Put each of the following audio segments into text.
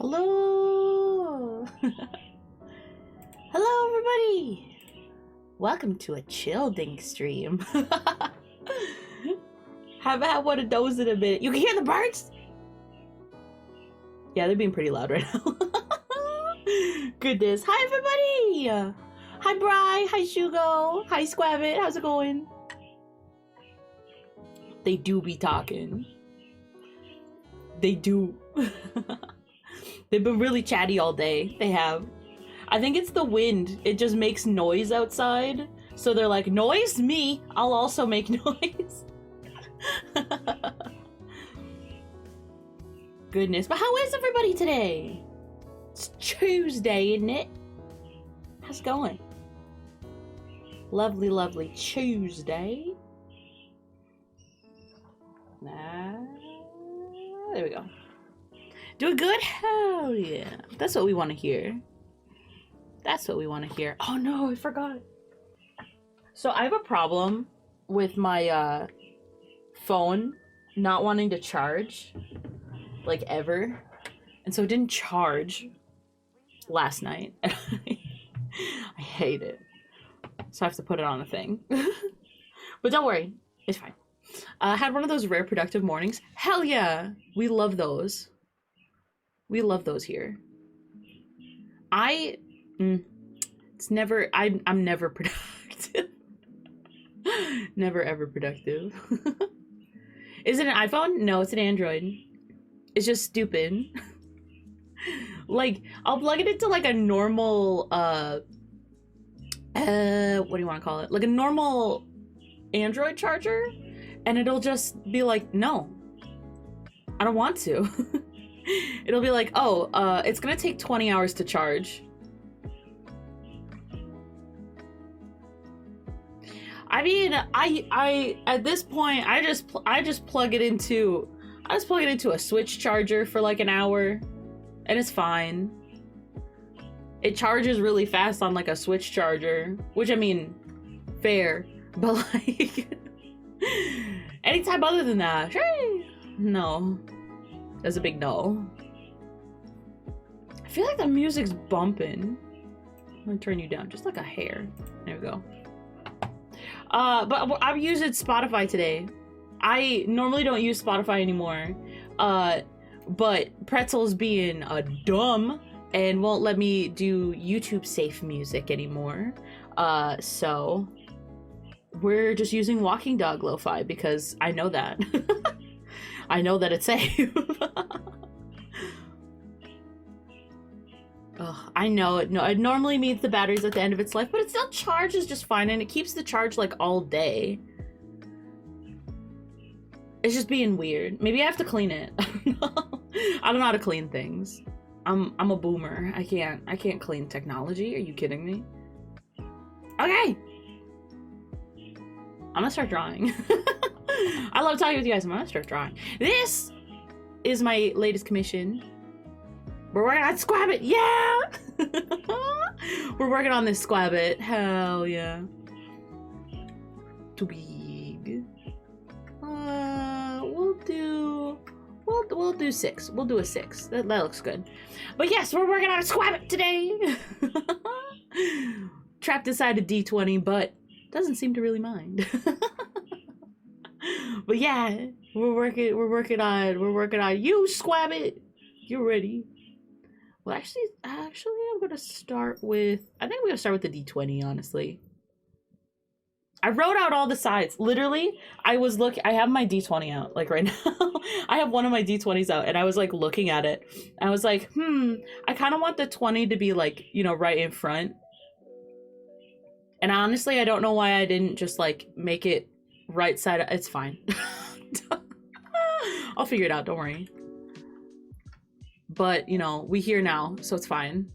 Hello! Hello, everybody! Welcome to a chilling stream. Haven't had one of those in a minute. You can hear the birds? Yeah, they're being pretty loud right now. Goodness. Hi, everybody! Hi, Bri. Hi, Shugo. Hi, Squabbit. How's it going? They do be talking. They do. They've been really chatty all day. They have. I think it's the wind. It just makes noise outside. So they're like, noise? Me? I'll also make noise. Goodness. But how is everybody today? It's Tuesday, isn't it? How's it going? Lovely, lovely Tuesday. There we go. Doing good? Hell yeah. That's what we want to hear. That's what we want to hear. Oh no, I forgot. So I have a problem with my phone not wanting to charge, like ever. And so it didn't charge last night. I hate it. So I have to put it on a thing. But don't worry, it's fine. I had one of those rare productive mornings. Hell yeah, we love those. We love those here. It's never, I'm never productive. Never ever productive. Is it an iPhone? No, it's an Android. It's just stupid. Like, I'll plug it into like a normal, what do you want to call it? Like a normal Android charger, and it'll just be like, no, I don't want to. It'll be like, oh, it's gonna take 20 hours to charge. I mean, I at this point, I just plug it into a Switch charger for like an hour, and it's fine. It charges really fast on like a Switch charger, which I mean, fair, but like anytime other than that, no. That's a big no. I feel like the music's bumping. I'm gonna turn you down just like a hair. There we go. But I'm using Spotify today. I normally don't use Spotify anymore. But Pretzel's being dumb and won't let me do YouTube safe music anymore. So we're just using Walking Dog Lo-Fi because I know that. I know that it's safe. Ugh, I know it. No, it normally means the battery's at the end of its life, but it still charges just fine, and it keeps the charge like all day. It's just being weird. Maybe I have to clean it. I don't know how to clean things. I'm a boomer. I can't clean technology. Are you kidding me? Okay. I'm gonna start drawing. I love talking with you guys. I'm gonna start drawing. This is my latest commission. We're working on Squabbit. Yeah! We're working on this Squabbit. Hell yeah. Too big. We'll do 6. We'll do a 6. That looks good. But yes, we're working on a Squabbit today. Trapped inside a D20, but doesn't seem to really mind. But yeah, we're working on you, Squabbit. You ready? Well, actually, I'm gonna start with. I think I'm gonna start with the D20. Honestly, I wrote out all the sides. Literally, I have my D20 out like right now. I have one of my D20s out, and I was like looking at it. I was like, I kind of want the 20 to be like, you know, right in front. And honestly, I don't know why I didn't just like make it right side. It's fine. I'll figure it out. Don't worry. But, you know, we here now, so it's fine.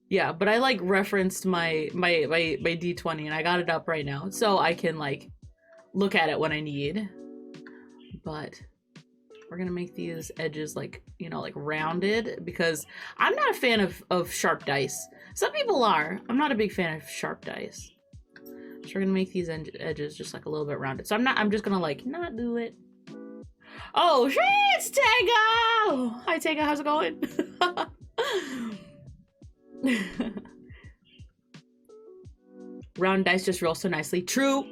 Yeah, but I like referenced my D20 and I got it up right now, so I can like look at it when I need. But we're gonna make these edges like, you know, like rounded, because I'm not a fan of sharp dice. Some people are. I'm not a big fan of sharp dice. So we're gonna make these edges just like a little bit rounded. So I'm just gonna like not do it. Oh shit, it's Tango! Hi Tango, how's it going? Round dice just roll so nicely. True.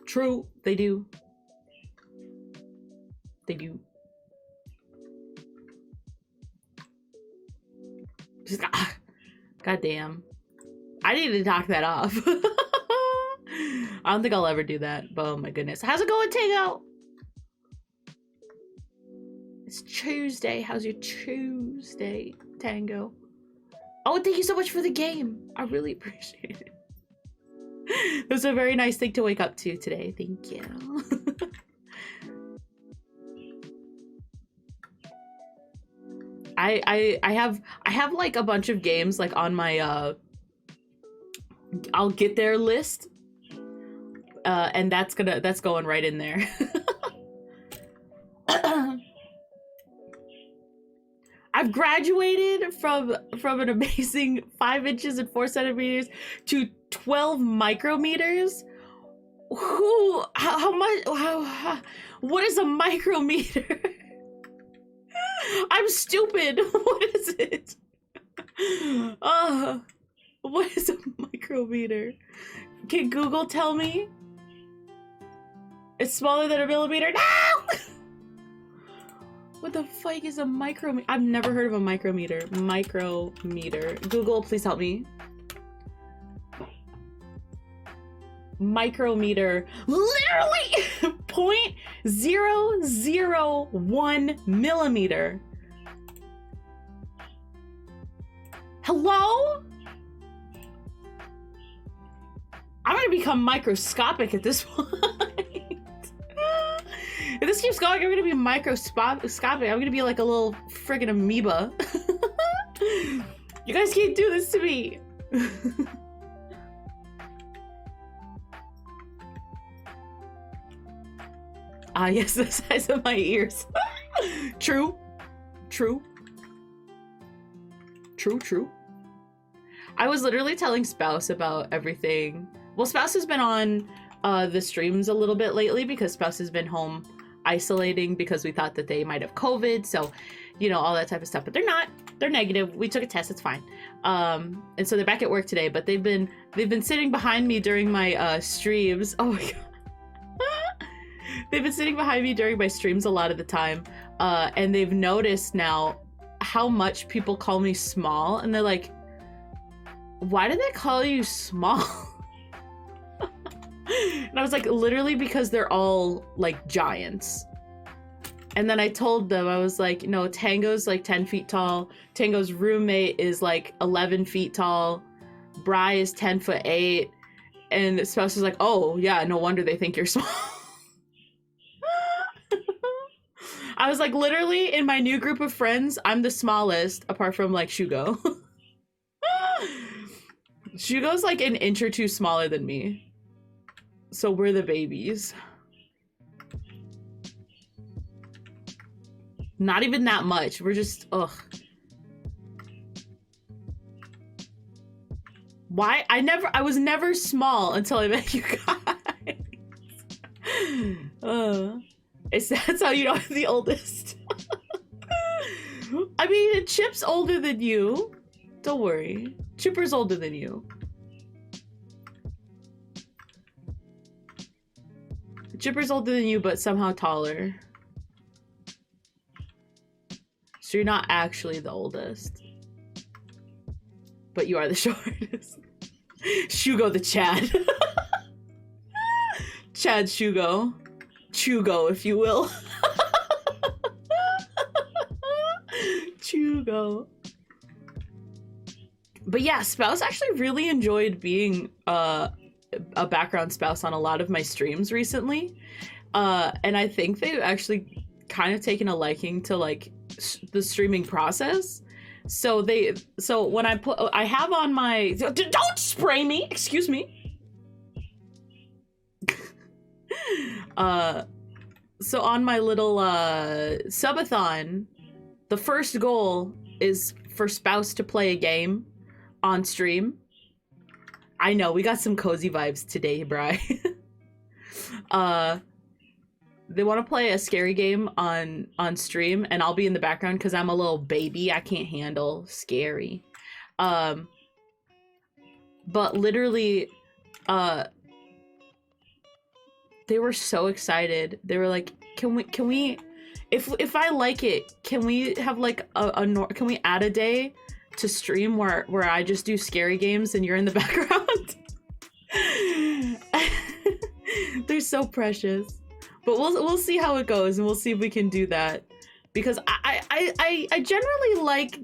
True, they do. They do. Just God damn. I need to knock that off. I don't think I'll ever do that, but oh my goodness. How's it going, Tango? It's Tuesday. How's your Tuesday, Tango? Oh, thank you so much for the game. I really appreciate it. It was a very nice thing to wake up to today. Thank you. I have like a bunch of games like on my I'll get there list. And that's going right in there. I've graduated from an amazing 5 inches and 4 centimeters to 12 micrometers. How much? What is a micrometer? I'm stupid. What is it? What is a micrometer? Can Google tell me? It's smaller than a millimeter. No! What the fuck is a micrometer? I've never heard of a micrometer. Micrometer. Google, please help me. Micrometer. Literally 0.001 millimeter. Hello? I'm gonna become microscopic at this point. If this keeps going, I'm gonna be microscopic. I'm gonna be like a little friggin' amoeba. You guys can't do this to me. Ah, yes, the size of my ears. True. True. True, true. I was literally telling Spouse about everything. Well, Spouse has been on the streams a little bit lately because Spouse has been home isolating because we thought that they might have COVID. So, you know, all that type of stuff. But they're not. They're negative. We took a test. It's fine. And so they're back at work today. But they've been sitting behind me during my streams. Oh my god. They've been sitting behind me during my streams a lot of the time. And they've noticed now how much people call me small. And they're like, why do they call you small? And I was like, literally because they're all like giants. And then I told them, I was like, no, Tango's like 10 feet tall. Tango's roommate is like 11 feet tall. Bri is 10'8". And Spouse was like, oh yeah, no wonder they think you're small. I was like, literally in my new group of friends, I'm the smallest apart from like Shugo. Shugo's like an inch or two smaller than me. So we're the babies. Not even that much. We're just, ugh. Why? I was never small until I met you guys. That's how you know I'm the oldest. I mean, Chip's older than you. Don't worry. Chipper's older than you. Chipper's older than you, but somehow taller. So you're not actually the oldest. But you are the shortest. Shugo the Chad. Chad Shugo. Chugo, if you will. Chugo. But yeah, Spouse actually really enjoyed being a background spouse on a lot of my streams recently. And I think they've actually kind of taken a liking to like the streaming process. So when I have on my, don't spray me, excuse me. So on my little subathon, the first goal is for Spouse to play a game on stream. I know, we got some cozy vibes today, Bri. They want to play a scary game on stream, and I'll be in the background because I'm a little baby. I can't handle scary. But literally, they were so excited. They were like, can we, if I like it, can we have like can we add a day to stream where I just do scary games and you're in the background? They're so precious. But we'll see how it goes, and we'll see if we can do that, because I generally like,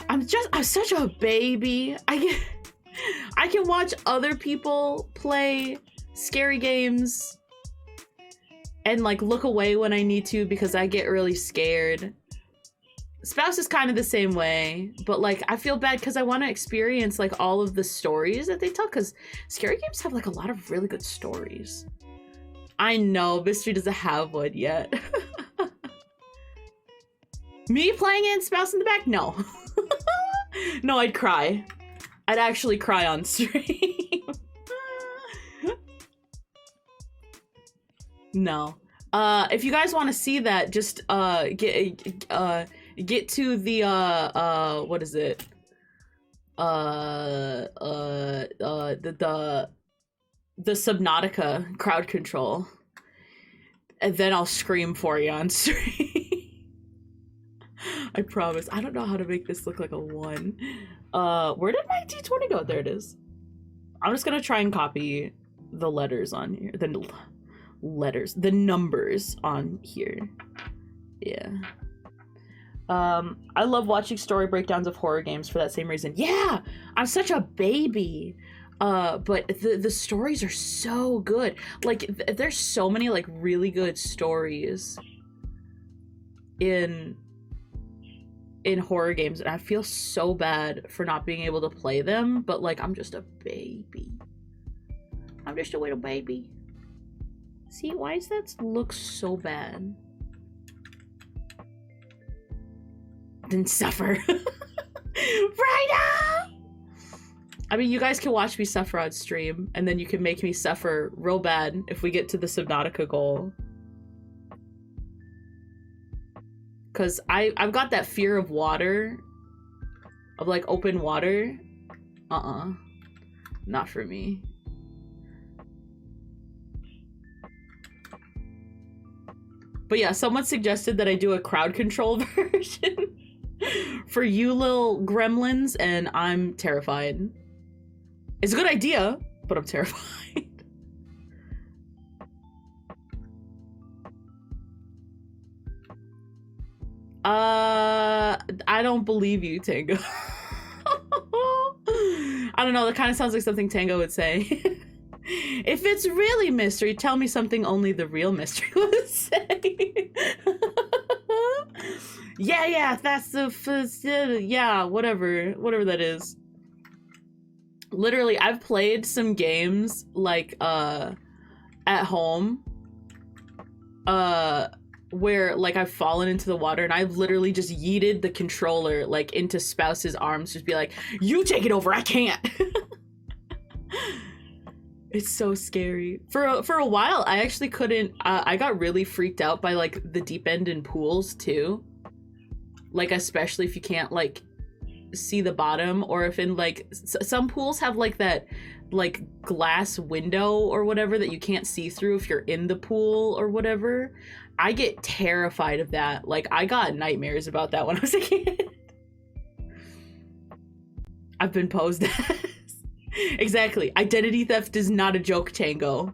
I'm such a baby. I can watch other people play scary games and like look away when I need to because I get really scared. Spouse is kind of the same way, but like I feel bad because I want to experience like all of the stories that they tell, because scary games have like a lot of really good stories. I know Mystery doesn't have one yet. Me playing it and Spouse in the back? No. No, I'd cry. I'd actually cry on stream. No. If you guys want to see that, just get to the what is it? The Subnautica crowd control, and then I'll scream for you on stream. I promise. I don't know how to make this look like a 1. Where did my D20 go? There it is. I'm just gonna try and copy the letters on here. The numbers on here. Yeah. I love watching story breakdowns of horror games for that same reason. Yeah, I'm such a baby. But the stories are so good. Like there's so many like really good stories in horror games, and I feel so bad for not being able to play them, but like I'm just a baby. I'm just a little baby. See, why does that look so bad? Didn't suffer. Right now! I mean, you guys can watch me suffer on stream, and then you can make me suffer real bad if we get to the Subnautica goal. Because I've got that fear of water, of like open water. Not for me. But yeah, someone suggested that I do a crowd control version for you little gremlins, and I'm terrified. It's a good idea, but I'm terrified. I don't believe you, Tango. I don't know, that kind of sounds like something Tango would say. If it's really mystery, tell me something only the real mystery would say. Yeah, that's the first, yeah, whatever that is. Literally, I've played some games like at home where like I've fallen into the water and I've literally just yeeted the controller like into Spouse's arms, just be like, you take it over, I can't. It's so scary. For a while I actually couldn't, I got really freaked out by like the deep end in pools too, like especially if you can't like see the bottom, or if in like some pools have like that like glass window or whatever that you can't see through if you're in the pool or whatever. I get terrified of that. Like I got nightmares about that when I was a kid. I've been posed as. Exactly. Identity theft is not a joke, Tango.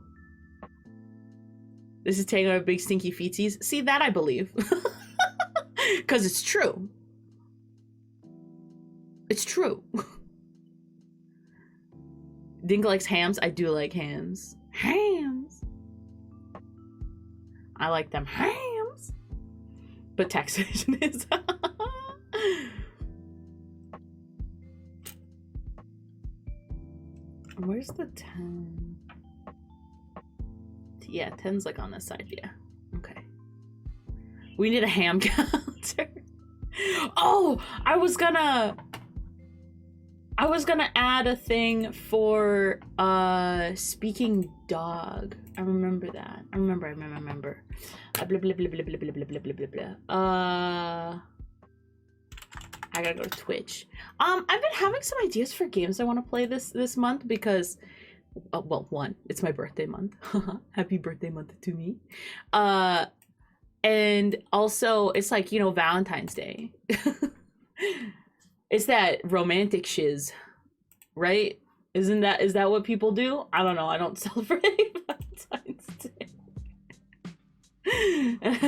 This is Tango with big stinky feetsies. See, that I believe. Because it's true. It's true. Dingo likes hams. I do like hams. Hams. I like them hams. But taxation is... Where's the 10? Yeah, 10's like on this side, yeah. Okay. We need a ham counter. Oh, I was gonna... I was gonna add a thing for speaking dog. I remember that. I remember. Blah, blah, blah, blah, blah, blah, blah, blah, blah, blah, blah. I gotta go to Twitch. I've been having some ideas for games I want to play this month because, well, one, it's my birthday month. Happy birthday month to me. And also it's like, you know, Valentine's Day. It's that romantic shiz, right? Is that what people do? I don't know. I don't celebrate Valentine's Day.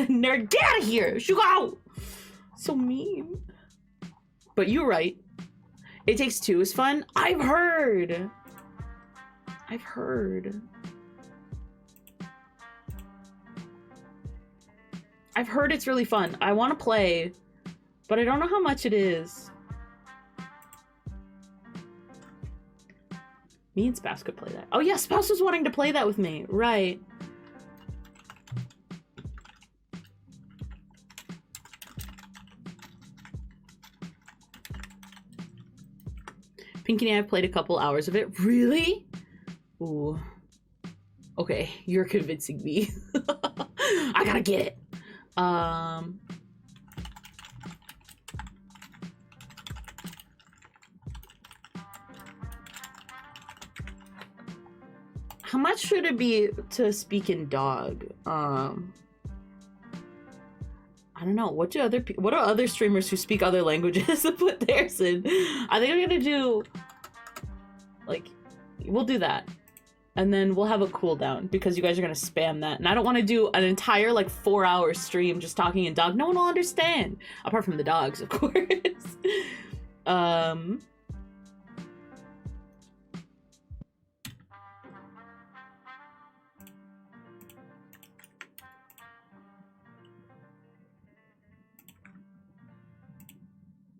Nerd, get out of here! You go! So mean. But you're right. It Takes Two is fun. I've heard it's really fun. I want to play, but I don't know how much it is. Me and Spouse could play that. Oh yeah, Spouse was wanting to play that with me. Right. Pinky and I have played a couple hours of it. Really? Ooh. Okay, you're convincing me. I gotta get it. How much should it be to speak in dog? I don't know. What do other streamers who speak other languages put theirs in? I think I'm gonna do, like, we'll do that. And then we'll have a cooldown because you guys are gonna spam that. And I don't want to do an entire, like, 4-hour stream just talking in dog. No one will understand. Apart from the dogs, of course.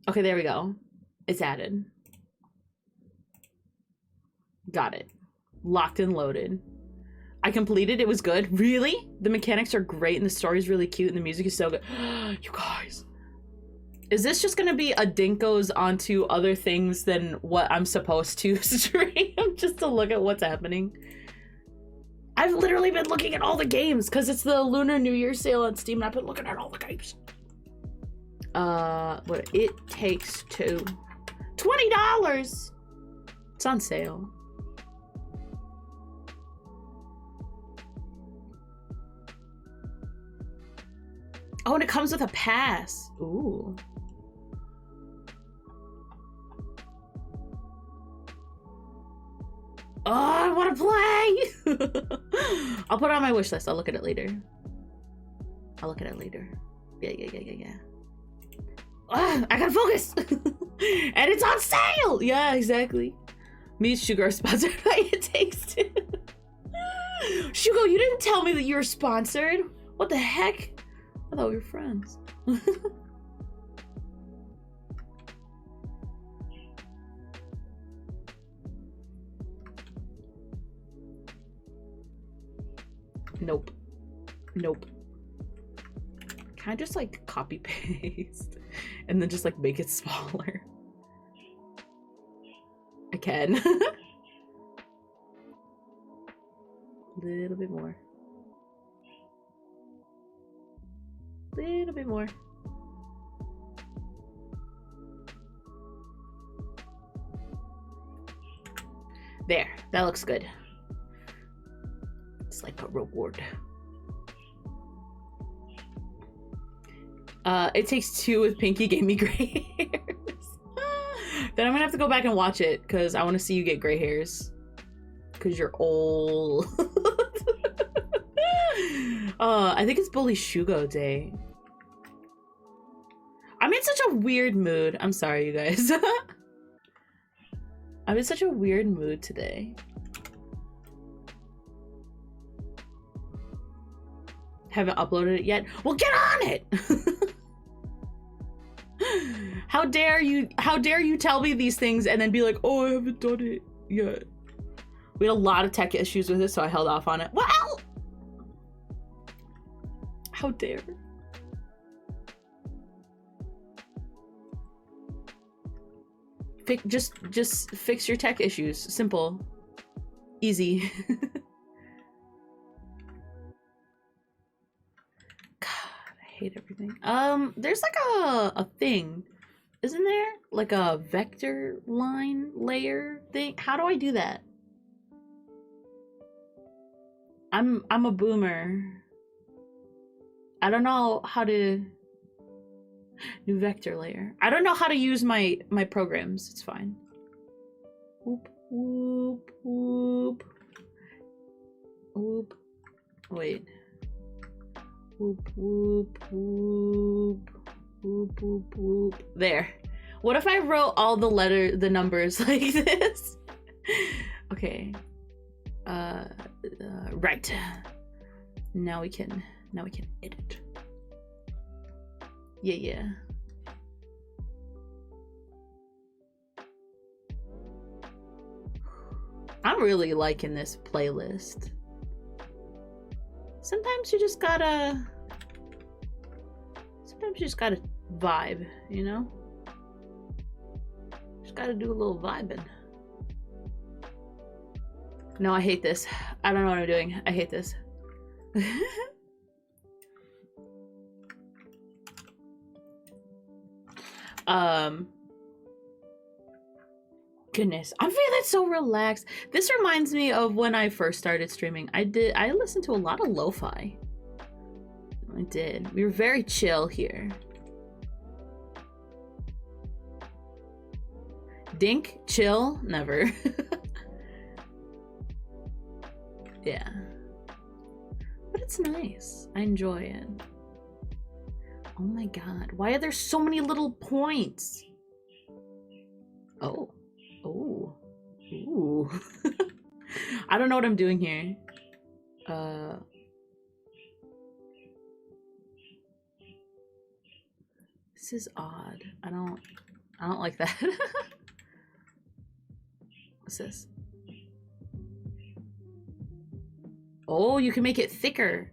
Okay, there we go. It's added. Got it. Locked and loaded. I completed. It was good. Really? The mechanics are great and the story's really cute and the music is so good. You guys. Is this just gonna be a Dinko's onto other things than what I'm supposed to stream just to look at what's happening? I've literally been looking at all the games because it's the Lunar New Year sale on Steam and I've been looking at all the games. What It Takes Two. $20! It's on sale. Oh, and it comes with a pass. Ooh. Oh, I want to play! I'll put it on my wish list. I'll look at it later. Yeah. I gotta focus! And it's on sale! Yeah, exactly. Me and Shugo are sponsored by It Takes Two. Shugo, you didn't tell me that you were sponsored. What the heck? I thought we were friends. Nope. Can I just like copy paste and then just like make it smaller? I can. A little bit more. Little bit more. There, that looks good. It's like a reward. It Takes Two with Pinky gave me gray hairs. Then I'm gonna have to go back and watch it because I want to see you get gray hairs. Because you're old. I think it's Bully Shugo Day. I'm in such a weird mood. I'm sorry, you guys. I'm in such a weird mood today. Haven't uploaded it yet. Well, get on it! How dare you tell me these things and then be like, oh, I haven't done it yet. We had a lot of tech issues with it, so I held off on it. Well, how dare. Just fix your tech issues. Simple. Easy. God, I hate everything. There's like a thing. Isn't there? Like a vector line layer thing? How do I do that? I'm a boomer. I don't know how to new vector layer. I don't know how to use my programs. It's fine. Whoop whoop whoop whoop. Wait. Whoop whoop whoop whoop whoop whoop. There. What if I wrote all the numbers like this? Okay. Right. Now we can edit. Yeah. I'm really liking this playlist. Sometimes you just gotta vibe, you know? Just gotta do a little vibing. No, I hate this. I don't know what I'm doing. I hate this. Goodness, I'm feeling so relaxed. This reminds me of when I first started streaming. I listened to a lot of lo-fi. I did. We were very chill here. Dink? Chill? Never. Yeah. But it's nice. I enjoy it. Oh my god. Why are there so many little points? Oh. Oh. Ooh. I don't know what I'm doing here. This is odd. I don't like that. What's this? Oh, you can make it thicker.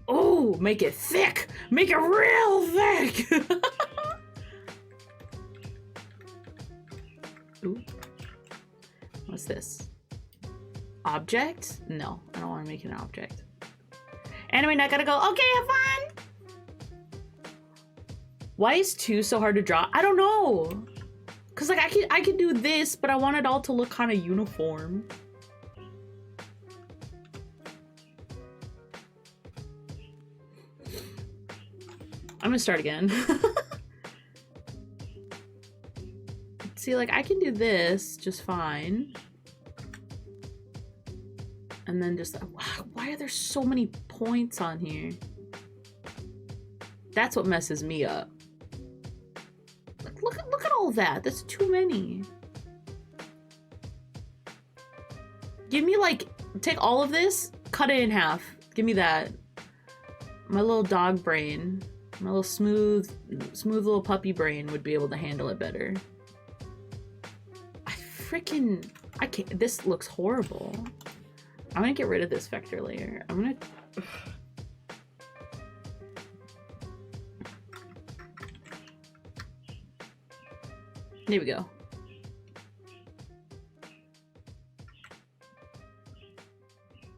Oh, make it thick. Make it real thick. Ooh. What's this? Object? No, I don't want to make it an object. Anyway, I gotta go. Okay, have fun. Why is 2 so hard to draw? I don't know. Cause like I could do this, but I want it all to look kind of uniform. I'm gonna start again. See, like I can do this just fine. And then just, wow, why are there so many points on here? That's what messes me up. Like, look at all that. That's too many. Give me like, take all of this, cut it in half. Give me that. My little dog brain. My little smooth little puppy brain would be able to handle it better. I can't, this looks horrible. I'm gonna get rid of this vector layer. I'm gonna, there we go.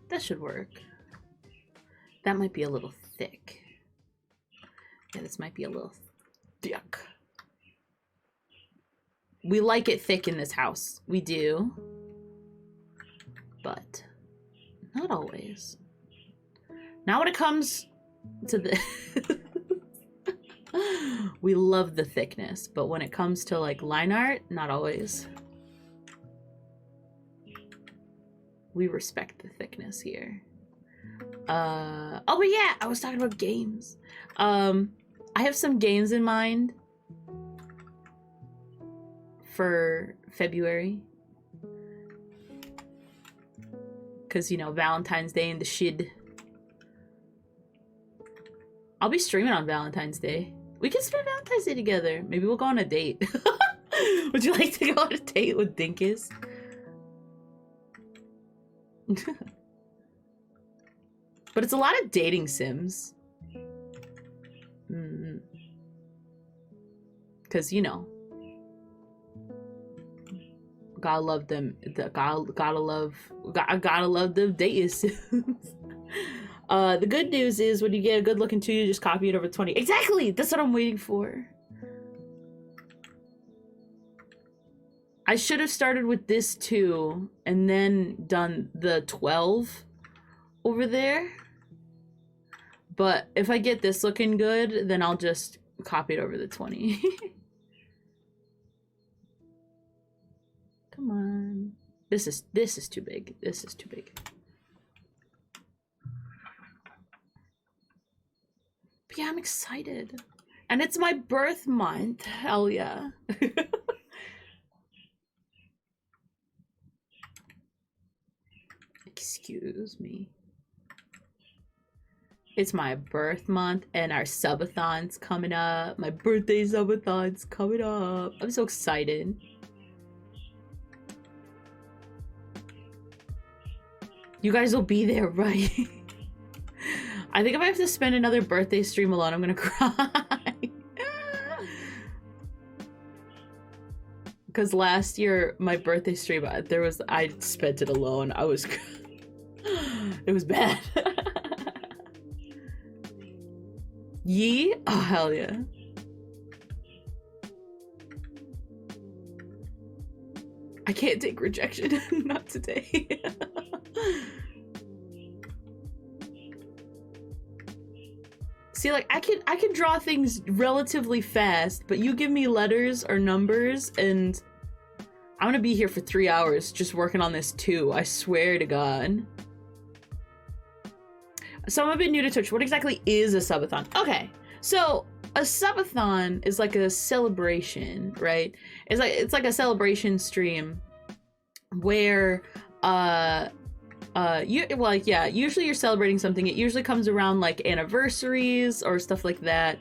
That should work. That might be a little thick. Yeah, this might be a little thick. We like it thick in this house. We do. But not always. Not when it comes to the... We love the thickness, but when it comes to like line art, not always. We respect the thickness here. Oh, but yeah, I was talking about games. I have some games in mind for February. Because, you know, Valentine's Day and the shit. I'll be streaming on Valentine's Day. We can spend Valentine's Day together. Maybe we'll go on a date. Would you like to go on a date with Dinkus? But it's a lot of dating sims. Because, you know. gotta love them. Gotta love them dating sims. The good news is when you get a good looking 2, you just copy it over 20. Exactly! That's what I'm waiting for. I should have started with this 2 and then done the 12 over there. But if I get this looking good, then I'll just copy it over the 20. Come on. This is too big. This is too big. But yeah, I'm excited. And it's my birth month. Hell yeah. Excuse me. It's my birth month and our subathon's coming up. My birthday subathon's coming up. I'm so excited. You guys will be there, right? I think if I have to spend another birthday stream alone, I'm gonna cry. Because last year, my birthday stream, I spent it alone. It was bad. Yee? Oh, hell yeah. I can't take rejection. Not today. See, like, I can draw things relatively fast, but you give me letters or numbers, and I'm gonna be here for 3 hours just working on this too. I swear to God. So I'm a bit new to Twitch. What exactly is a subathon? Okay, so a subathon is like a celebration, right? It's like a celebration stream where usually you're celebrating something. It usually comes around like anniversaries or stuff like that.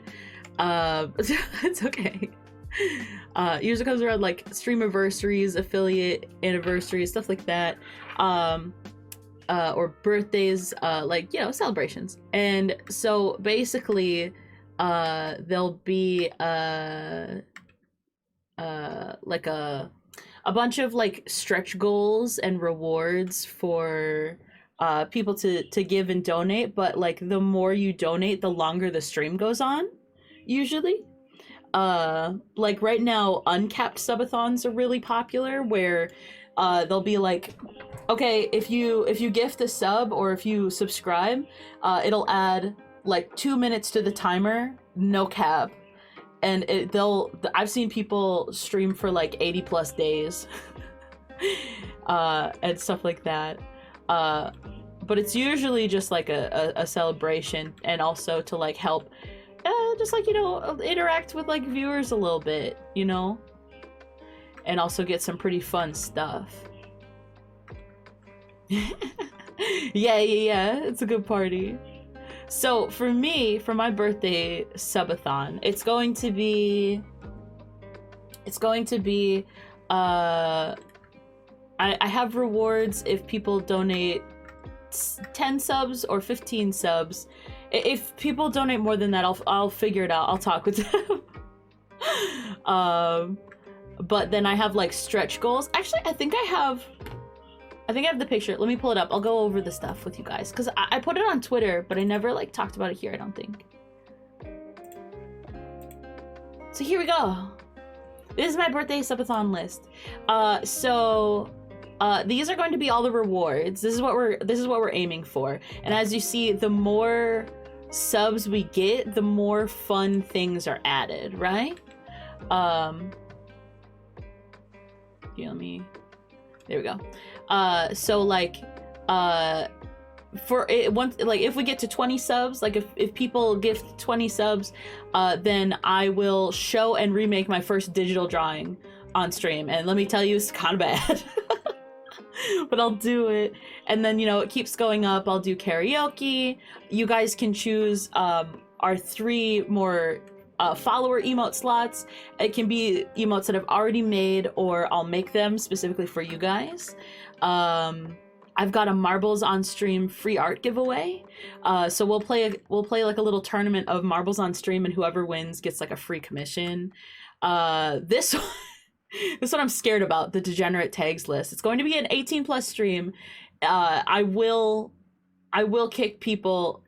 It's okay. Usually comes around like streamiversaries, affiliate anniversaries, stuff like that. Or birthdays, like, you know, celebrations. And so basically, there'll be like a bunch of like stretch goals and rewards for people to give and donate, but like the more you donate, the longer the stream goes on, usually. Like right now, uncapped subathons are really popular, where they'll be like, okay, if you gift a sub or if you subscribe, it'll add like 2 minutes to the timer, no cap. And I've seen people stream for like 80 plus days and stuff like that. But it's usually just like a celebration, and also to like help just like, you know, interact with like viewers a little bit, you know, and also get some pretty fun stuff. yeah, it's a good party. So for me, for my birthday subathon, it's going to be I have rewards if people donate 10 subs or 15 subs. If people donate more than that, I'll figure it out. I'll talk with them. But then I have like stretch goals. Actually, I think I have the picture. Let me pull it up. I'll go over the stuff with you guys, because I put it on Twitter, but I never like talked about it here, I don't think. So here we go. This is my birthday subathon list. These are going to be all the rewards. This is what we're aiming for. And as you see, the more subs we get, the more fun things are added, right? Here, there we go. So like, for it, once, like, if we get to 20 subs, like if people gift 20 subs, then I will show and remake my first digital drawing on stream. And let me tell you, it's kind of bad. But I'll do it. And then, you know, it keeps going up. I'll do karaoke. You guys can choose our 3 more follower emote slots. It can be emotes that I've already made, or I'll make them specifically for you guys. I've got a marbles on stream free art giveaway. So we'll play like a little tournament of marbles on stream, and whoever wins gets like a free commission. This one That's what I'm scared about, the degenerate tags list. It's going to be an 18 plus stream. I will kick people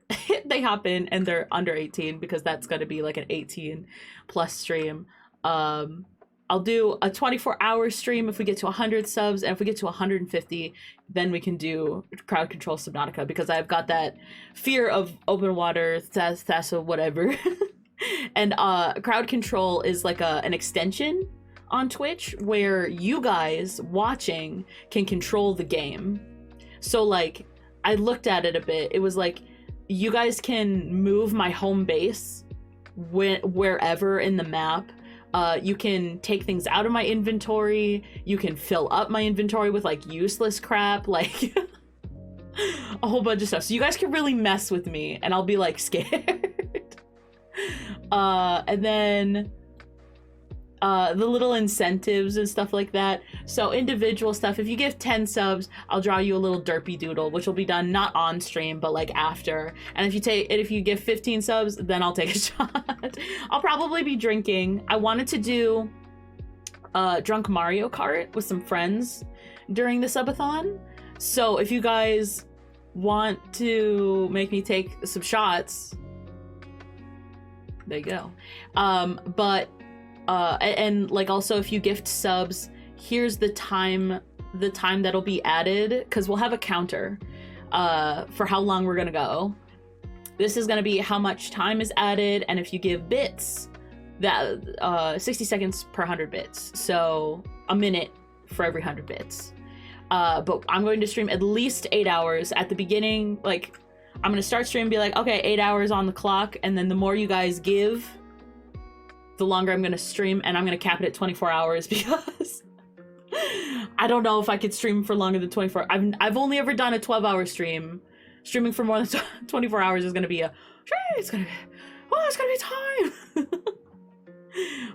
they hop in and they're under 18 because that's going to be like an 18 plus stream. I'll do a 24-hour stream if we get to 100 subs, and if we get to 150, then we can do crowd control Subnautica, because I've got that fear of open water, Thassa, whatever. And crowd control is like an extension on Twitch where you guys watching can control the game. So like, I looked at it a bit. It was like, you guys can move my home base wherever in the map. You can take things out of my inventory. You can fill up my inventory with like useless crap, like a whole bunch of stuff. So you guys can really mess with me and I'll be like scared. And then the little incentives and stuff like that. So individual stuff, if you give 10 subs, I'll draw you a little derpy doodle, which will be done not on stream, but like after. And if you give 15 subs, then I'll take a shot. I'll probably be drinking. I wanted to do Drunk Mario Kart with some friends during the subathon. So if you guys want to make me take some shots, there you go. And like also if you gift subs, here's the time that'll be added, because we'll have a counter for how long we're gonna go. This is gonna be how much time is added, and if you give bits, that 60 seconds per 100 bits, so a minute for every 100 bits. But I'm going to stream at least 8 hours at the beginning. Like, I'm gonna start stream and be like, okay, 8 hours on the clock, and then the more you guys give, the longer I'm gonna stream, and I'm gonna cap it at 24 hours because I don't know if I could stream for longer than 24. I've only ever done a 12-hour stream. Streaming for more than 24 hours is gonna be it's gonna be time.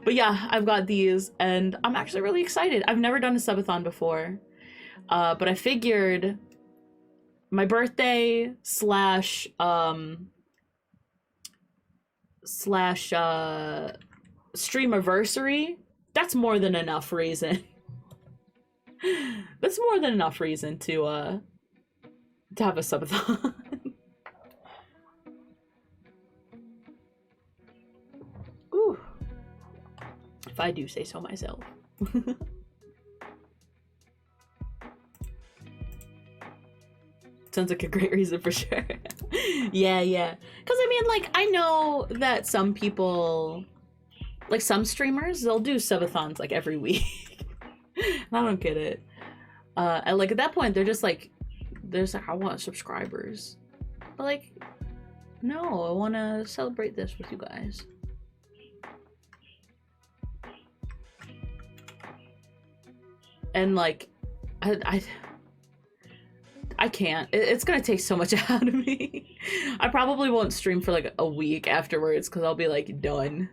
But yeah, I've got these, and I'm actually really excited. I've never done a subathon before, but I figured my birthday slash streamiversary, that's more than enough reason. That's more than enough reason to have a subathon. Ooh, if I do say so myself. Sounds like a great reason for sure. Yeah. Because I mean, like, I know that some people, like some streamers, they'll do subathons like every week. And I don't get it. And like at that point, they're just like, I want subscribers. But like, no, I want to celebrate this with you guys. And like, I can't. It's gonna take so much out of me. I probably won't stream for like a week afterwards because I'll be like done.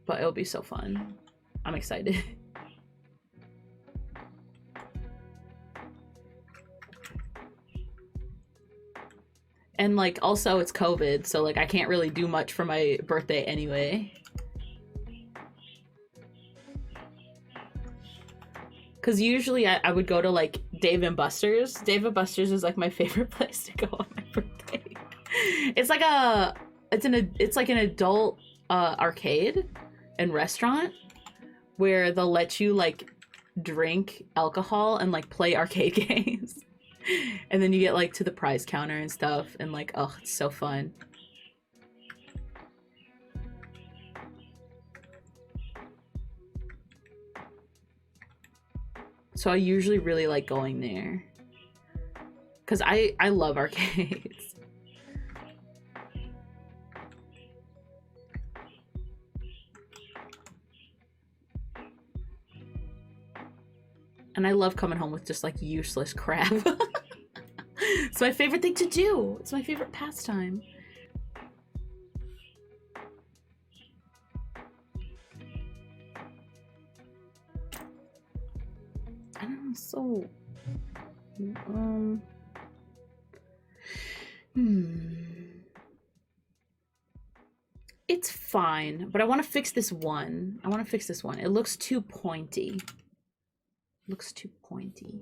But it'll be so fun. I'm excited. And like also it's COVID, so like I can't really do much for my birthday anyway. Because usually I would go to like Dave & Buster's. Dave & Buster's is like my favorite place to go on my birthday. It's like an adult arcade and restaurant where they'll let you like drink alcohol and like play arcade games. And then you get like to the prize counter and stuff, and like, oh, it's so fun. So I usually really like going there because I love arcades. And I love coming home with just like useless crap. It's my favorite thing to do. It's my favorite pastime. I don't know, so it's fine, but I want to fix this one. It looks too pointy. Looks too pointy.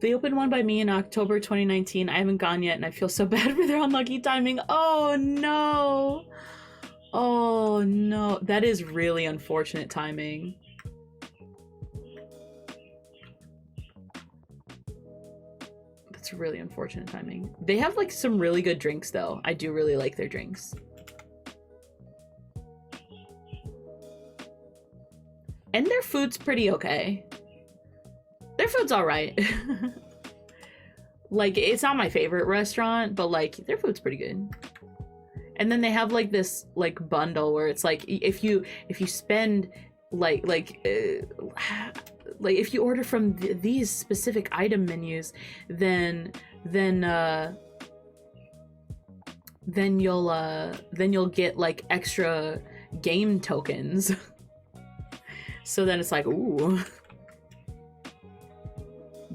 They opened one by me in October 2019. I haven't gone yet, and I feel so bad for their unlucky timing. Oh no! Oh no, that is really unfortunate timing. That's really unfortunate timing. They have like some really good drinks though. I do really like their drinks. And their food's pretty okay. Their food's alright. Like, it's not my favorite restaurant, but like, their food's pretty good. And then they have like this like bundle where it's like, if you spend like if you order from these specific item menus, then you'll get like extra game tokens. So then it's like, ooh.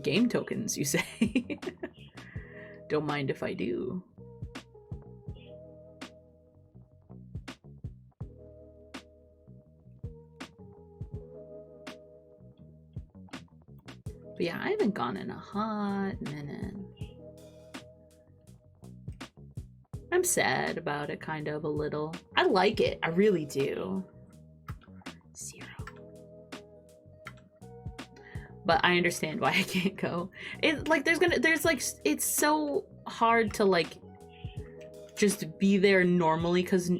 Game tokens, you say? Don't mind if I do. But yeah, I haven't gone in a hot minute. I'm sad about it, kind of, a little. I like it, I really do. But I understand why I can't go. It like there's like it's so hard to like just be there normally, because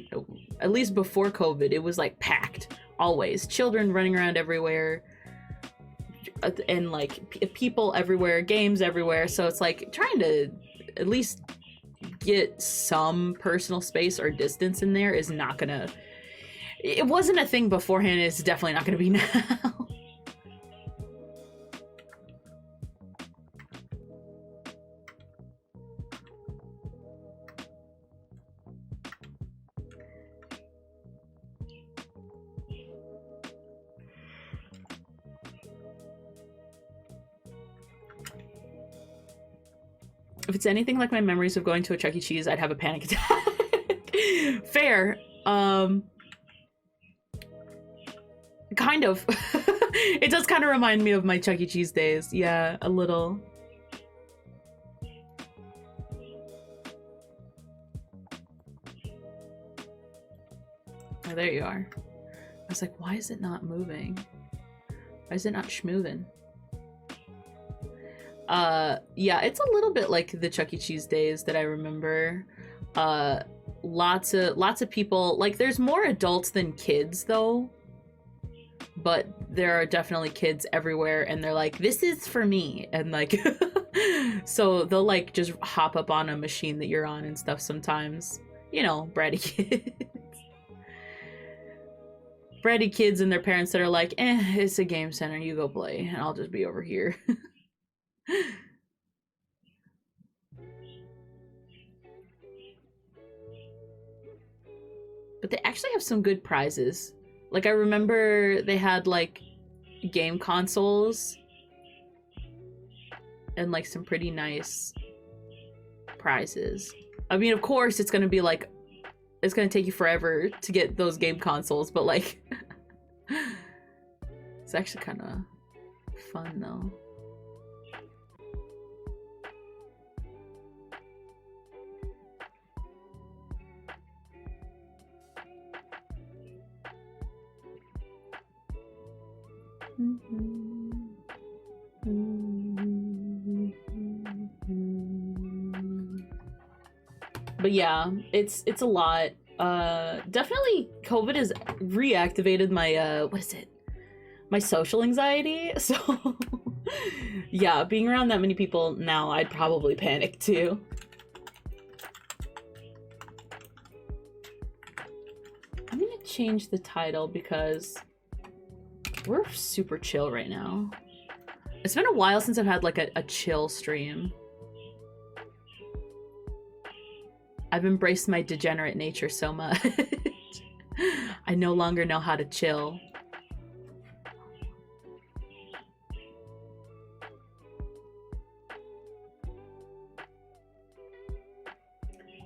at least before COVID it was like packed always, children running around everywhere and like people everywhere, games everywhere. So it's like trying to at least get some personal space or distance in there is not gonna. It wasn't a thing beforehand. It's definitely not gonna be now. If it's anything like my memories of going to a Chuck E. Cheese, I'd have a panic attack. Fair. Kind of. It does kind of remind me of my Chuck E. Cheese days. Yeah, a little. Oh, there you are. I was like, why is it not moving? Why is it not schmoving? Yeah, it's a little bit like the Chuck E. Cheese days that I remember. Lots of people, like there's more adults than kids though, but there are definitely kids everywhere, and they're like, this is for me, and like so they'll like just hop up on a machine that you're on and stuff sometimes, you know, bratty kids. Bratty kids and their parents that are like, it's a game center, you go play and I'll just be over here. But they actually have some good prizes. Like I remember they had like game consoles and like some pretty nice prizes. I mean, of course it's gonna be like, it's gonna take you forever to get those game consoles, but like it's actually kind of fun though. But yeah, it's a lot. Definitely COVID has reactivated my what is it? My social anxiety. So yeah, being around that many people now, I'd probably panic too. I'm gonna change the title because we're super chill right now. It's been a while since I've had like a chill stream. I've embraced my degenerate nature so much. I no longer know how to chill.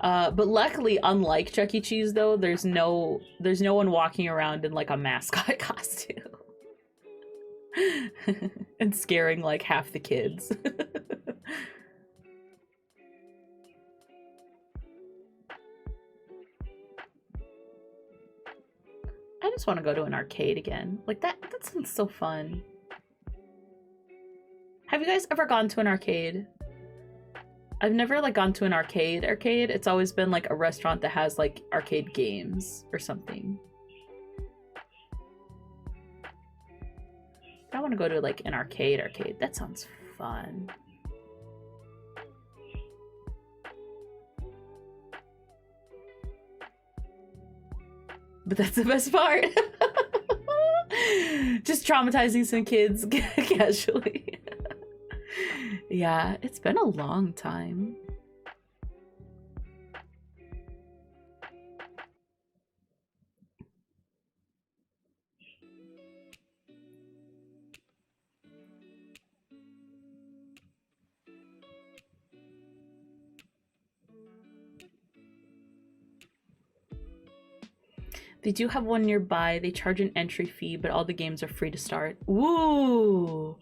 But luckily, unlike Chuck E. Cheese, though, there's no one walking around in like a mascot costume and scaring like half the kids. I just want to go to an arcade again. Like that sounds so fun. Have you guys ever gone to an arcade? I've never like gone to an arcade. It's always been like a restaurant that has like arcade games or something. I want to go to like an arcade. That sounds fun. But that's the best part. Just traumatizing some kids casually. Yeah, it's been a long time. They do have one nearby. They charge an entry fee, but all the games are free to start. Ooh.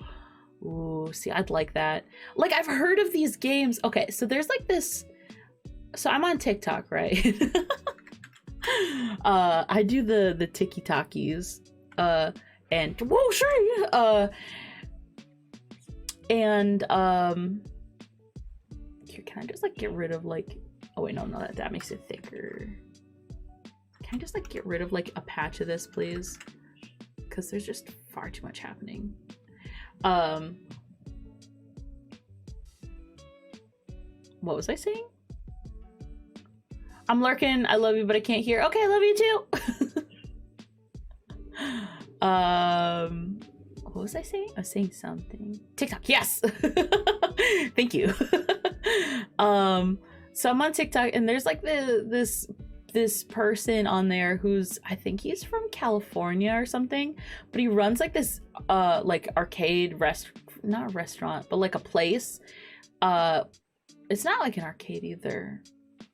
Ooh, see, I'd like that. Like, I've heard of these games. Okay, so there's like this. So I'm on TikTok, right? I do the tiki-takis. And whoa, sure. And here, can I just like get rid of like, oh wait, no, that makes it thicker. Can I just like get rid of like a patch of this, please? Because there's just far too much happening. What was I saying? I'm lurking. I love you, but I can't hear. Okay, I love you too. What was I saying? I was saying something. TikTok, yes. Thank you. So I'm on TikTok, and there's like this person on there who's, I think he's from California or something, but he runs like this like arcade not a restaurant, but like a place. It's not like an arcade either.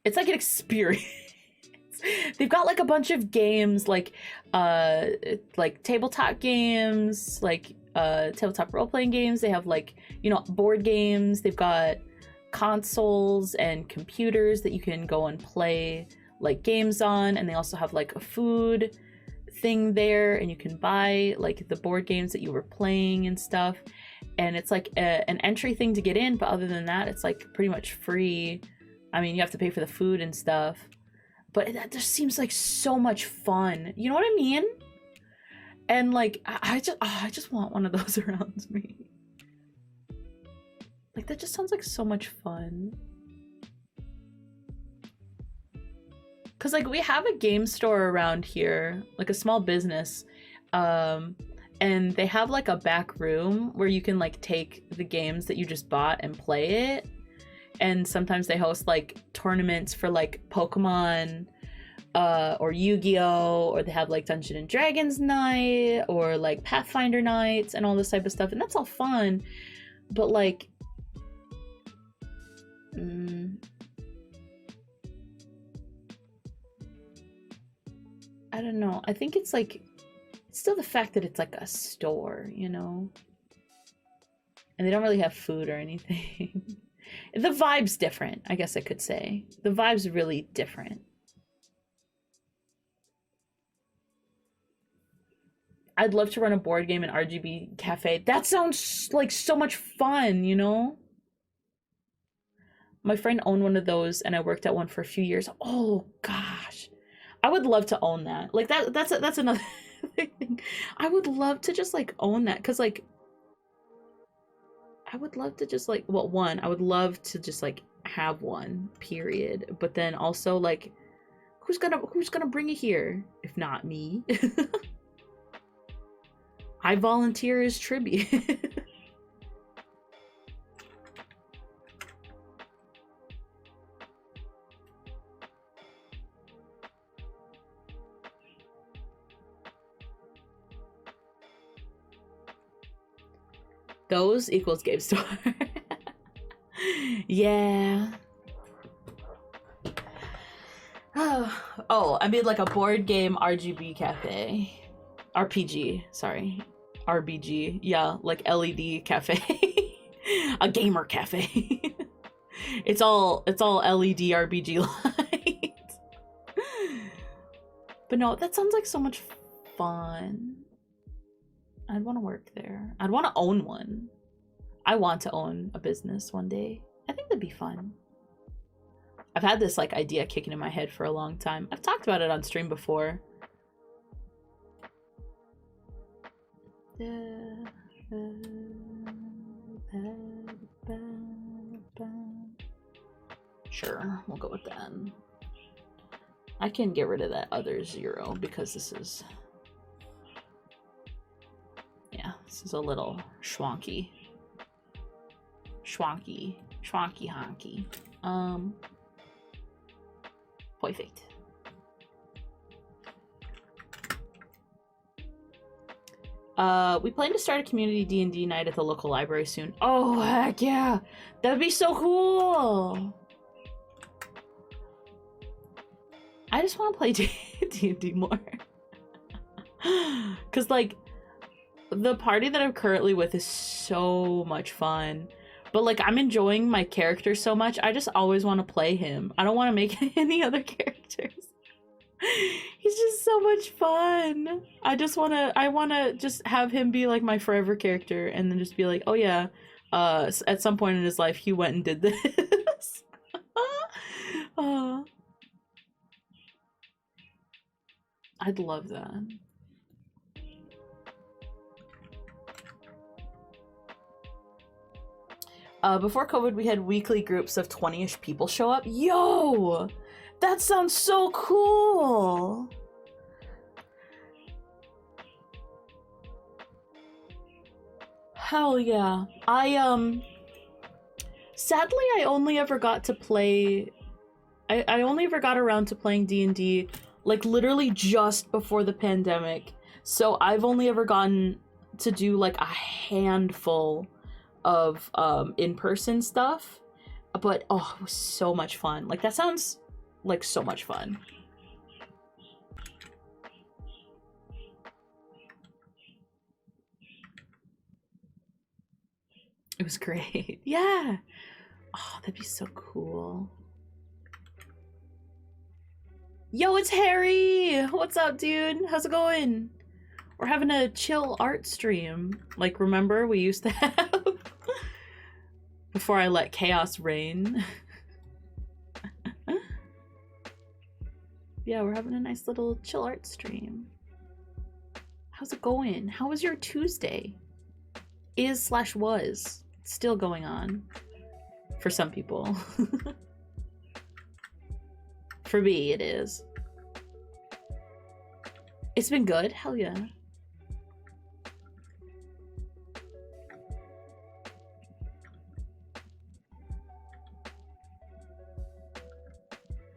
It's like an experience. They've got like a bunch of games, like tabletop games, like tabletop role-playing games. They have like, you know, board games. They've got consoles and computers that you can go and play like games on, and they also have like a food thing there, and you can buy like the board games that you were playing and stuff. And it's like an entry thing to get in, but other than that, it's like pretty much free. I mean, you have to pay for the food and stuff, but that just seems like so much fun. You know what I mean? And like, I just want one of those around me. Like, that just sounds like so much fun. Cause like we have a game store around here, like a small business, and they have like a back room where you can like take the games that you just bought and play it. And sometimes they host like tournaments for like Pokemon or Yu-Gi-Oh! Or they have like Dungeons and Dragons night or like Pathfinder nights and all this type of stuff. And that's all fun. But like, I don't know. I think it's like, it's still the fact that it's like a store, you know? And they don't really have food or anything. The vibe's different, I guess I could say. The vibe's really different. I'd love to run a board game in RGB Cafe. That sounds like so much fun, you know? My friend owned one of those, and I worked at one for a few years. Oh gosh, I would love to own that. Like that's another thing. I would love to just like own that, because like I would love to just like, well, one, I would love to just like have one, period. But then also like, who's gonna bring it here if not me? I volunteer as tribute. Those equals game store. Yeah. Oh, I made like a board game RGB cafe. RPG, sorry. RBG. Yeah, like LED cafe. A gamer cafe. It's all LED RBG lights. But no, that sounds like so much fun. I'd want to work there. I'd want to own one. I want to own a business one day. I think that'd be fun. I've had this like idea kicking in my head for a long time. I've talked about it on stream before. Sure, we'll go with that. I can get rid of that other 0 because this is... Yeah, this is a little schwonky. Schwonky honky. Perfect. We plan to start a community D&D night at the local library soon. Oh, heck yeah. That'd be so cool. I just want to play D&D more. Because, like, the party that I'm currently with is so much fun. But, like, I'm enjoying my character so much, I just always want to play him. I don't want to make any other characters. He's just so much fun. I want to just have him be, like, my forever character. And then just be like, oh, yeah, at some point in his life, he went and did this. I'd love that. Before COVID, we had weekly groups of 20-ish people show up. Yo! That sounds so cool! Hell yeah. Sadly, I only ever got to play... I only ever got around to playing D&D, like, literally just before the pandemic. So I've only ever gotten to do, like, a handful of in-person stuff, but oh, it was so much fun. Like, that sounds like so much fun. It was great. Yeah. Oh, that'd be so cool. Yo, it's Harry! What's up, dude? How's it going? We're having a chill art stream. Like, remember we used to have? Before I let chaos reign. Yeah, we're having a nice little chill art stream. How's it going? How was your Tuesday? Is/was still going on for some people. For me, it is. It's been good. Hell yeah.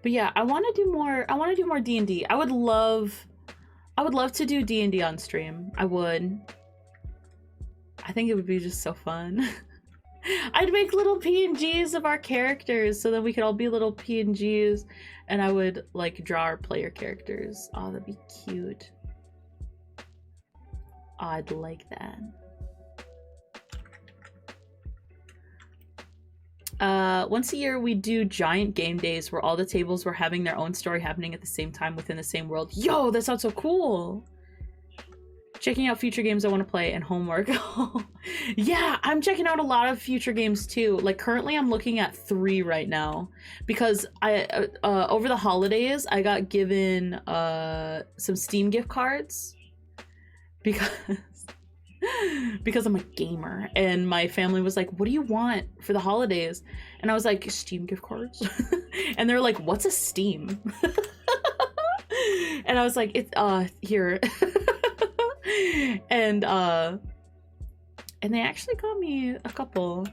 But yeah, I want to do more D&D. I would love to do D&D on stream. I would. I think it would be just so fun. I'd make little PNGs of our characters so that we could all be little PNGs, and I would like draw our player characters. Oh, that'd be cute. Oh, I'd like that. Once a year we do giant game days where all the tables were having their own story happening at the same time within the same world. Yo, that sounds so cool. Checking out future games I want to play and homework. Yeah, I'm checking out a lot of future games too. Like, currently I'm looking at 3 right now because I over the holidays I got given some Steam gift cards because I'm a gamer, and my family was like, what do you want for the holidays? And I was like, Steam gift cards. And they're like, what's a Steam? And I was like, it's here. And they actually got me a couple.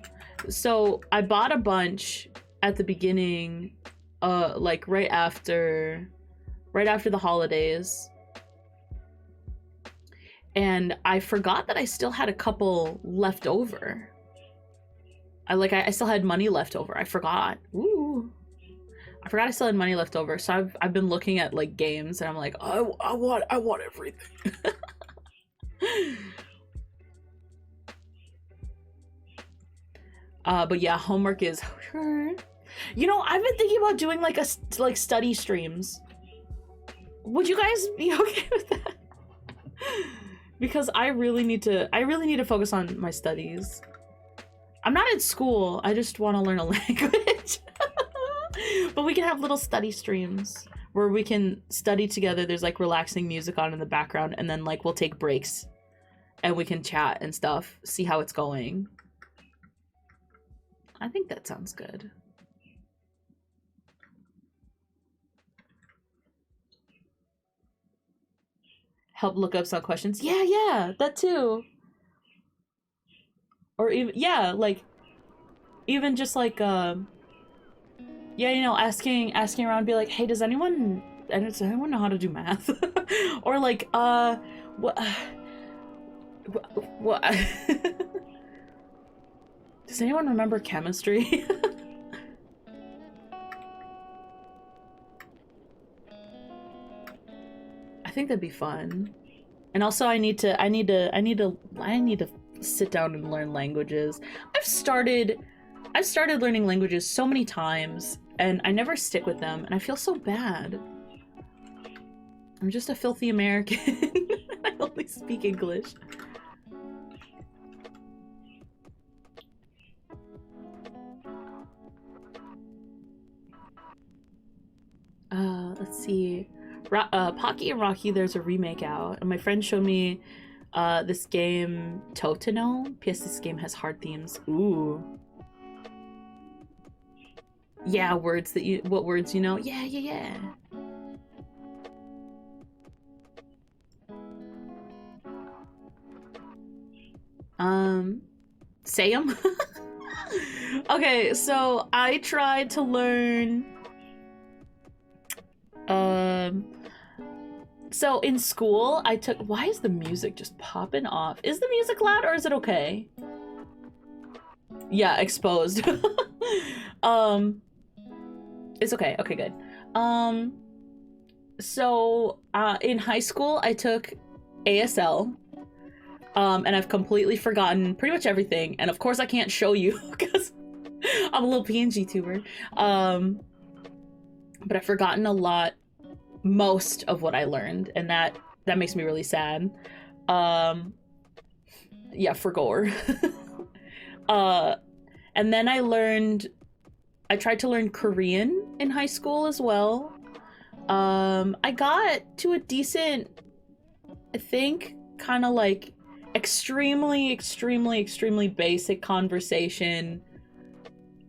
So I bought a bunch at the beginning, like right after the holidays. And I forgot that I still had a couple left over. I still had money left over. I forgot. Ooh. I forgot I still had money left over, so I've been looking at like games, and I'm like, I want everything. But yeah, homework is. You know, I've been thinking about doing like study streams. Would you guys be okay with that? Because I really need to focus on my studies. I'm not in school. I just want to learn a language. But we can have little study streams where we can study together. There's like relaxing music on in the background, and then like we'll take breaks and we can chat and stuff, see how it's going. I think that sounds good. Help look up some questions. Yeah, that too. Or even, yeah, like, even just like, yeah, you know, asking around, be like, hey, does anyone know how to do math? Or like, what does anyone remember chemistry? I think that'd be fun. And also I need to sit down and learn languages. I've started learning languages so many times and I never stick with them, and I feel so bad. I'm just a filthy American. I only speak English. Let's see. Pocky and Rocky, there's a remake out, and my friend showed me this game Totino. P.S. This game has hard themes. Ooh. Yeah, words that you, what words you know? Yeah. Say 'em? Okay, so I tried to learn so in school I took, why is the music just popping off? Is the music loud or is it okay? Yeah, exposed. It's okay. Okay, good. So in high school I took ASL. And I've completely forgotten pretty much everything. And of course I can't show you because I'm a little PNG tuber. But I've forgotten a lot, most of what I learned, and that makes me really sad. Yeah, for gore. And then I tried to learn Korean in high school as well. I got to a decent, I think, kind of like extremely basic conversation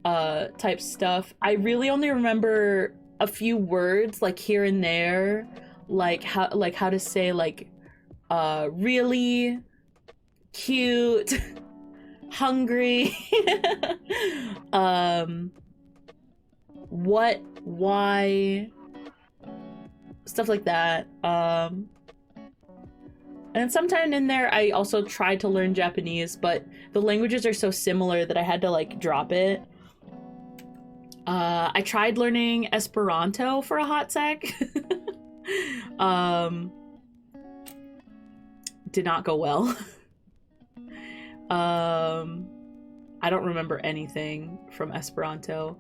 type stuff. I really only remember a few words like here and there, like how to say like really, cute, hungry, what, why, stuff like that. And sometime in there, I also tried to learn Japanese, but the languages are so similar that I had to like drop it. I tried learning Esperanto for a hot sec. Did not go well. I don't remember anything from Esperanto.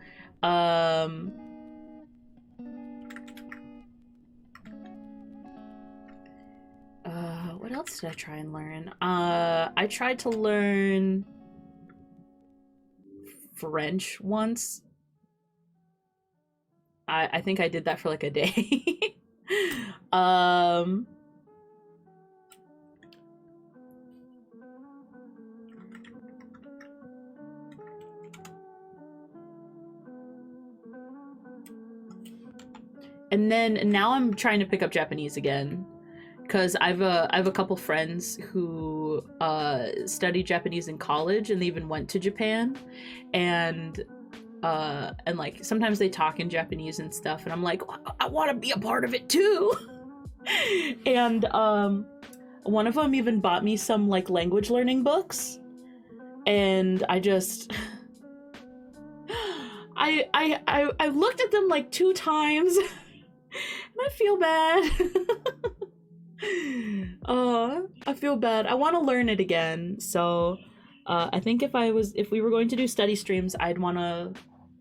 What else did I try and learn? I tried to learn French once. I think I did that for like a day. And then now I'm trying to pick up Japanese again, because I have a couple friends who studied Japanese in college, and they even went to Japan, and like sometimes they talk in Japanese and stuff, and I'm like, I want to be a part of it too. And one of them even bought me some like language learning books, and I I looked at them like 2 times and I feel bad. I feel bad. I want to learn it again. So I think if we were going to do study streams, I'd want to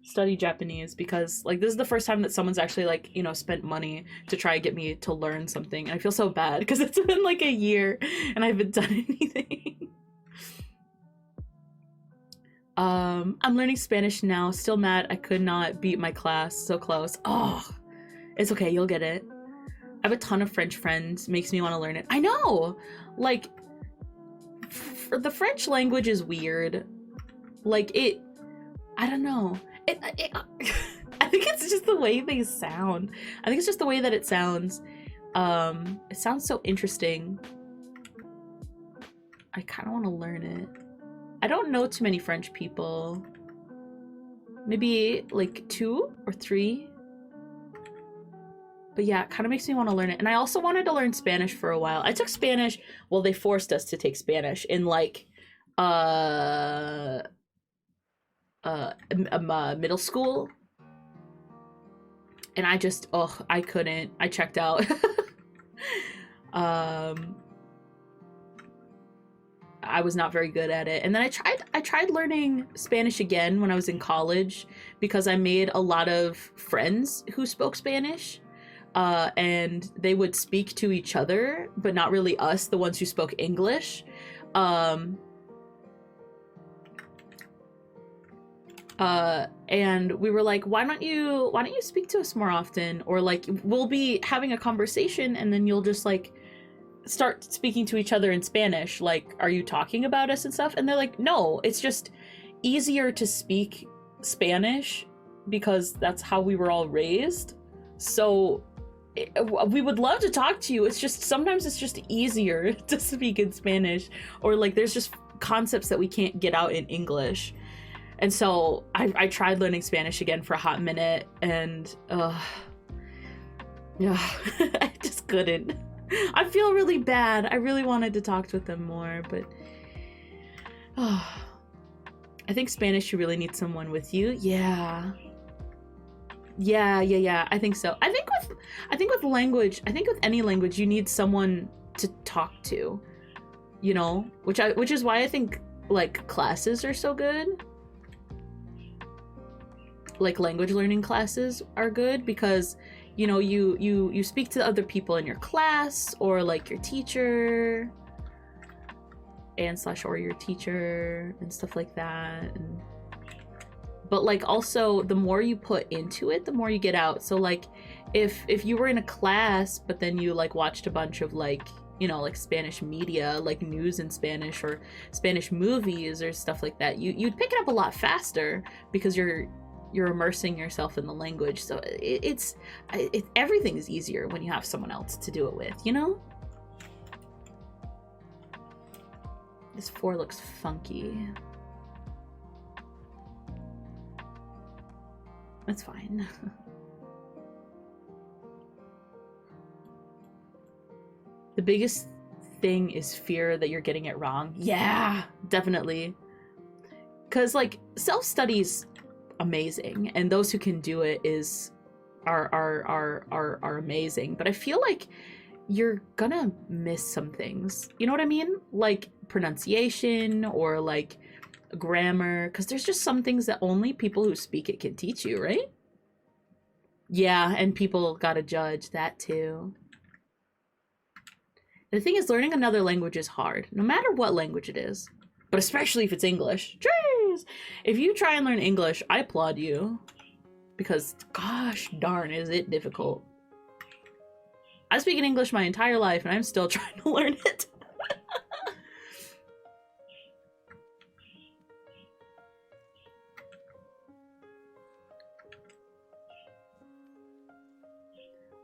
study Japanese, because like this is the first time that someone's actually like, you know, spent money to try and get me to learn something, and I feel so bad because it's been like a year and I haven't done anything. I'm learning Spanish now. Still mad I could not beat my class. So close. Oh, it's okay, you'll get it. I have a ton of French friends. Makes me want to learn it. I know! Like, the French language is weird. Like, I don't know. I think it's just the way they sound. I think it's just the way that it sounds. It sounds so interesting. I kind of want to learn it. I don't know too many French people. Maybe like 2 or 3. But yeah, it kind of makes me want to learn it. And I also wanted to learn Spanish for a while. I took Spanish, well, they forced us to take Spanish in like middle school. And I just, I couldn't. I checked out. I was not very good at it. And then I tried learning Spanish again when I was in college, because I made a lot of friends who spoke Spanish. And they would speak to each other, but not really us, the ones who spoke English. And we were like, why don't you speak to us more often? Or like, we'll be having a conversation and then you'll just like start speaking to each other in Spanish. Like, are you talking about us and stuff? And they're like, no, it's just easier to speak Spanish because that's how we were all raised. So we would love to talk to you. It's just, sometimes it's just easier to speak in Spanish, or like there's just concepts that we can't get out in English. And so I tried learning Spanish again for a hot minute, and yeah, I just couldn't. I feel really bad. I really wanted to talk with them more, but I think Spanish, you really need someone with you. Yeah, I think so. I think with language, I think with any language, you need someone to talk to, you know, which is why I think like classes are so good. Like language learning classes are good because, you know, you speak to other people in your class, or like your teacher or your teacher and stuff like that. But like also the more you put into it, the more you get out. So like if you were in a class but then you like watched a bunch of like, you know, like Spanish media, like news in Spanish or Spanish movies or stuff like that, you'd pick it up a lot faster because you're immersing yourself in the language. So it's everything is easier when you have someone else to do it with, you know? This 4 looks funky. That's fine. The biggest thing is fear that you're getting it wrong. Yeah, definitely. Because like self-study's amazing, and those who can do it are amazing. But I feel like you're gonna miss some things. You know what I mean? Like pronunciation or like grammar, because there's just some things that only people who speak it can teach you, right? Yeah, and people gotta judge that too. The thing is, learning another language is hard, no matter what language it is, but especially if it's English. Jeez! If you try and learn English, I applaud you, because gosh darn is it difficult. I speak in English my entire life and I'm still trying to learn it.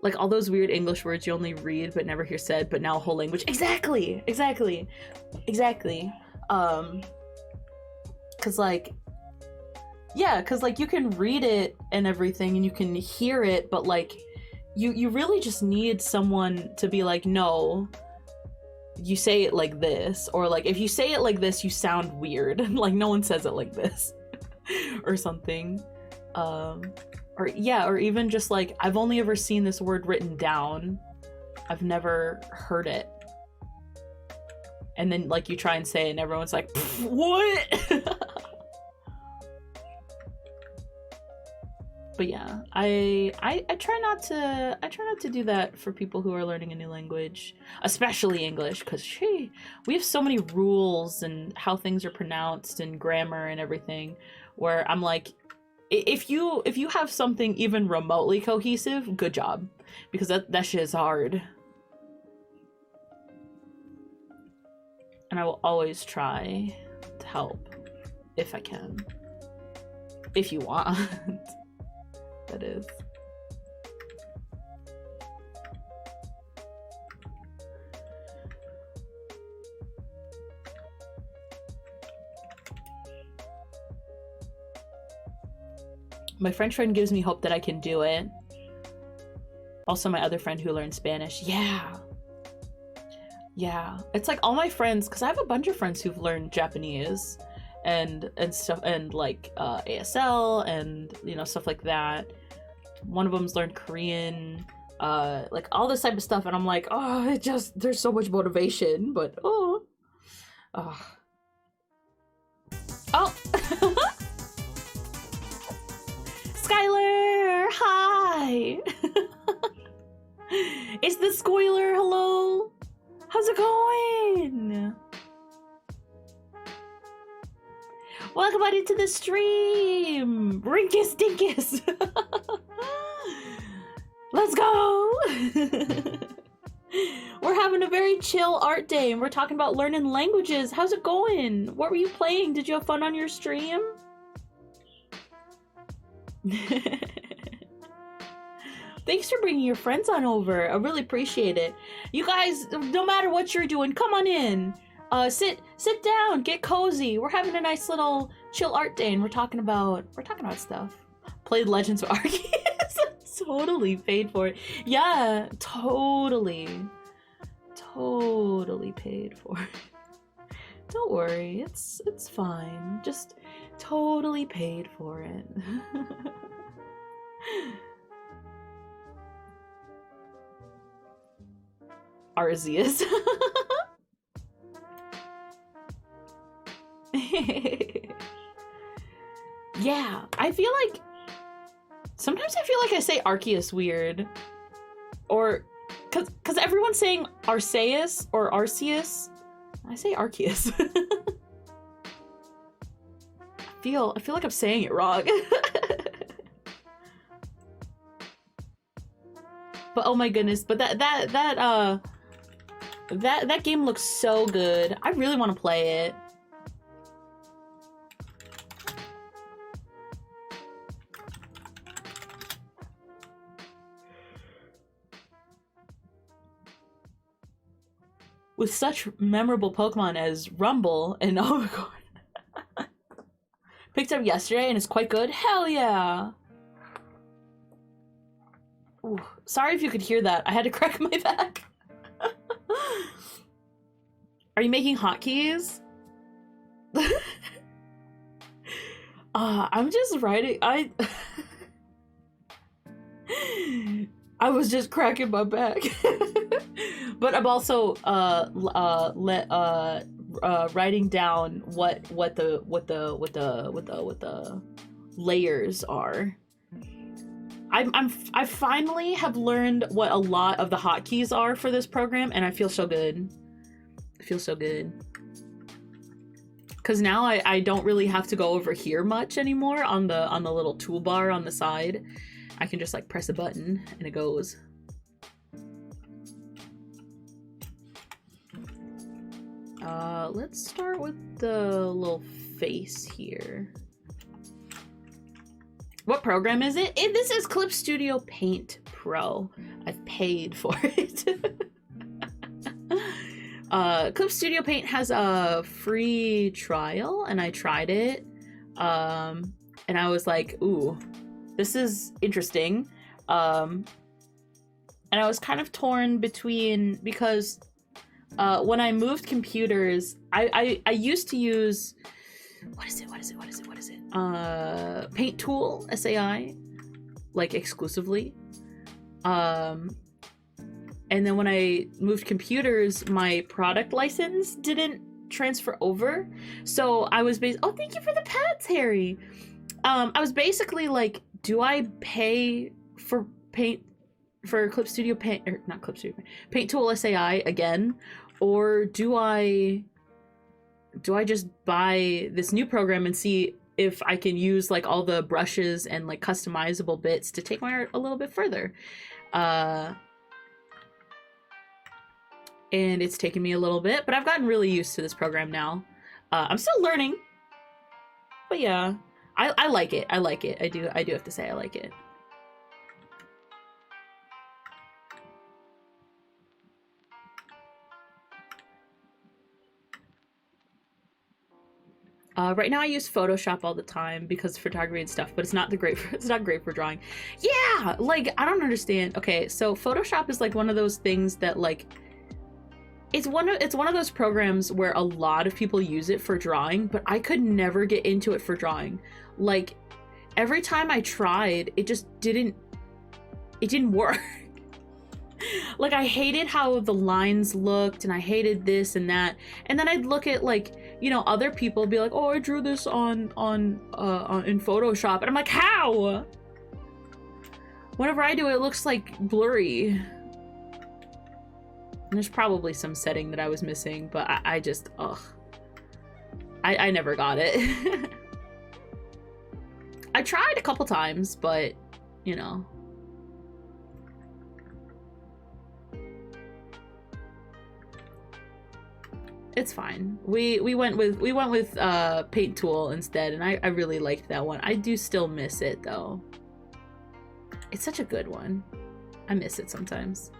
Like all those weird English words you only read but never hear said, but now a whole language. Exactly. Cause like, yeah, cause like you can read it and everything and you can hear it, but like you really just need someone to be like, no, you say it like this, or like if you say it like this, you sound weird. Like no one says it like this, or something. or yeah, or even just like, I've only ever seen this word written down. I've never heard it. And then like you try and say it and everyone's like, what? But yeah, I try not to do that for people who are learning a new language, especially English, because we have so many rules and how things are pronounced and grammar and everything, where I'm like, if you have something even remotely cohesive, good job, because that shit is hard. And I will always try to help if I can. If you want. That is. My French friend gives me hope that I can do it. Also, my other friend who learned Spanish. Yeah. Yeah. It's like all my friends, because I have a bunch of friends who've learned Japanese and stuff, and like ASL and, you know, stuff like that. One of them's learned Korean, like all this type of stuff, and I'm like, oh, it just, there's so much motivation, but oh. Skylar, hi. It's the Squealer. Hello, how's it going? Welcome on into the stream! Rinkus Dinkus! Let's go! We're having a very chill art day and we're talking about learning languages. How's it going? What were you playing? Did you have fun on your stream? Thanks for bringing your friends on over. I really appreciate it. You guys, no matter what you're doing, come on in. Sit down, get cozy. We're having a nice little chill art day and we're talking about stuff. Played Legends of Arceus. Totally paid for it. Yeah, totally paid for it. Don't worry, it's fine. Just totally paid for it. Arceus. Yeah, I feel like sometimes I say Arceus weird, or cause everyone's saying Arceus or Arceus. I say Arceus. I feel like I'm saying it wrong. But oh my goodness, but that game looks so good. I really want to play it. With such memorable Pokemon as Rumble and oh my god. Picked up yesterday and it's quite good. Hell yeah! Ooh, sorry if you could hear that. I had to crack my back. Are you making hotkeys? I'm just writing. I was just cracking my back. But I'm also writing down what the layers are. I finally have learned what a lot of the hotkeys are for this program, and I feel so good. I feel so good. Cause now I don't really have to go over here much anymore on the little toolbar on the side. I can just like press a button and it goes. Let's start with the little face here. What program is it? This is Clip Studio Paint Pro. I've paid for it. Clip Studio Paint has a free trial and I tried it. And I was like, ooh, this is interesting. And I was kind of torn between, because when I moved computers, I used to use what is it? Paint Tool, SAI, like exclusively. And then when I moved computers, my product license didn't transfer over. So I was oh, thank you for the pets, Harry. I was basically like, do I pay for Clip Studio Paint, or not Clip Studio Paint Tool SAI again, or do I just buy this new program and see if I can use like all the brushes and like customizable bits to take my art a little bit further? And it's taken me a little bit, but I've gotten really used to this program now. I'm still learning, but yeah, I like it. I like it. I do have to say I like it. Right now I use Photoshop all the time because of photography and stuff, but it's not great for drawing. Yeah, like I don't understand. Okay, so Photoshop is like one of those things that like it's one of those programs where a lot of people use it for drawing, but I could never get into it for drawing. Like every time I tried, it just didn't work. Like I hated how the lines looked, and I hated this and that. And then I'd look at like, you know, other people be like, "Oh, I drew this on in Photoshop," and I'm like, "How?" Whenever I do it, it looks like blurry. And there's probably some setting that I was missing, but I just, ugh. I never got it. I tried a couple times, but, you know. It's fine. We went with Paint Tool instead, and I really liked that one. I do still miss it though. It's such a good one. I miss it sometimes.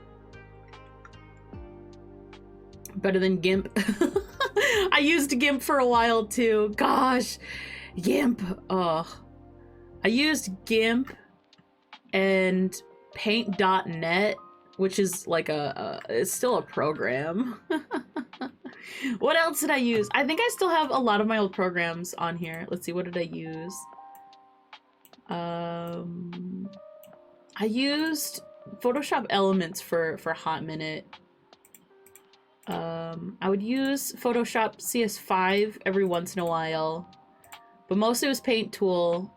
Better than GIMP. I used GIMP for a while too. Gosh, GIMP. Ugh. I used GIMP and Paint.net, which is like it's still a program. What else did I use? I think I still have a lot of my old programs on here. Let's see, what did I use? I used Photoshop Elements for a hot minute. I would use Photoshop CS5 every once in a while, but mostly it was Paint Tool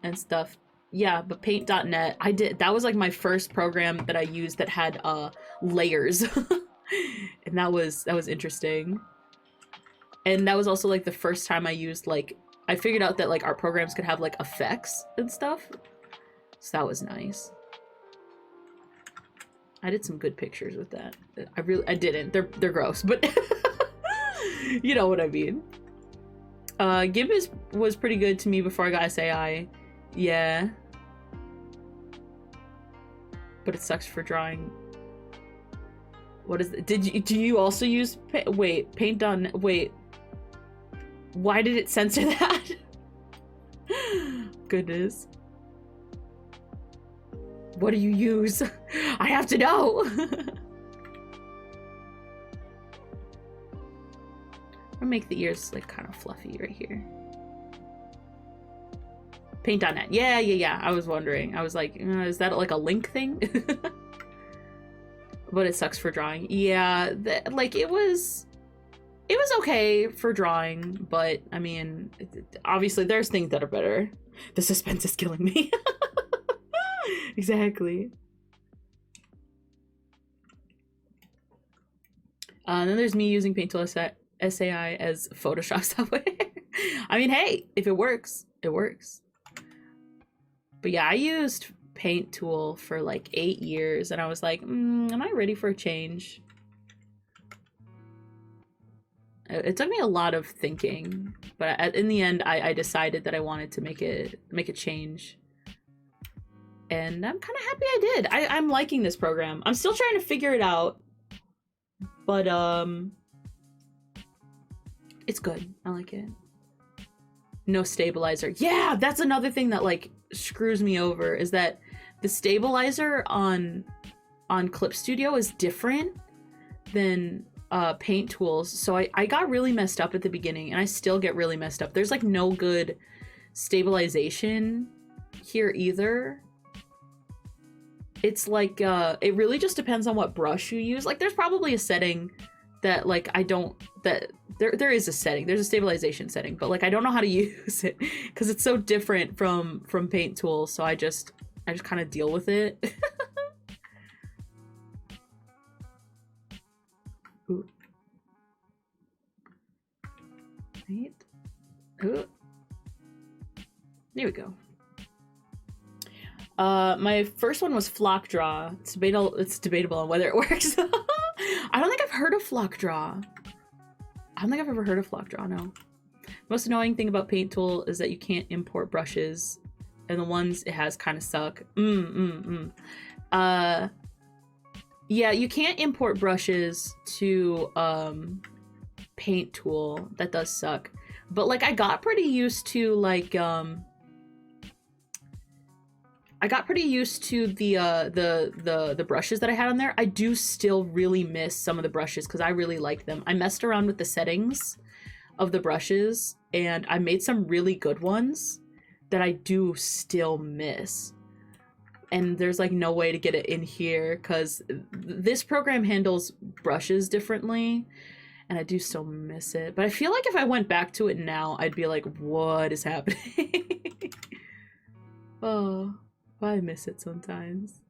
and stuff. Yeah, but Paint.net, that was like my first program that I used that had layers. And that was interesting. And that was also like the first time I used like, I figured out that like our programs could have like effects and stuff. So that was nice. I did some good pictures with that. I didn't. They're gross, but you know what I mean. GIMP was pretty good to me before I got SAI. Yeah. But it sucks for drawing. What is it? Do you also use Paint on wait. Why did it censor that? Goodness. What do you use? I have to know. I'll make the ears like kind of fluffy right here. Paint.net. Yeah. I was wondering. I was like, is that like a link thing? But it sucks for drawing. Yeah, like it was okay for drawing, but I mean, obviously there's things that are better. The suspense is killing me. Exactly. And then there's me using Paint Tool SAI as Photoshop software. I mean, hey, if it works, it works. But yeah, I used Paint Tool for like 8 years, and I was like, am I ready for a change? It took me a lot of thinking, but in the end, I decided that I wanted to make a change. And I'm kind of happy I did. I'm liking this program. I'm still trying to figure it out, but it's good. I like it. No stabilizer. Yeah, that's another thing that like screws me over, is that the stabilizer on Clip Studio is different than paint tools, so I got really messed up at the beginning, and I still get really messed up. There's like no good stabilization here either. It's like it really just depends on what brush you use. Like there's probably a setting that like I don't, that there is a setting, there's a stabilization setting, but like I don't know how to use it because it's so different from paint tools, so I just kind of deal with it. Ooh. Right. Ooh. There we go. My first one was flock draw. It's debatable on whether it works. I don't think I've heard of flock draw. I don't think I've ever heard of flock draw, no. Most annoying thing about paint tool is that you can't import brushes, and the ones it has kind of suck. Yeah, you can't import brushes to paint tool. That does suck. But like I got pretty used to like I got pretty used to the brushes that I had on there. I do still really miss some of the brushes because I really like them. I messed around with the settings of the brushes and I made some really good ones that I do still miss. And there's like no way to get it in here because this program handles brushes differently and I do still miss it. But I feel like if I went back to it now, I'd be like, what is happening? Oh, I miss it sometimes.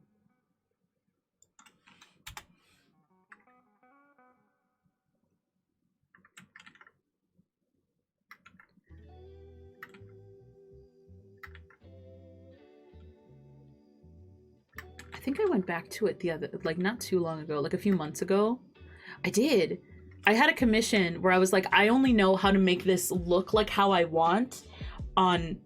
I think I went back to it the other, like not too long ago, like a few months ago. I did. I had a commission where I was like, I only know how to make this look like how I want on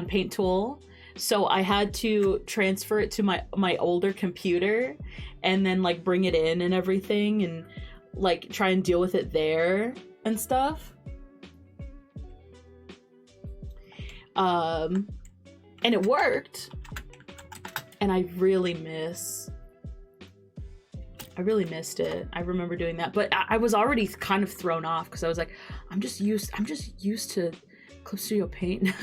Paint Tool. So I had to transfer it to my older computer and then like bring it in and everything and like try and deal with it there and stuff. And it worked. And I really missed it. I remember doing that, but I was already kind of thrown off because I was like, I'm just used to Clip Studio Paint now.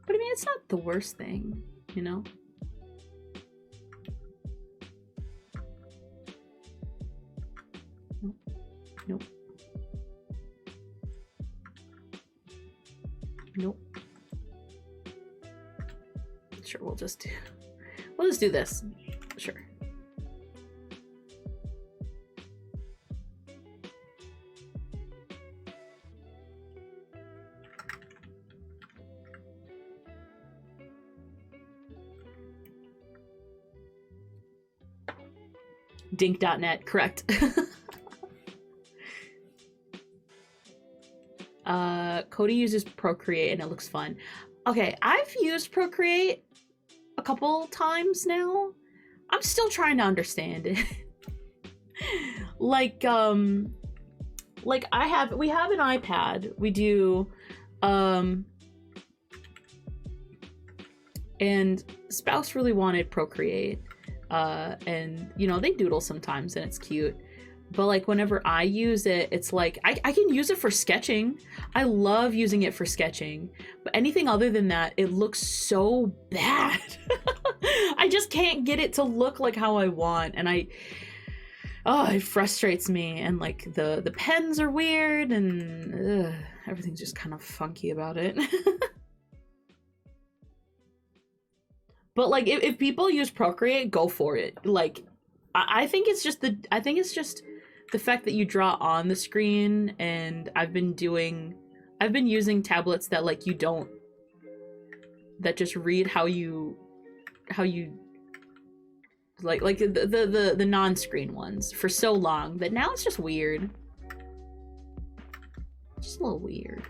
But I mean, it's not the worst thing, you know? Nope. Nope. Sure, we'll just do this. Sure. Dink.net, correct. Cody uses Procreate and it looks fun. Okay, I've used Procreate a couple times now. I'm still trying to understand it. like we have an iPad. We do and Spouse really wanted Procreate. And you know, they doodle sometimes and it's cute. But like whenever I use it, it's like I can use it for sketching. I love using it for sketching. But anything other than that, it looks so bad. I just can't get it to look like how I want. And it frustrates me. And like the pens are weird and everything's just kind of funky about it. But like if people use Procreate, go for it. Like I think it's just the fact that you draw on the screen, and I've been using tablets that like that just read how you like the non-screen ones for so long that now it's just weird. Just a little weird.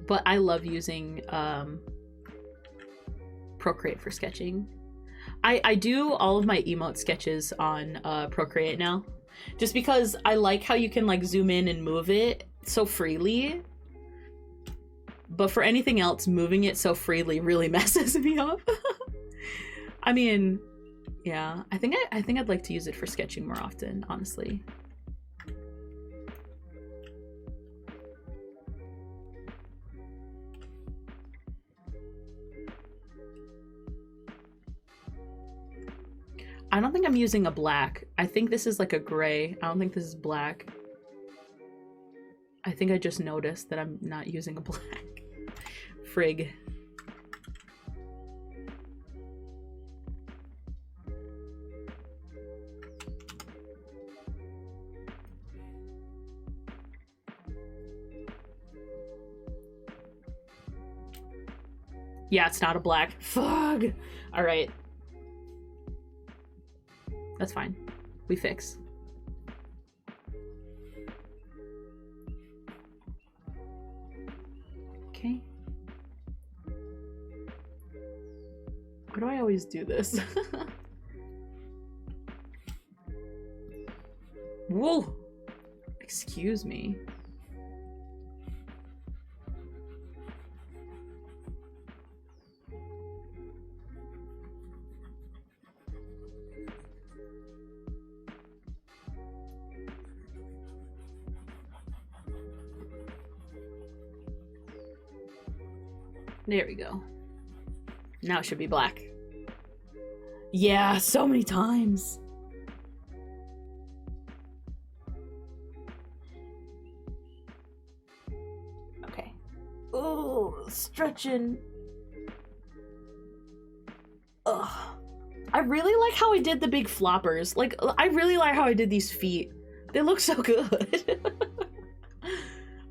But I love using Procreate for sketching. I do all of my emote sketches on Procreate now, just because I like how you can like zoom in and move it so freely. But for anything else, moving it so freely really messes me up. I mean, yeah, I think I'd like to use it for sketching more often, honestly. I don't think I'm using a black. I think this is like a gray. I don't think this is black. I think I just noticed that I'm not using a black. Frig. Yeah, it's not a black. Fuck. All right. That's fine. We fix. Okay. Why do I always do this? Whoa! Excuse me. There we go. Now it should be black. Yeah, so many times. Okay. Oh, stretching. Ugh. I really like how I did the big floppers. Like, I really like how I did these feet. They look so good.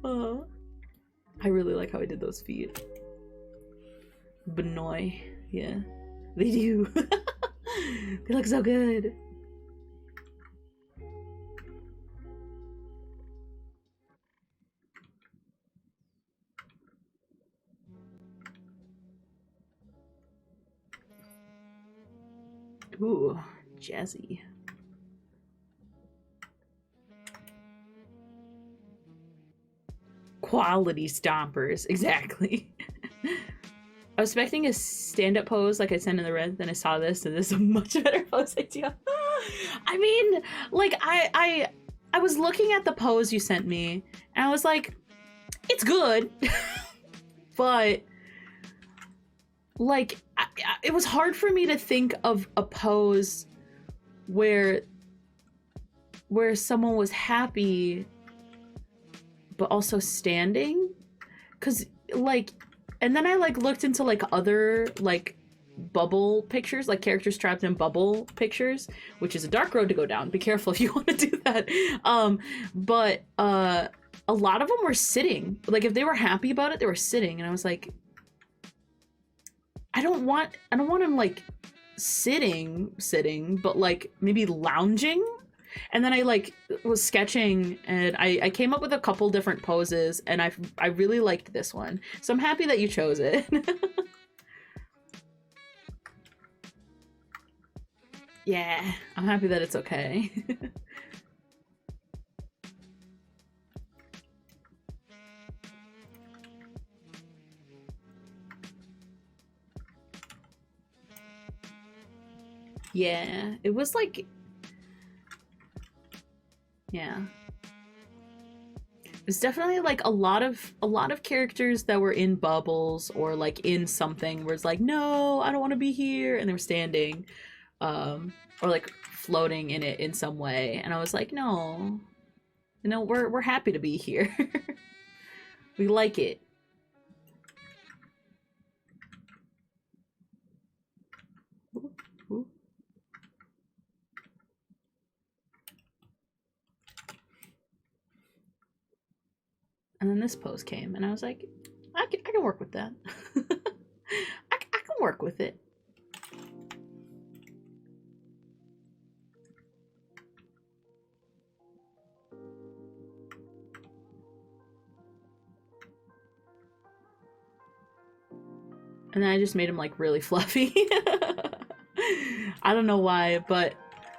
I really like how I did those feet. Benoy. Yeah. They do. They look so good. Ooh, jazzy. Quality stompers, exactly. I was expecting a stand-up pose like I sent in the red, then I saw this, and this is a much better pose idea. I mean, like, I was looking at the pose you sent me, and I was like, it's good, but, like, it was hard for me to think of a pose where someone was happy, but also standing, because, like, and then I like looked into like other like bubble pictures, like characters trapped in bubble pictures, which is a dark road to go down. Be careful if you want to do that. But a lot of them were sitting. Like if they were happy about it, they were sitting, and I was like, I don't want them like sitting, but like maybe lounging. And then I like was sketching, and I came up with a couple different poses, and I really liked this one. So I'm happy that you chose it. Yeah, I'm happy that it's okay. Yeah, it was like, yeah. It's definitely like a lot of characters that were in bubbles or like in something where it's like, no, I don't want to be here, and they were standing, or like floating in it in some way, and I was like, no, you know, we're happy to be here. We like it. Ooh, ooh. And then this pose came, and I was like, I can work with that. I can work with it. And then I just made him like really fluffy. I don't know why, but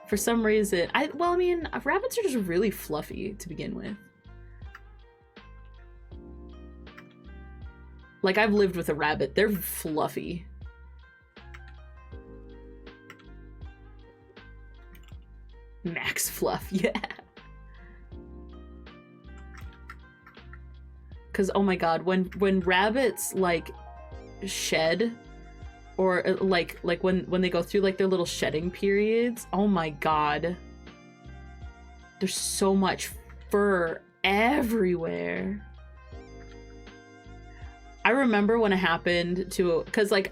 for some reason, well, I mean, rabbits are just really fluffy to begin with. Like, I've lived with a rabbit. They're fluffy. Max fluff, yeah. Because, oh my god, when rabbits, like, shed, or, like when they go through, like, their little shedding periods, oh my god. There's so much fur everywhere. I remember when it happened to, because like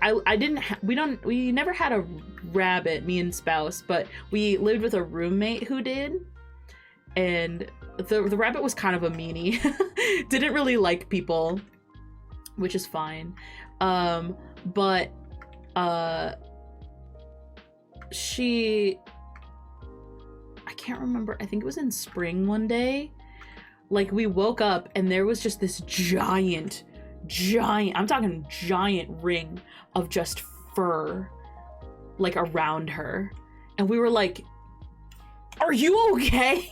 we never had a rabbit, me and spouse, but we lived with a roommate who did, and the rabbit was kind of a meanie. Didn't really like people, which is fine. But she, I can't remember, I think it was in spring one day, like we woke up and there was just this giant, I'm talking giant ring of just fur, like around her. And we were like, are you okay?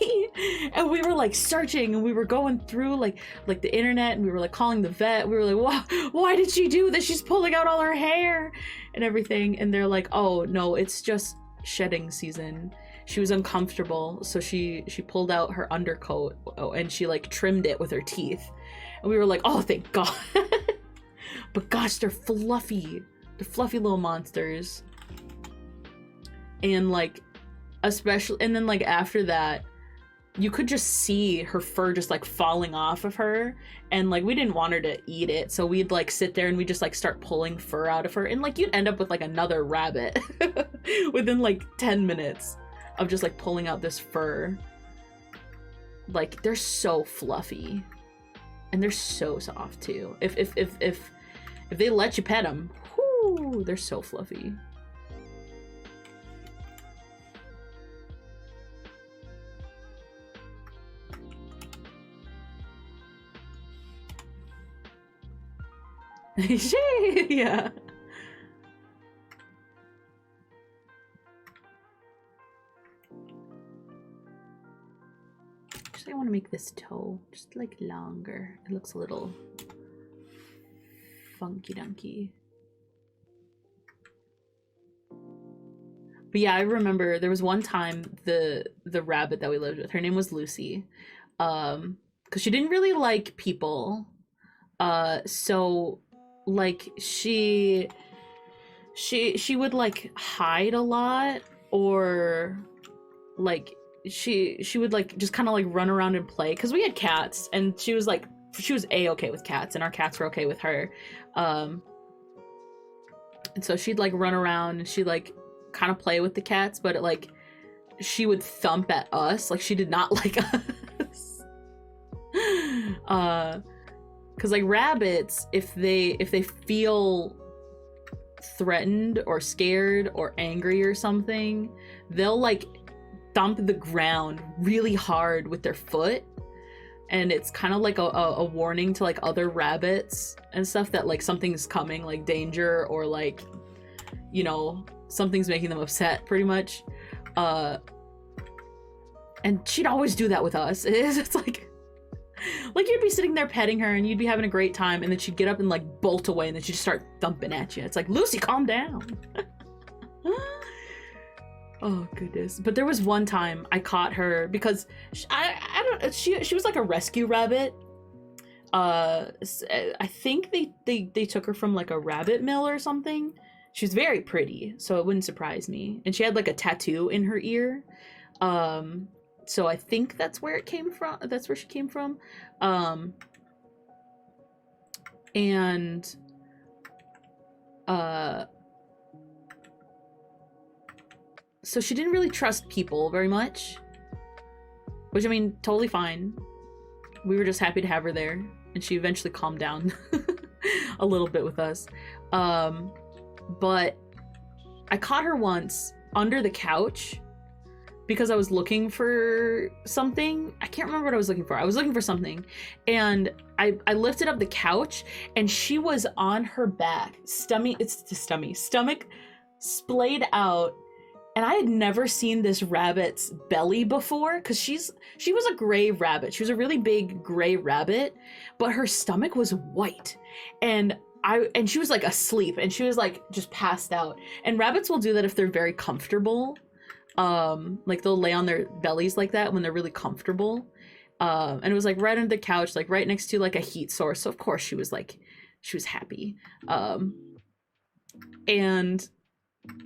And we were like searching, and we were going through like the internet, and we were like calling the vet. We were like, why did she do this? She's pulling out all her hair and everything. And they're like, oh no, it's just shedding season. She was uncomfortable, so she pulled out her undercoat, and she like trimmed it with her teeth. And we were like, oh, thank God. But gosh, they're fluffy. They're fluffy little monsters. And like, especially, and then like after that, you could just see her fur just like falling off of her. And like, we didn't want her to eat it. So we'd like sit there and we'd just like start pulling fur out of her. And like, you'd end up with like another rabbit within like 10 minutes of just like pulling out this fur. Like, they're so fluffy. And they're so soft too. If they let you pet them, whoo, they're so fluffy. Yeah. I want to make this toe just like longer. It looks a little funky dunky. But yeah, I remember there was one time the rabbit that we lived with, her name was Lucy, because she didn't really like people, so like she would like hide a lot, or like she would like just kind of like run around and play, because we had cats, and she was a-okay with cats, and our cats were okay with her, and so she'd like run around and she'd like kind of play with the cats, but like she would thump at us. Like, she did not like us. Because like rabbits, if they feel threatened or scared or angry or something, they'll like thump the ground really hard with their foot, and it's kind of like a warning to like other rabbits and stuff that like something's coming, like danger, or like, you know, something's making them upset, pretty much. And she'd always do that with us. It's like you'd be sitting there petting her and you'd be having a great time, and then she'd get up and like bolt away, and then she'd start thumping at you. It's like, Lucy, calm down. Oh goodness. But there was one time I caught her because she was like a rescue rabbit. I think they took her from like a rabbit mill or something. She was very pretty, so it wouldn't surprise me. And she had like a tattoo in her ear. So I think that's where it came from. That's where she came from. So she didn't really trust people very much, which, I mean, totally fine. We were just happy to have her there, and she eventually calmed down a little bit with us. But I caught her once under the couch because I was looking for something. I can't remember what I was looking for. I was looking for something, and I lifted up the couch, and she was on her back, stomach splayed out, and I had never seen this rabbit's belly before, because she was a gray rabbit. She was a really big gray rabbit, but her stomach was white, and she was like asleep, and she was like just passed out. And rabbits will do that if they're very comfortable. Like they'll lay on their bellies like that when they're really comfortable. And it was like right under the couch, like right next to like a heat source. So of course she was happy. And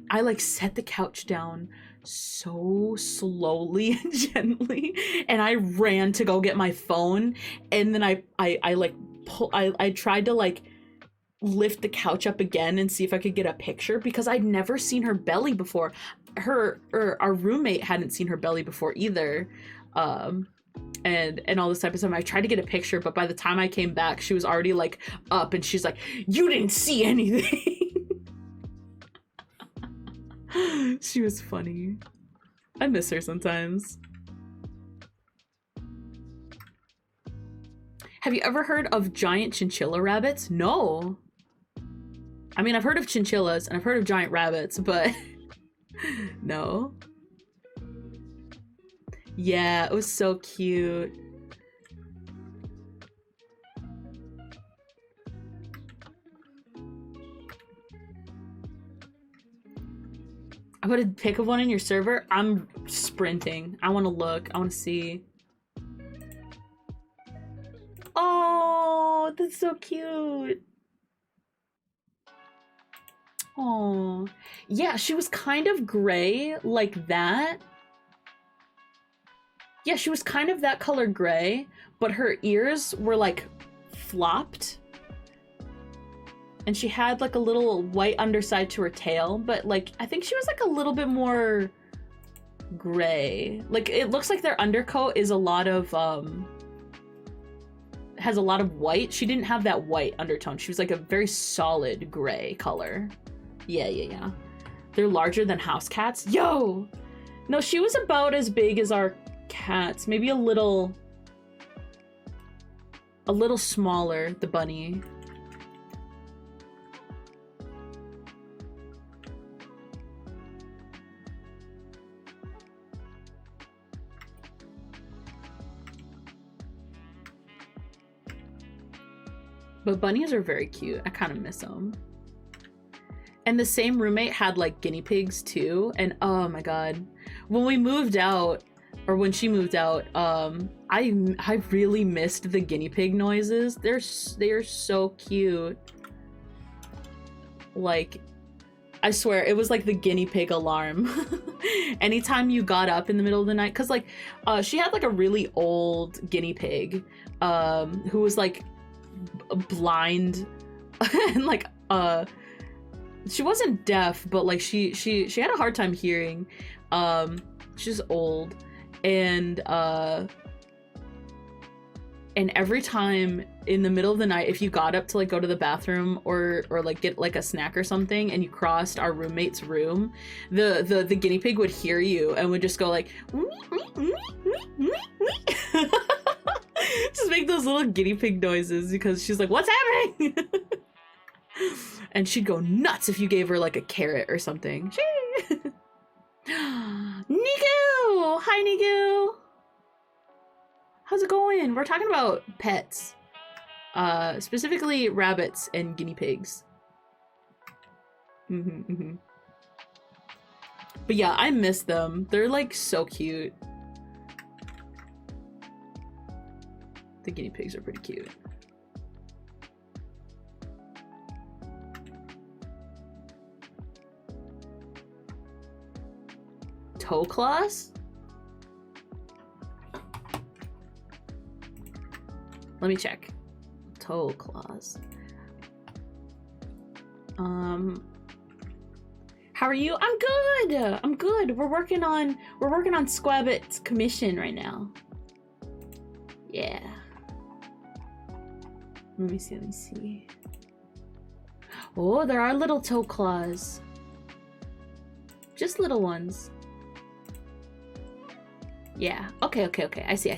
I like set the couch down so slowly and gently, and I ran to go get my phone, and then I tried to like lift the couch up again and see if I could get a picture, because I'd never seen her belly before. Our roommate hadn't seen her belly before either. And all this type of stuff. I tried to get a picture, but by the time I came back, she was already like up, and she's like, "You didn't see anything." She was funny. I miss her sometimes. Have you ever heard of giant chinchilla rabbits? No. I mean, I've heard of chinchillas and I've heard of giant rabbits, but no. Yeah, it was so cute. I'm gonna pick up one in your server. I'm sprinting. I want to look. I want to see. Oh, that's so cute. Oh, yeah, she was kind of gray like that. Yeah, she was kind of that color gray, but her ears were like flopped. And she had like a little white underside to her tail, but like I think she was like a little bit more gray. Like it looks like their undercoat is a lot of has a lot of white. She didn't have that white undertone. She was like a very solid gray color. Yeah. They're larger than house cats. Yo! No, she was about as big as our cats. Maybe a little smaller, the bunny. But bunnies are very cute. I kind of miss them. And the same roommate had like guinea pigs too. And oh my god, when we moved out, or when she moved out, I really missed the guinea pig noises. They're so cute. Like, I swear it was like the guinea pig alarm. Anytime you got up in the middle of the night, because like she had like a really old guinea pig who was like blind and like she wasn't deaf, but like she had a hard time hearing. She's old, and every time in the middle of the night, if you got up to like go to the bathroom or like get like a snack or something, and you crossed our roommate's room, the guinea pig would hear you and would just go like just make those little guinea pig noises, because she's like, what's happening? And she'd go nuts if you gave her like a carrot or something. Niku! Hi, Niku! How's it going? We're talking about pets. Specifically rabbits and guinea pigs. But yeah, I miss them. They're like so cute. The guinea pigs are pretty cute. Toe claws? Let me check. Toe claws. How are you? I'm good. I'm good. We're working on Squabbit's commission right now. Yeah. Let me see. Oh, there are little toe claws. Just little ones. Yeah. Okay. I see.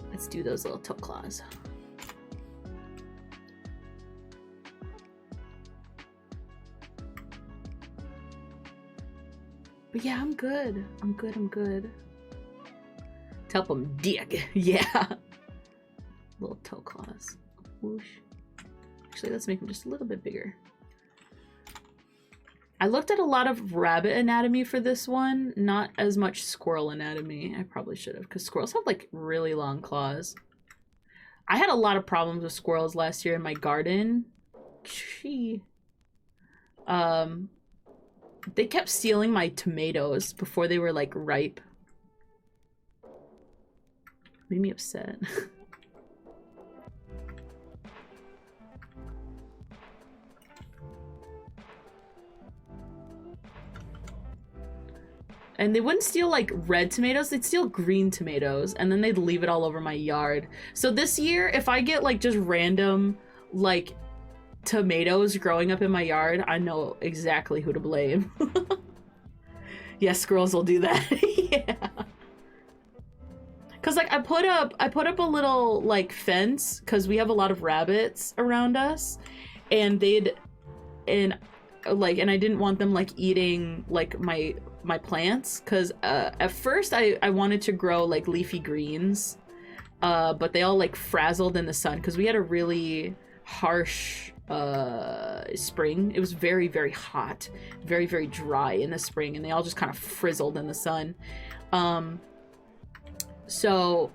Let's do those little toe claws. But yeah, I'm good. I'm good. I'm good. To help him dig. Yeah. Little toe claws. Whoosh. Actually, let's make him just a little bit bigger. I looked at a lot of rabbit anatomy for this one, not as much squirrel anatomy. I probably should have, because squirrels have like really long claws. I had a lot of problems with squirrels last year in my garden. Gee. They kept stealing my tomatoes before they were like ripe. Made me upset. And they wouldn't steal like red tomatoes, they'd steal green tomatoes and then they'd leave it all over my yard. So this year, if I get like just random like tomatoes growing up in my yard, I know exactly who to blame. Yeah, squirrels will do that. Yeah. Cause like I put up a little like fence because we have a lot of rabbits around us, and and I didn't want them like eating like my plants, because at first I wanted to grow like leafy greens, but they all like frazzled in the sun because we had a really harsh spring. It was very, very hot, very, very dry in the spring, and they all just kind of frizzled in the sun. So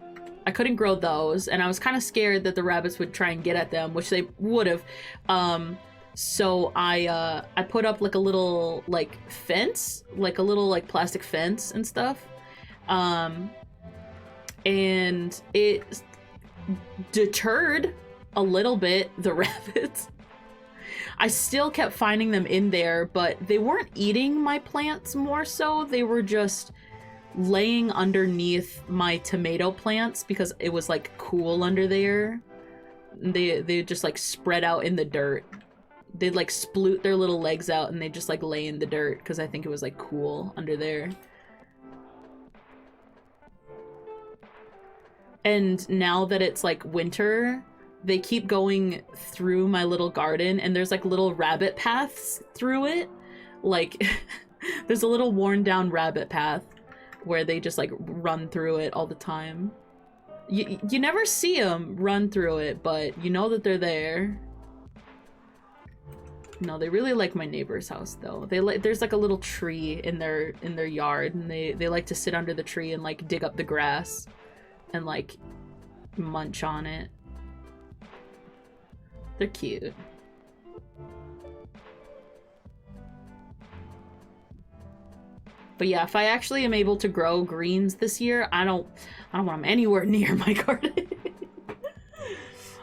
I couldn't grow those, and I was kind of scared that the rabbits would try and get at them, which they would have. So I put up like a little like fence, like a little like plastic fence and stuff. And it deterred a little bit the rabbits. I still kept finding them in there, but they weren't eating my plants more so. They were just laying underneath my tomato plants because it was like cool under there. They just like spread out in the dirt. They'd like sploot their little legs out and they just like lay in the dirt because I think it was like cool under there. And now that it's like winter, they keep going through my little garden, and there's like little rabbit paths through it. Like there's a little worn down rabbit path where they just like run through it all the time. You never see them run through it, but you know that they're there. No, they really like my neighbor's house though. There's like a little tree in their yard, and they like to sit under the tree and like dig up the grass and like munch on it. They're cute. But yeah, if I actually am able to grow greens this year, I don't want them anywhere near my garden.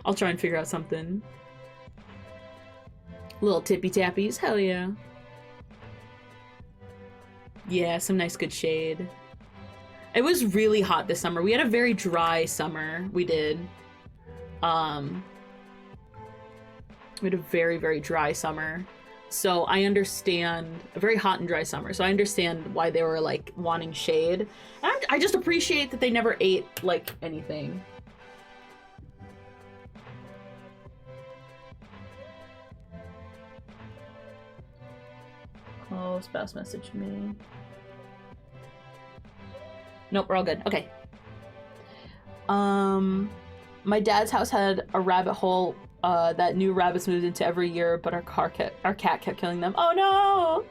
I'll try and figure out something. Little tippy tappies, hell yeah. Yeah, some nice good shade. It was really hot this summer. We had a very dry summer. We did. We had a very, very dry summer. So I understand, a very hot and dry summer. So I understand why they were like wanting shade. And I just appreciate that they never ate like anything. Oh, spouse messaged me. Nope, we're all good. Okay. My dad's house had a rabbit hole that new rabbits moved into every year, but our cat kept killing them. Oh no!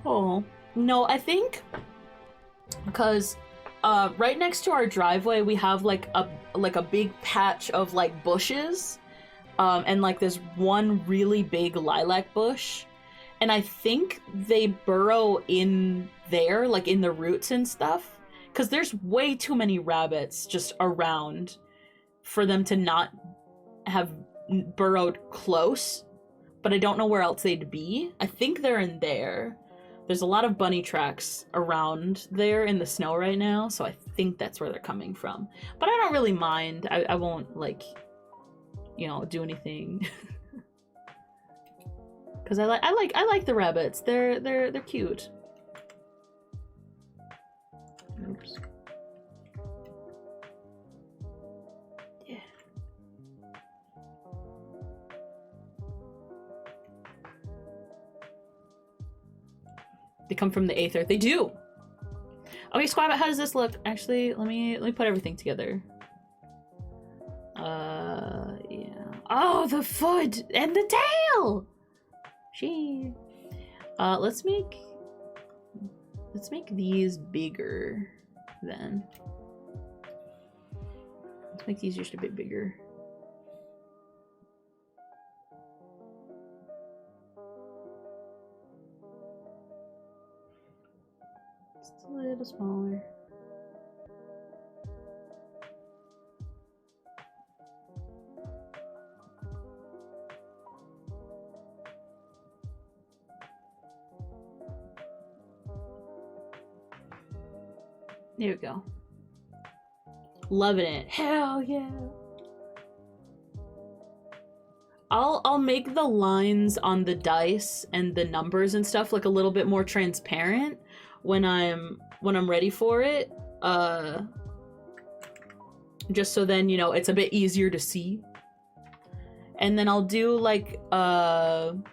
Oh no, I think because right next to our driveway we have like a big patch of like bushes, and like there's one really big lilac bush, and I think they burrow in there, like in the roots and stuff. Because there's way too many rabbits just around for them to not have burrowed close, but I don't know where else they'd be. I think they're in there. There's a lot of bunny tracks around there in the snow right now, so I think that's where they're coming from. But I don't really mind. I won't, like, you know, do anything. Because I like the rabbits. They're cute. Oops. Yeah. They come from the aether. They do. Okay, Squabbit, how does this look? Actually, let me put everything together. Yeah. Oh, the foot and the tail. Gee. Let's make these bigger then. Let's make these just a bit bigger. Just a little smaller. There we go. Loving it. Hell yeah. I'll make the lines on the dice and the numbers and stuff like a little bit more transparent when I'm ready for it. Just so then, you know, it's a bit easier to see. And then I'll do like I'm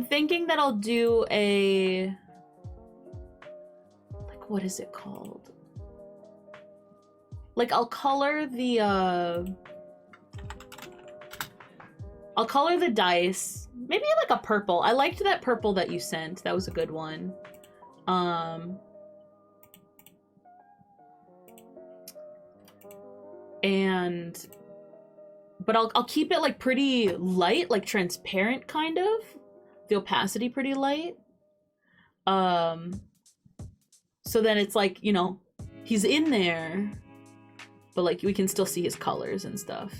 thinking that I'll do a, like, what is it called? Like, I'll color the dice. Maybe like a purple. I liked that purple that you sent. That was a good one. But I'll keep it like pretty light, like transparent kind of. The opacity pretty light. So then it's like, you know, he's in there, but like we can still see his colors and stuff.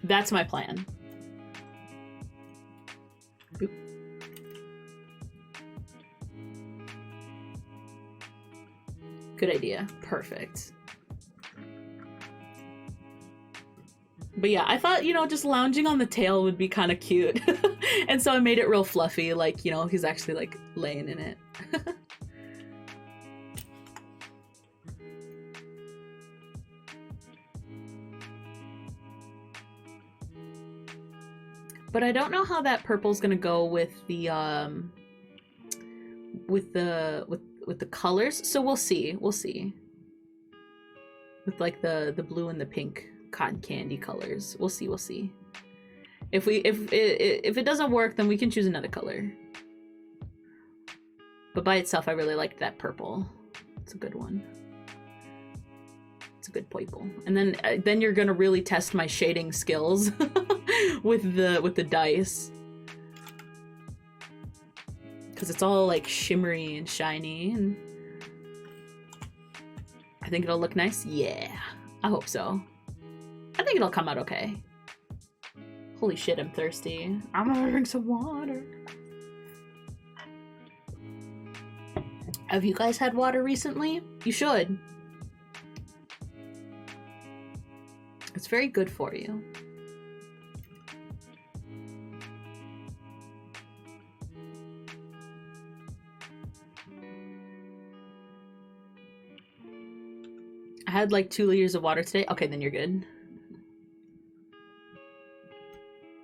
That's my plan. Oop. Good idea. Perfect. But yeah, I thought, you know, just lounging on the tail would be kind of cute. And so I made it real fluffy, like, you know, he's actually like laying in it. But I don't know how that purple's gonna go with the colors. So we'll see. We'll see. With like the blue and the pink cotton candy colors. We'll see. We'll see. If it doesn't work, then we can choose another color. But by itself, I really liked that purple. It's a good one. It's a good purple. And then you're gonna really test my shading skills with the dice, because it's all like shimmery and shiny, and I think it'll look nice. Yeah, I hope so. I think it'll come out okay. Holy shit, I'm thirsty. I'm gonna drink some water. Have you guys had water recently? You should. It's very good for you. I had like 2 liters of water today. Okay, then you're good.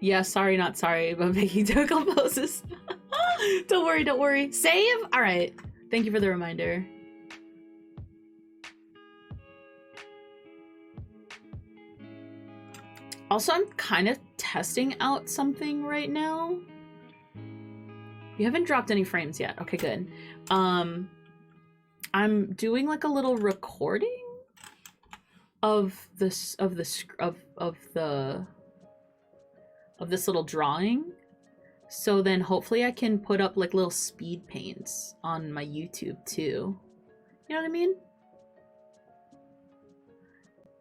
Yeah, sorry, not sorry, but making difficult poses. Don't worry, don't worry. Save? All right. Thank you for the reminder. Also, I'm kind of testing out something right now. You haven't dropped any frames yet. Okay, good. I'm doing like a little recording of this little drawing. So then hopefully I can put up like little speed paints on my YouTube too. You know what I mean?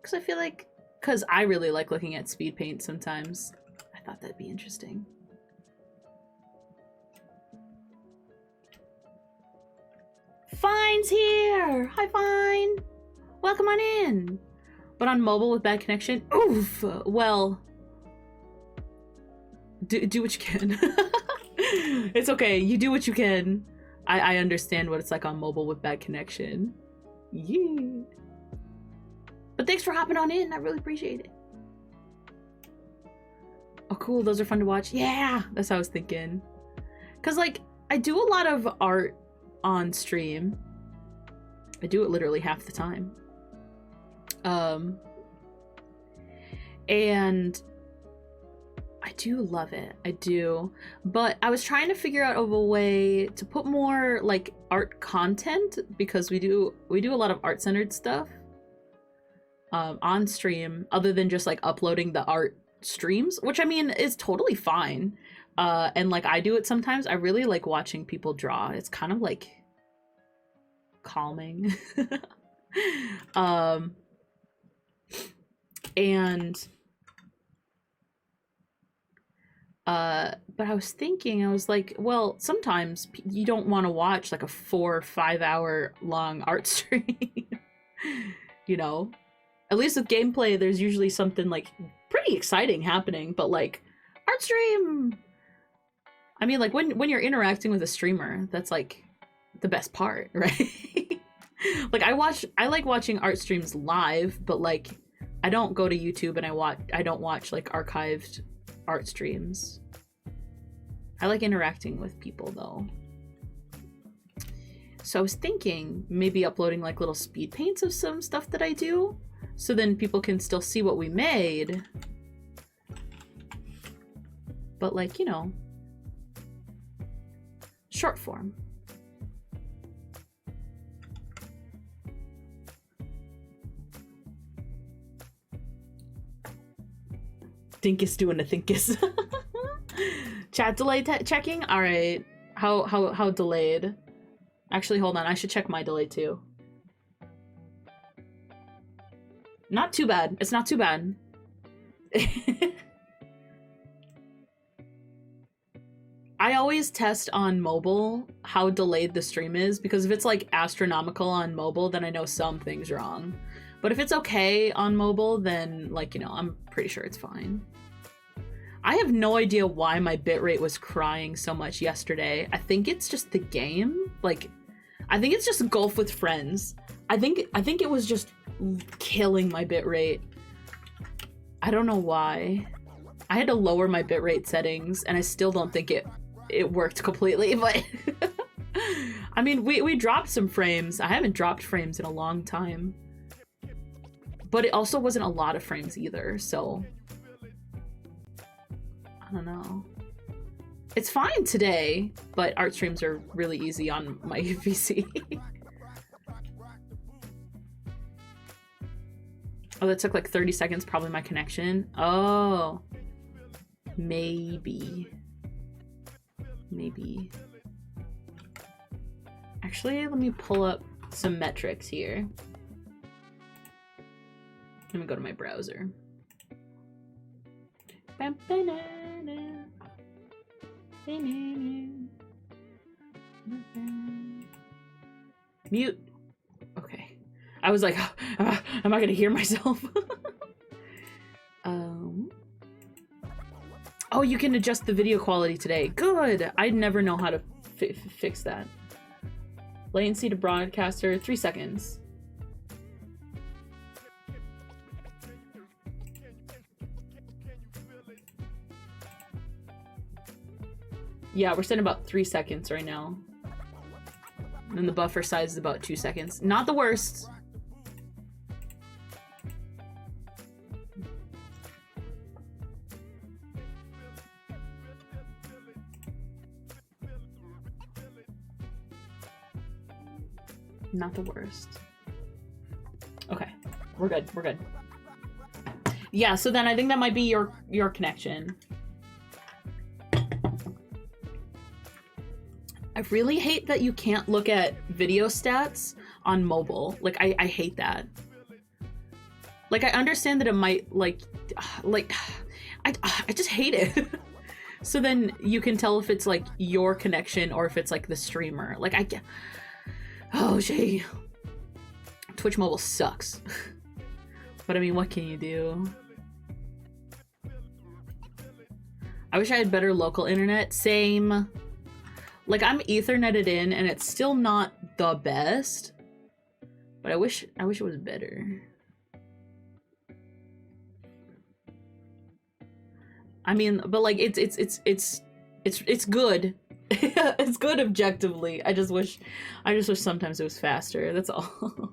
Because I feel like, because I really like looking at speed paint sometimes. I thought that'd be interesting. Fine's here! Hi, Fine! Welcome on in! But on mobile with bad connection? Oof! Well, do what you can. It's okay, you do what you can. I understand what it's like on mobile with bad connection. Yeah. But thanks for hopping on in, I really appreciate it. Oh, cool. Those are fun to watch. Yeah, that's what I was thinking. Because, like, I do a lot of art on stream. I do it literally half the time. And I do love it. I do. But I was trying to figure out of a way to put more, like, art content, because we do a lot of art-centered stuff on stream, other than just, like, uploading the art streams, which I mean is totally fine. And like I do it sometimes. I really like watching people draw. It's kind of like calming. But I was thinking, I was like, well, sometimes you don't want to watch like a 4 or 5 hour long art stream. You know, at least with gameplay, there's usually something like pretty exciting happening, but like art stream, I mean, like when you're interacting with a streamer, that's like the best part, right? Like I like watching art streams live, but like I don't go to YouTube and I don't watch like archived art streams. I like interacting with people though. So I was thinking maybe uploading like little speed paints of some stuff that I do, so then people can still see what we made. But like, you know, short form. Dinkus doing a thinkus. Chat delay checking? All right. How delayed? Actually, hold on. I should check my delay too. Not too bad. It's not too bad. I always test on mobile how delayed the stream is, because if it's like astronomical on mobile, then I know something's wrong. But if it's okay on mobile, then like, you know, I'm pretty sure it's fine. I have no idea why my bitrate was crying so much yesterday. I think it's just the game. Like, I think it's just golf with friends. I think it was just killing my bitrate. I don't know why. I had to lower my bitrate settings, and I still don't think it worked completely, but I mean, we dropped some frames. I haven't dropped frames in a long time. But it also wasn't a lot of frames either, so I don't know. It's fine today, but art streams are really easy on my PC. Oh, that took like 30 seconds, probably my connection. Oh, maybe. Actually, let me pull up some metrics here. Let me go to my browser. Mute. Okay. I was like, am I gonna hear myself? Oh, you can adjust the video quality today. Good. I never know how to fix that. Latency to broadcaster, 3 seconds. Yeah, we're setting about 3 seconds right now. And the buffer size is about 2 seconds. Not the worst. Not the worst. Okay, we're good. We're good. Yeah, so then I think that might be your connection. I really hate that you can't look at video stats on mobile. Like, I hate that. Like, I understand that it might, I just hate it. So then you can tell if it's, like, your connection or if it's, like, the streamer. Like, oh, gee. Twitch mobile sucks. But, I mean, what can you do? I wish I had better local internet. Same. Like, I'm Ethernetted in, and it's still not the best. But I wish it was I mean, but like it's good. It's good objectively. I just wish sometimes it was faster. That's all.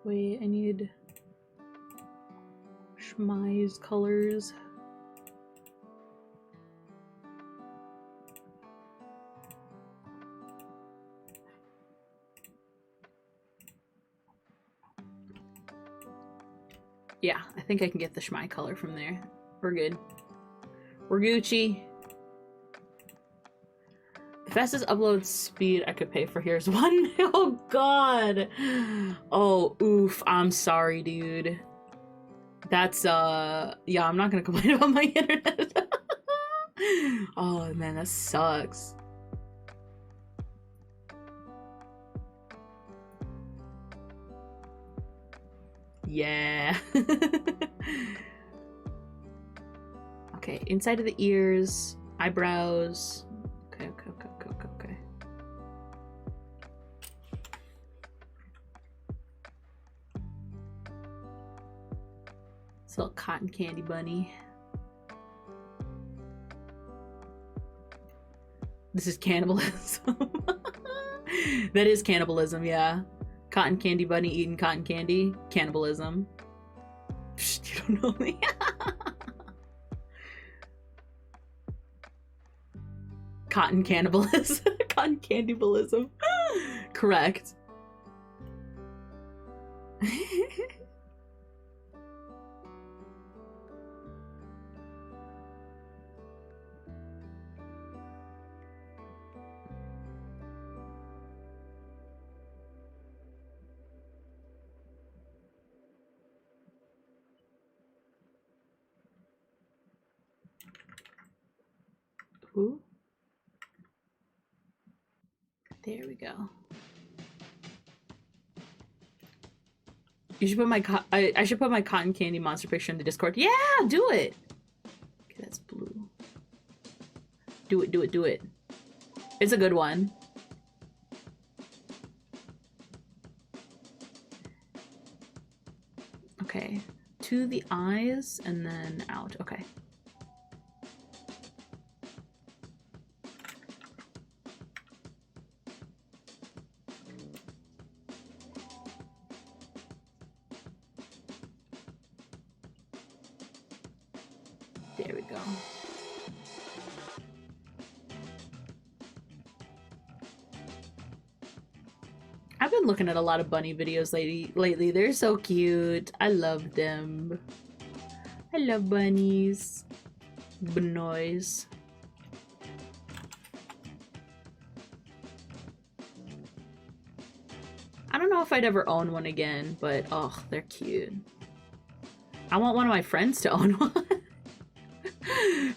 Wait, I need Schmei's colors. Yeah, I think I can get the Schmei color from there. We're good. We're Gucci. The fastest upload speed I could pay for here is 1. Oh god. Oh, oof. I'm sorry, dude. That's, yeah, I'm not gonna complain about my internet. Oh, man, that sucks. Yeah. Okay, inside of the ears, eyebrows. Okay. It's a little cotton candy bunny. This is cannibalism. That is cannibalism, yeah. Cotton candy bunny eating cotton candy. Cannibalism. Psst, you don't know me. Cotton cannibalism. Cotton cannibalism. Correct. Ooh. There we go. You should put my I should put my cotton candy monster picture in the Discord. Yeah, do it. Okay, that's blue. Do it. It's a good one. Okay, to the eyes and then out. Okay. There we go. I've been looking at a lot of bunny videos lately. They're so cute. I love them. I love bunnies. Bunnies. I don't know if I'd ever own one again, but oh, they're cute. I want one of my friends to own one.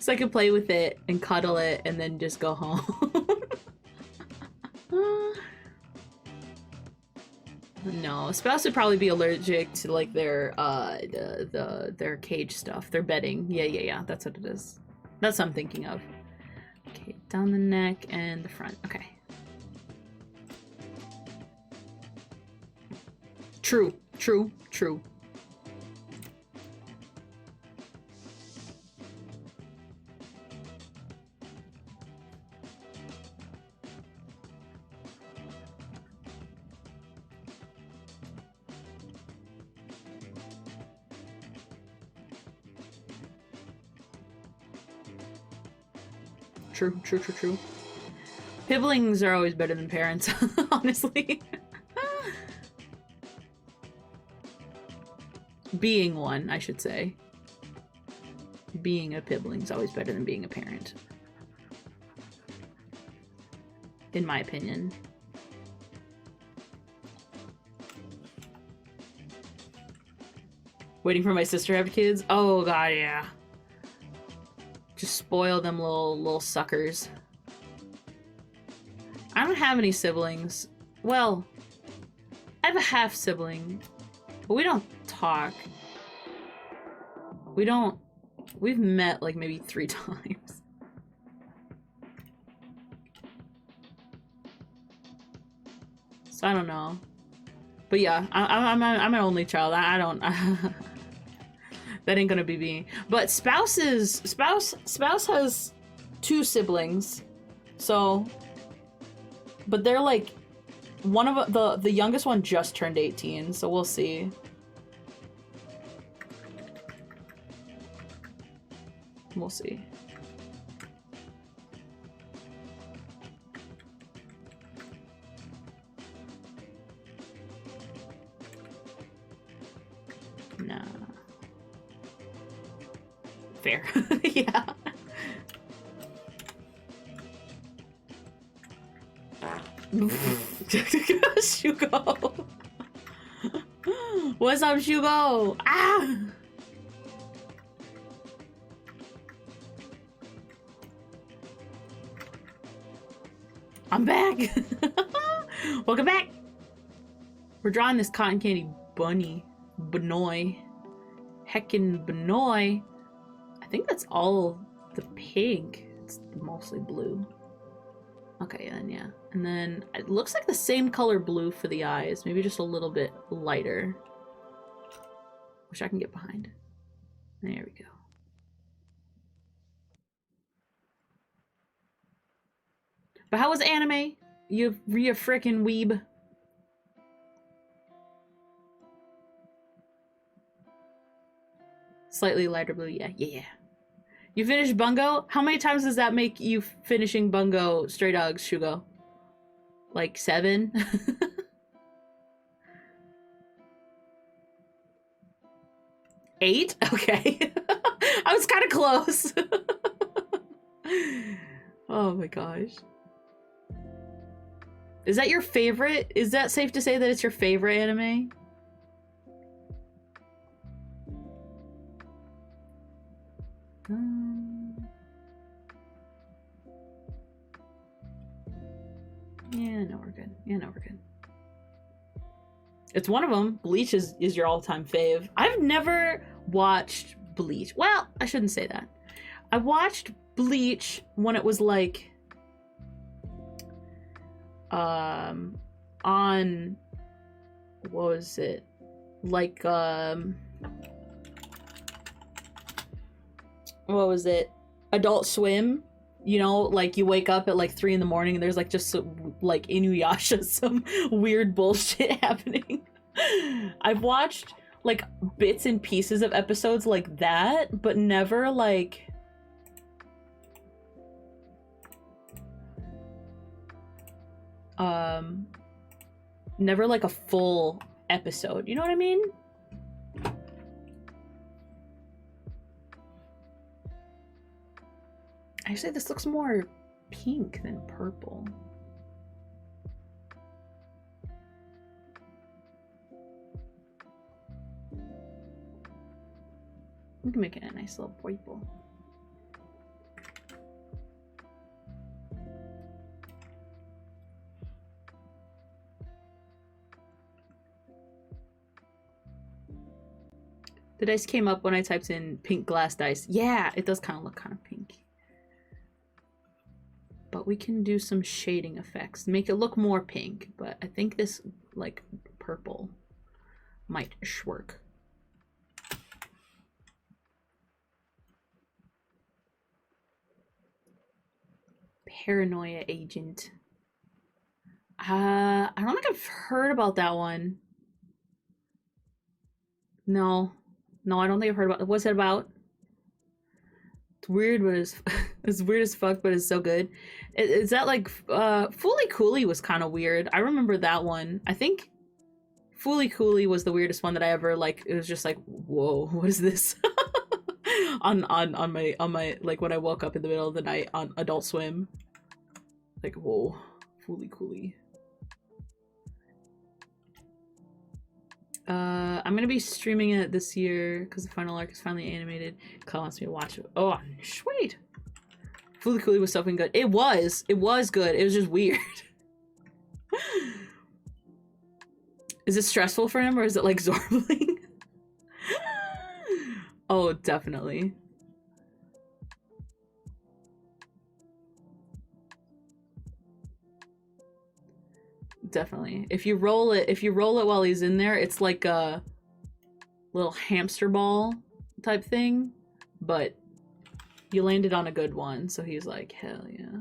So I could play with it and cuddle it and then just go home. No, spouse would probably be allergic to like their their cage stuff, their bedding. Yeah. That's what it is. That's what I'm thinking of. Okay, down the neck and the front. Okay. True. True. Piblings are always better than parents, honestly. Being one, I should say. Being a pibling is always better than being a parent. In my opinion. Waiting for my sister to have kids? Oh god, yeah. Just spoil them little suckers. I don't have any siblings. Well, have a half sibling, but we don't talk. We've met like maybe 3 times. So I don't know. But yeah, I'm an only child. I don't. That ain't gonna be me. But spouse has 2 siblings, so. But they're like, one of the youngest one just turned 18, so we'll see. We'll see. Nah. Fair. Yeah. Shugo. What's up, Shugo? Ah! I'm back! Welcome back! We're drawing this cotton candy bunny. Benoy. Heckin' Benoy. I think that's all the pink. It's mostly blue. Okay, then yeah. And then it looks like the same color blue for the eyes. Maybe just a little bit lighter. Which I can get behind. There we go. But how was anime? You frickin' weeb. Slightly lighter blue, yeah. You finished Bungo? How many times does that make you finishing Bungo Stray Dogs, Shugo? Like 7? Eight? Okay. I was kind of close. Oh my gosh. Is that your favorite? Is that safe to say that it's your favorite anime? Yeah, no, we're good. Yeah, no, we're good. It's one of them. Bleach is your all-time fave. I've never watched Bleach. Well, I shouldn't say that. I watched Bleach when it was like on what was it? Like what was it? Adult Swim. You know, like you wake up at like 3 in the morning and there's like just like Inuyasha, some weird bullshit happening. I've watched like bits and pieces of episodes like that, but never like never like a full episode. You know what I mean? Actually, this looks more pink than purple. We can make it a nice little purple. The dice came up when I typed in pink glass dice. Yeah, it does kind of look kind of pink. But we can do some shading effects, make it look more pink, but I think this like purple might shwork. Paranoia Agent. I don't think I've heard about that one. No, I don't think I've heard about it. What's it about? It's weird, but it's weird as fuck, but it's so good. Is that like Fooly Cooly was kind of weird. I remember that one. I think Fooly Cooly was the weirdest one that I ever like. It was just like, whoa, what is this? on my like when I woke up in the middle of the night on Adult Swim. Like, whoa, Fooly Cooly. I'm gonna be streaming it this year because the final arc is finally animated. Kyle wants me to watch it. Oh, sweet. Fooly Cooly was something good. It was good. It was just weird. Is it stressful for him or is it like Zorbling? Oh, definitely. Definitely. If you roll it while he's in there, it's like a little hamster ball type thing, but you landed on a good one, so he's like, hell yeah.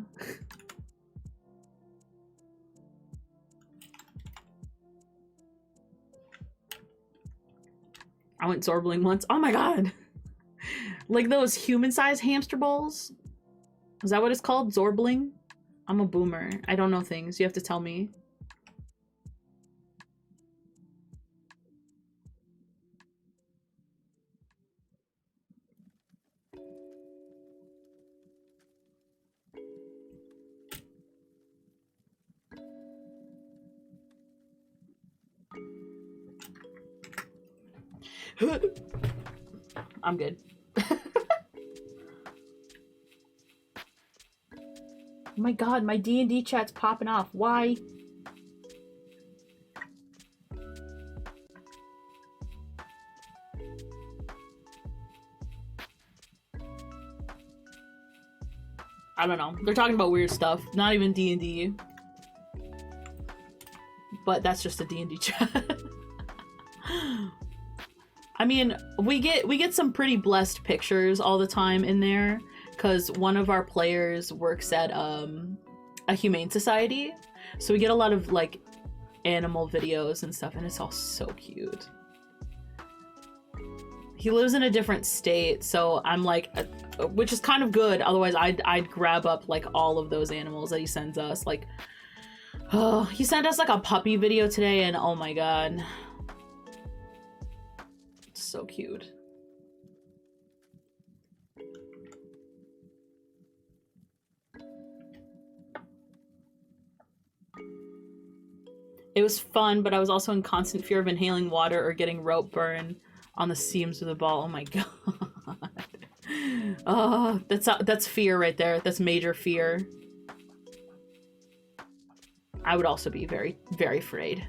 I went Zorbling once. Oh my god! Like those human-sized hamster balls? Is that what it's called? Zorbling? I'm a boomer. I don't know things. You have to tell me. I'm good. Oh my god, my D&D chat's popping off. Why? I don't know. They're talking about weird stuff. Not even D&D. But that's just a D&D chat. I mean, we get some pretty blessed pictures all the time in there, because one of our players works at a humane society, so we get a lot of like animal videos and stuff, and it's all so cute. He lives in a different state, so I'm like, which is kind of good. Otherwise, I'd grab up like all of those animals that he sends us. Like, oh, he sent us like a puppy video today, and oh my god. So cute. It was fun, but I was also in constant fear of inhaling water or getting rope burn on the seams of the ball. Oh my god. Oh, that's fear right there. That's major fear. I would also be very, very afraid.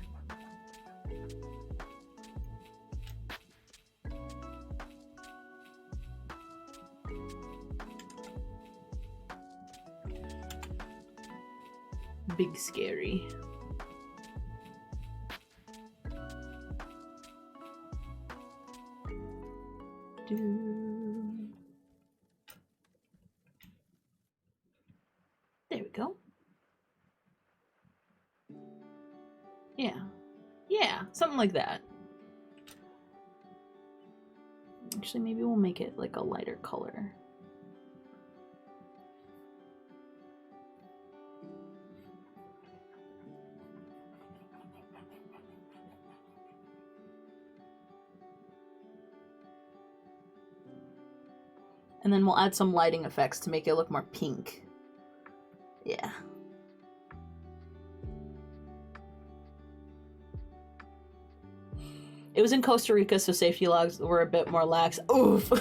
Big scary. There we go. Yeah. Yeah, something like that. Actually, maybe we'll make it like a lighter color. And then we'll add some lighting effects to make it look more pink. Yeah. It was in Costa Rica, so safety logs were a bit more lax. Oof.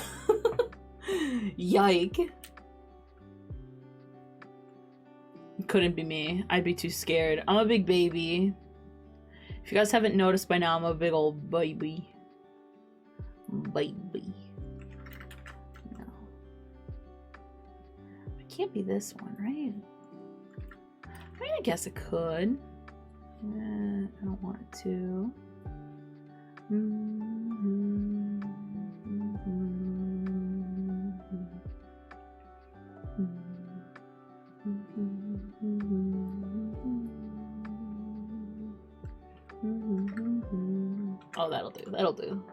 Yike. Couldn't be me. I'd be too scared. I'm a big baby. If you guys haven't noticed by now, I'm a big old baby. Baby. No. It can't be this one, right? I mean, I guess it could. I don't want it to. Oh, that'll do. That'll do.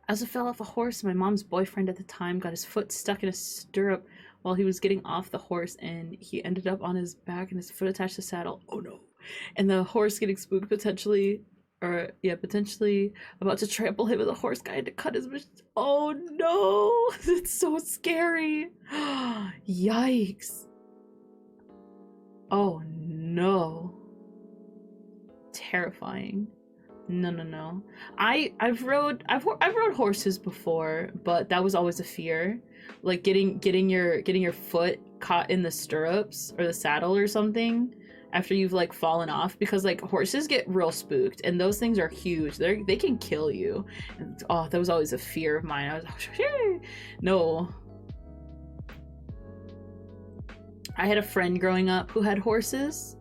I also fell off a horse. My mom's boyfriend at the time got his foot stuck in a stirrup while he was getting off the horse, and he ended up on his back and his foot attached to the saddle. Oh no. And the horse getting spooked, potentially about to trample him, and the horse guy had to cut his oh no. It's so scary. Yikes. Oh no. Terrifying. No. I've rode horses before, but that was always a fear. Like getting your foot caught in the stirrups or the saddle or something after you've like fallen off, because like horses get real spooked and those things are huge. They can kill you. And, oh, that was always a fear of mine. I was no. I had a friend growing up who had horses.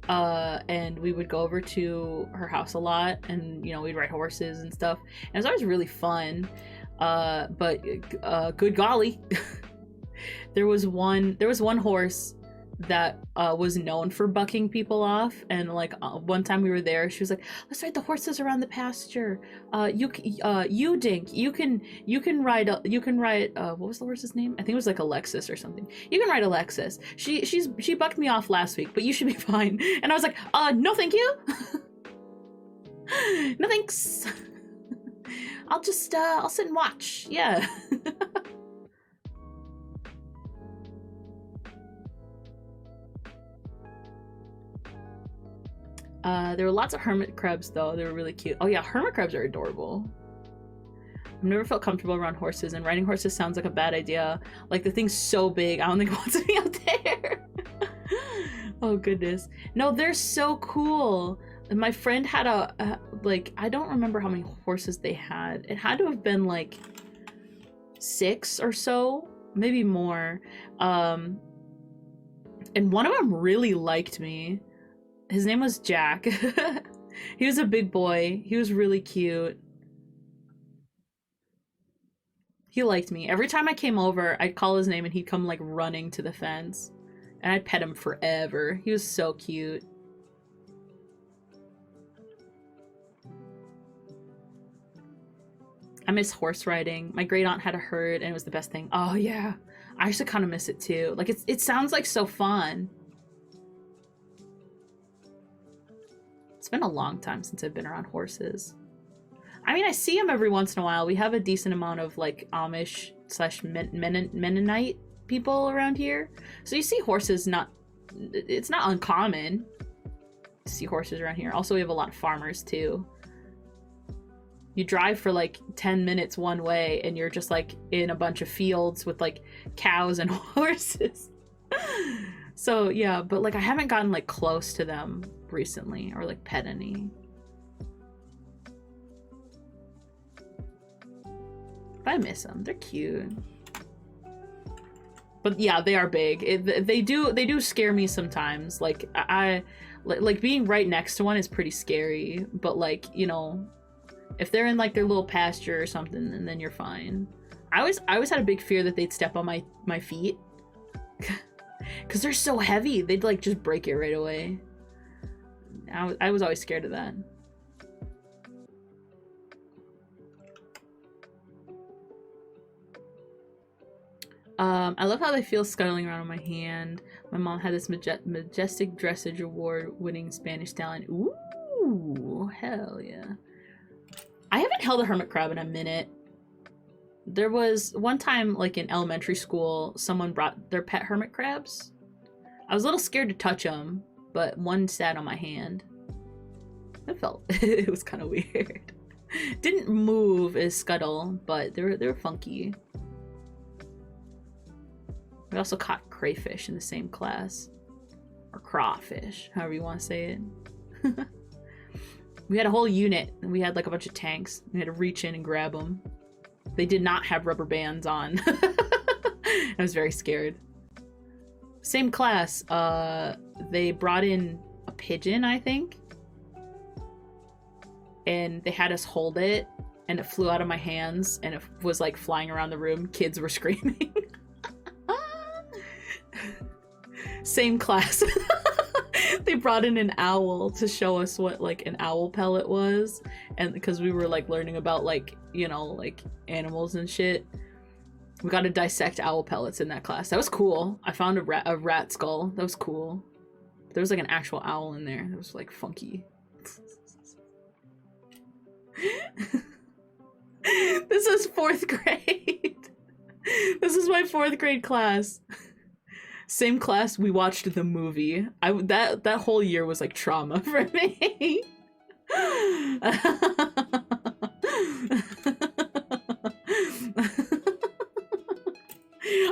And we would go over to her house a lot, and you know, we'd ride horses and stuff, and it was always really fun. But good golly, there was one horse that was known for bucking people off, and like one time we were there, she was like, let's ride the horses around the pasture. You Dink, you can ride what was the horse's name? I think it was like Alexis or something. You can ride Alexis. She bucked me off last week, but you should be fine. And I was like, no thank you. No thanks. I'll sit and watch. Yeah. There were lots of hermit crabs though. They were really cute. Oh yeah, hermit crabs are adorable. I've never felt comfortable around horses, and riding horses sounds like a bad idea. Like the thing's so big, I don't think I want to be out there. Oh goodness. No, they're so cool. And my friend had a like, I don't remember how many horses they had. It had to have been like 6 or so, maybe more. And one of them really liked me. His name was Jack. He was a big boy. He was really cute. He liked me. Every time I came over, I'd call his name and he'd come like running to the fence. And I'd pet him forever. He was so cute. I miss horse riding. My great aunt had a herd and it was the best thing. Oh yeah. I actually kind of miss it too. Like it sounds like so fun. It's been a long time since I've been around horses. I mean, I see them every once in a while. We have a decent amount of like Amish / Mennonite people around here. So you see horses, it's not uncommon to see horses around here. Also, we have a lot of farmers too. You drive for like 10 minutes one way and you're just like in a bunch of fields with like cows and horses. So yeah, but like I haven't gotten like close to them recently or like pet any. But I miss them. They're cute. But yeah, they are big. They do scare me sometimes. Like like being right next to one is pretty scary. But like, you know, if they're in like their little pasture or something, and then you're fine. I always had a big fear that they'd step on my feet. Because they're so heavy. They'd like just break it right away. I was always scared of that. I love how they feel scuttling around on my hand. My mom had this majestic dressage award-winning Spanish stallion. Ooh, hell yeah. I haven't held a hermit crab in a minute. There was one time, like in elementary school, someone brought their pet hermit crabs. I was a little scared to touch them, but one sat on my hand. It was kind of weird. Didn't move as Scuttle, but they were funky. We also caught crayfish in the same class. Or crawfish, however you want to say it. We had a whole unit, and we had like a bunch of tanks. We had to reach in and grab them. They did not have rubber bands on. I was very scared. Same class, they brought in a pigeon, I think. And they had us hold it, and it flew out of my hands, and it was like flying around the room. Kids were screaming. Same class. They brought in an owl to show us what like an owl pellet was, and because we were like learning about like, you know, like animals and shit. We got to dissect owl pellets in that class. That was cool. I found a rat skull. That was cool. There was like an actual owl in there. It was like funky. This is 4th grade. This is my 4th grade class. Same class, we watched the movie. That whole year was like trauma for me.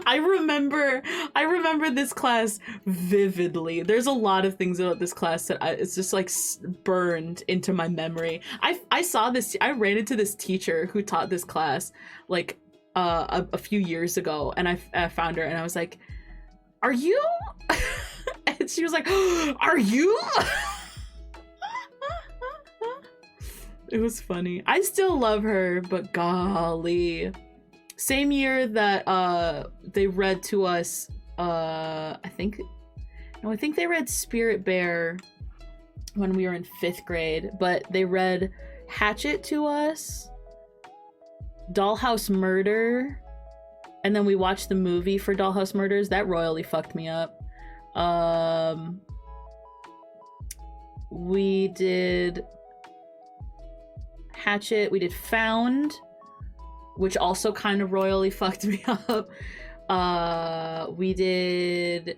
I remember this class vividly. There's a lot of things about this class that it's just like burned into my memory. I ran into this teacher who taught this class like a few years ago, and I found her and I was like, "Are you?" And she was like, "Are you?" It was funny. I still love her, but golly. Same year that they read to us, I think they read Spirit Bear when we were in 5th grade, but they read Hatchet to us, Dollhouse Murder, and then we watched the movie for Dollhouse Murders. That royally fucked me up. We did Hatchet, we did Found, which also kind of royally fucked me up. We did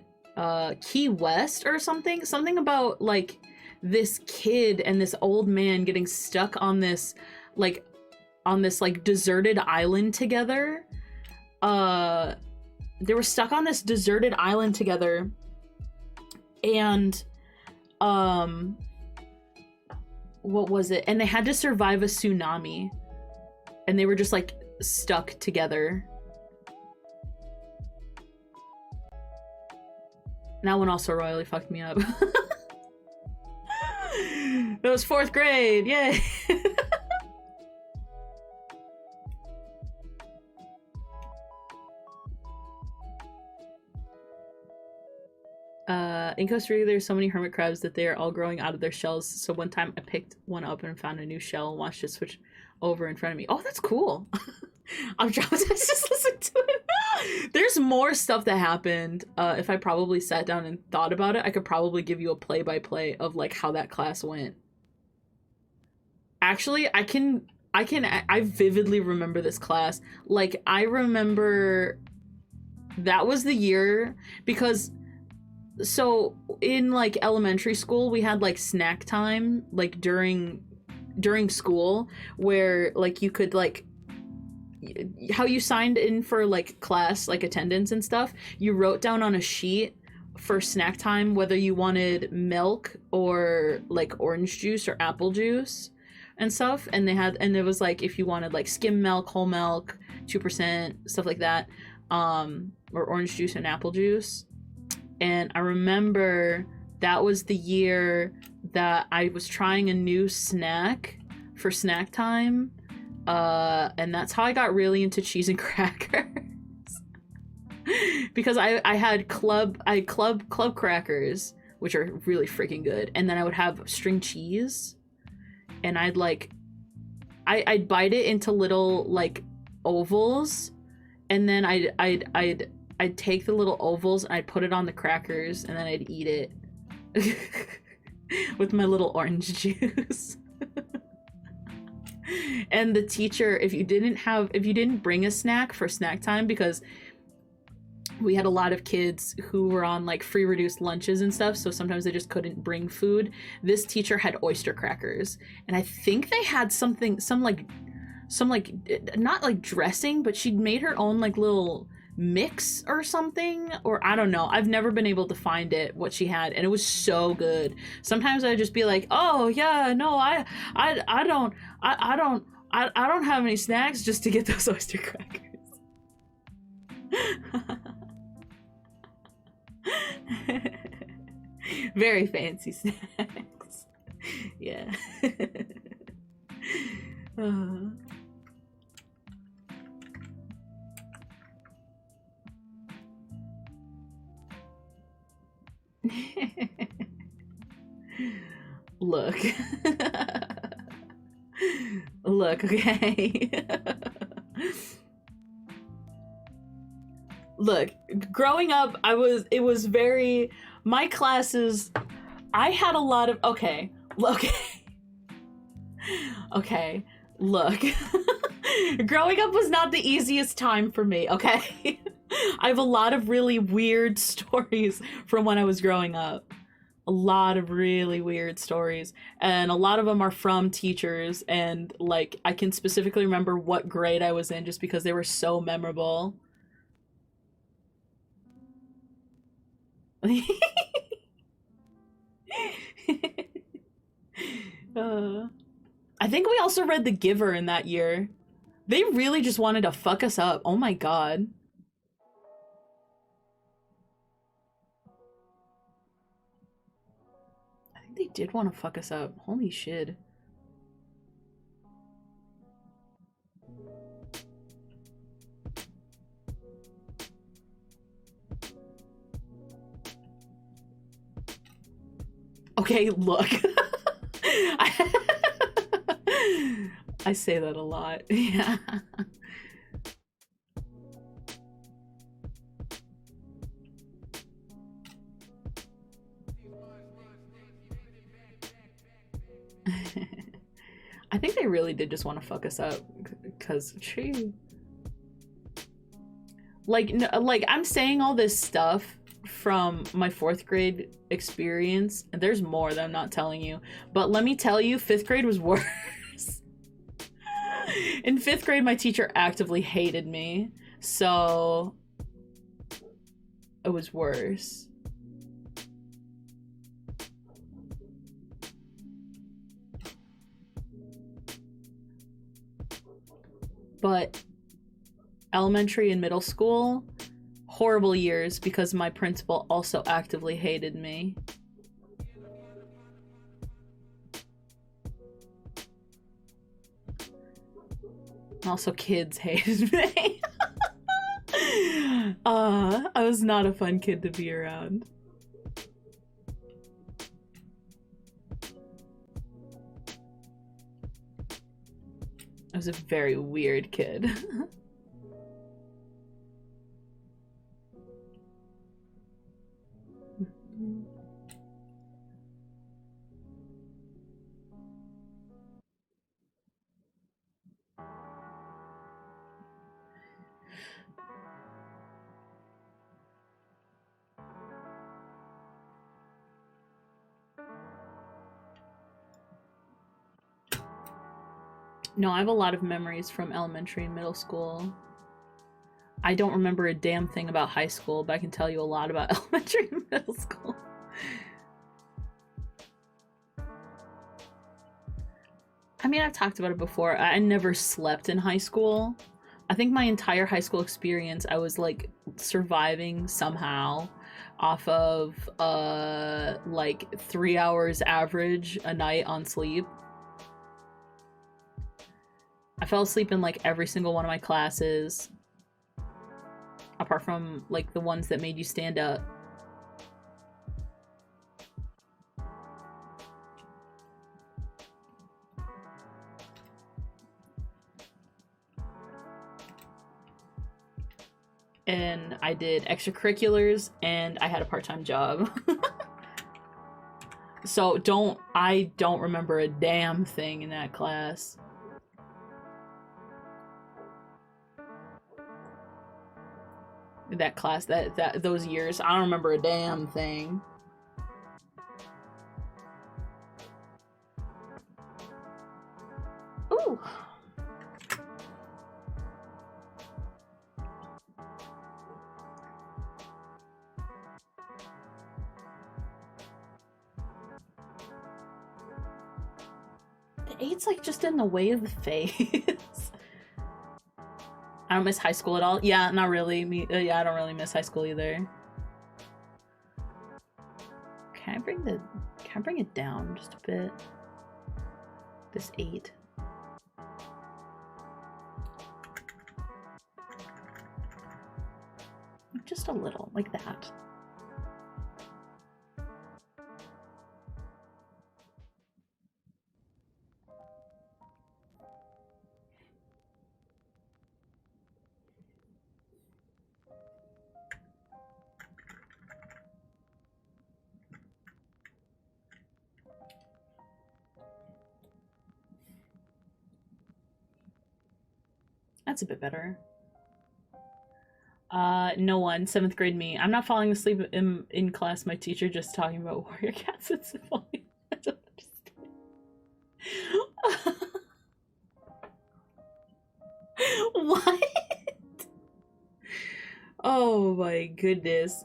Key West or something about like this kid and this old man getting stuck on this like deserted island together. They were stuck on this deserted island together, and what was it? And they had to survive a tsunami, and they were just like stuck together. That one also royally fucked me up. It was 4th grade, yay! In Costa Rica, there's so many hermit crabs that they are all growing out of their shells. So one time I picked one up and found a new shell and watched it switch over in front of me. Oh, that's cool. I'm traumatized just listening to it. There's more stuff that happened. If I probably sat down and thought about it, I could probably give you a play-by-play of like how that class went. Actually, I vividly remember this class. Like, I remember that was the year, because so in like elementary school we had like snack time like during school, where like you could like, how you signed in for like class like attendance and stuff, you wrote down on a sheet for snack time whether you wanted milk or like orange juice or apple juice and stuff, and it was like if you wanted like skim milk, whole milk, 2%, stuff like that, or orange juice and apple juice. And I remember that was the year that I was trying a new snack for snack time, and that's how I got really into cheese and crackers. Because I had club crackers, which are really freaking good, and then I would have string cheese, and I'd bite it into little like ovals, and then I'd take the little ovals and I'd put it on the crackers, and then I'd eat it with my little orange juice. And the teacher, if you didn't bring a snack for snack time, because we had a lot of kids who were on like free reduced lunches and stuff, so sometimes they just couldn't bring food, this teacher had oyster crackers, and I think they had some not like dressing, but she'd made her own like little mix or something, or I don't know. I've never been able to find it, what she had, and it was so good. Sometimes I'd just be like, oh yeah, no, I don't have any snacks, just to get those oyster crackers. Very fancy snacks. Yeah. look. Look, okay. Look, growing up, it was very, my classes, I had a lot of, okay, okay, look. Growing up was not the easiest time for me, okay? I have a lot of really weird stories from when I was growing up. A lot of really weird stories, and a lot of them are from teachers, and like I can specifically remember what grade I was in just because they were so memorable. I think we also read The Giver in that year. They really just wanted to fuck us up. Oh my god. I think they did want to fuck us up. Holy shit. Okay, look. I say that a lot. Yeah. I think they really did just want to fuck us up, because like, no, like I'm saying all this stuff from my 4th grade experience, and there's more that I'm not telling you, but let me tell you, 5th grade was worse. In 5th grade, my teacher actively hated me, so it was worse. But elementary and middle school, horrible years because my principal also actively hated me. Also, kids hated me. I was not a fun kid to be around. I was a very weird kid. No, I have a lot of memories from elementary and middle school. I don't remember a damn thing about high school, but I can tell you a lot about elementary and middle school. I mean, I've talked about it before. I never slept in high school. I think my entire high school experience, I was like surviving somehow off of like 3 hours average a night on sleep. I fell asleep in like every single one of my classes, apart from like the ones that made you stand up. And I did extracurriculars, and I had a part-time job. So I don't remember a damn thing in that class. That class, those years, I don't remember a damn thing. Ooh. The 8's like just in the way of the face. I don't miss high school at all. Yeah, not really. Yeah, I don't really miss high school either. Can I bring it down just a bit? This 8. Just a little, like that. That's a bit better. No one. 7th grade me. I'm not falling asleep in class. My teacher just talking about warrior cats and falling. I don't understand. What? Oh my goodness.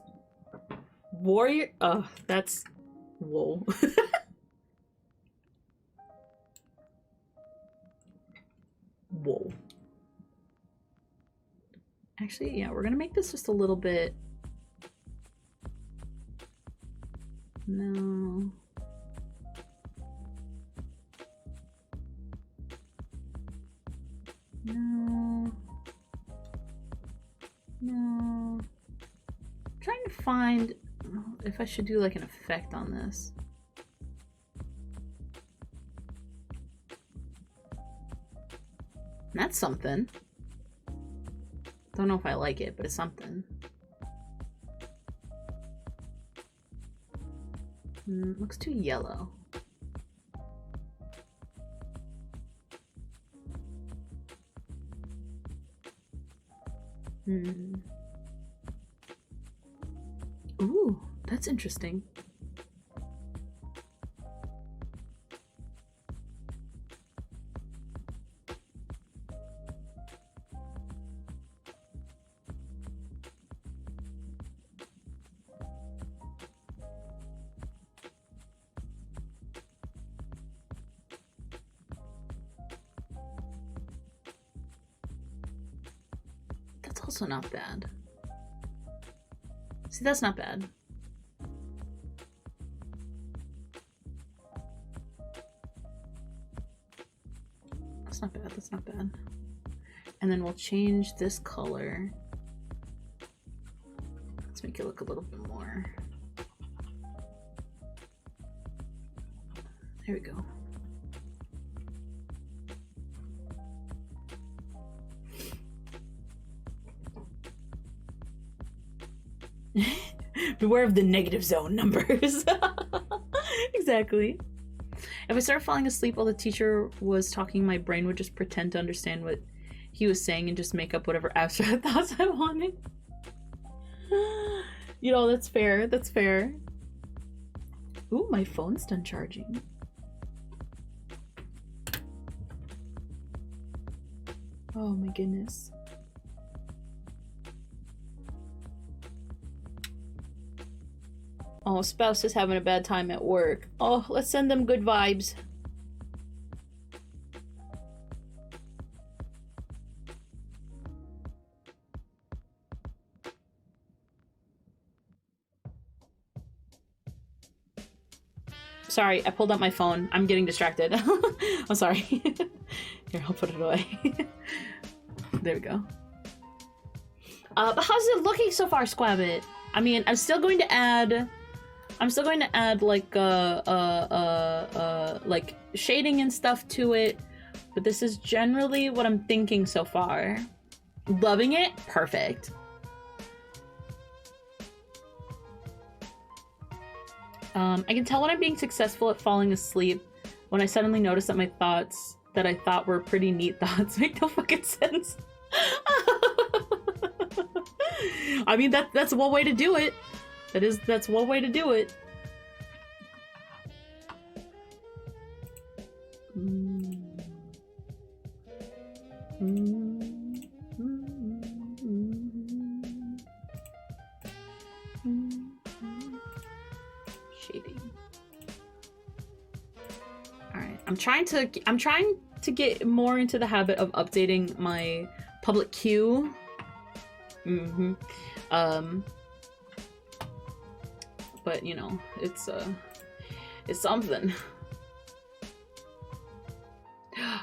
Warrior. Oh, that's. Whoa. Whoa. Actually, yeah, we're gonna make this just a little bit. No. No. No. I'm trying to find if I should do like an effect on this. That's something. Don't know if I like it, but it's something. Looks too yellow. Ooh, that's interesting. That's also not bad. See, that's not bad. That's not bad, that's not bad. And then we'll change this color. Let's make it look a little bit more. There we go. Beware of the negative zone numbers. Exactly. If I started falling asleep while the teacher was talking, my brain would just pretend to understand what he was saying and just make up whatever abstract thoughts I wanted. You know, that's fair. That's fair. Ooh, my phone's done charging. Oh my goodness. Oh, spouse is having a bad time at work. Oh, let's send them good vibes. Sorry, I pulled out my phone. I'm getting distracted. I'm sorry. Here, I'll put it away. There we go. But how's it looking so far, Squabbit? I mean, I'm still going to add like like shading and stuff to it, but this is generally what I'm thinking so far. Loving it? Perfect. I can tell when I'm being successful at falling asleep when I suddenly notice that my thoughts that I thought were pretty neat thoughts make no fucking sense. I mean, that's one way to do it. That's one way to do it. Shading. All right, I'm trying to get more into the habit of updating my public queue. But you know, it's something.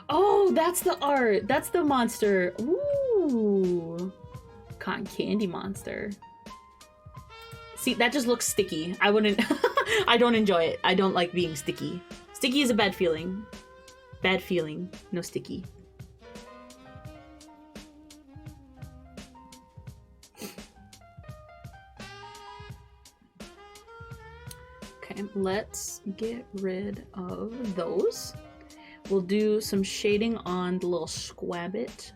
Oh, that's the art. That's the monster. Ooh, cotton candy monster. See, that just looks sticky. I wouldn't. I don't enjoy it. I don't like being sticky. Sticky is a bad feeling. Bad feeling. No sticky. Okay, let's get rid of those. We'll do some shading on the little squabbit.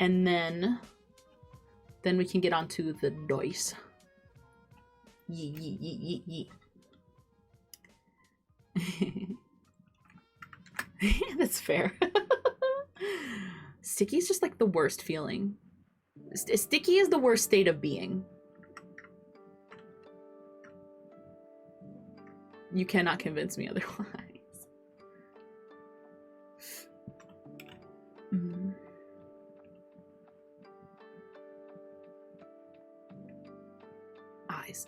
and then we can get on to the dice. Yee. That's fair. Sticky is just like the worst feeling. Sticky is the worst state of being. You cannot convince me otherwise.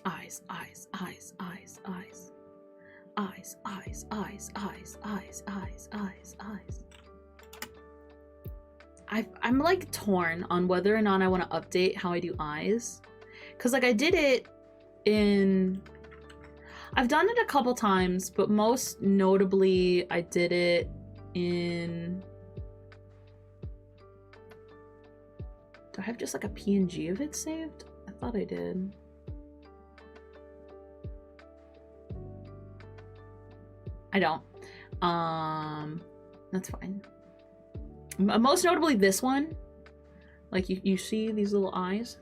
Eyes. I'm like torn on whether or not I want to update how I do eyes. Cause like I did it in... I've done it a couple times, but most notably I did it in... Do I have just like a PNG of it saved? I thought I did. I don't. That's fine. Most notably this one. Like you see these little eyes?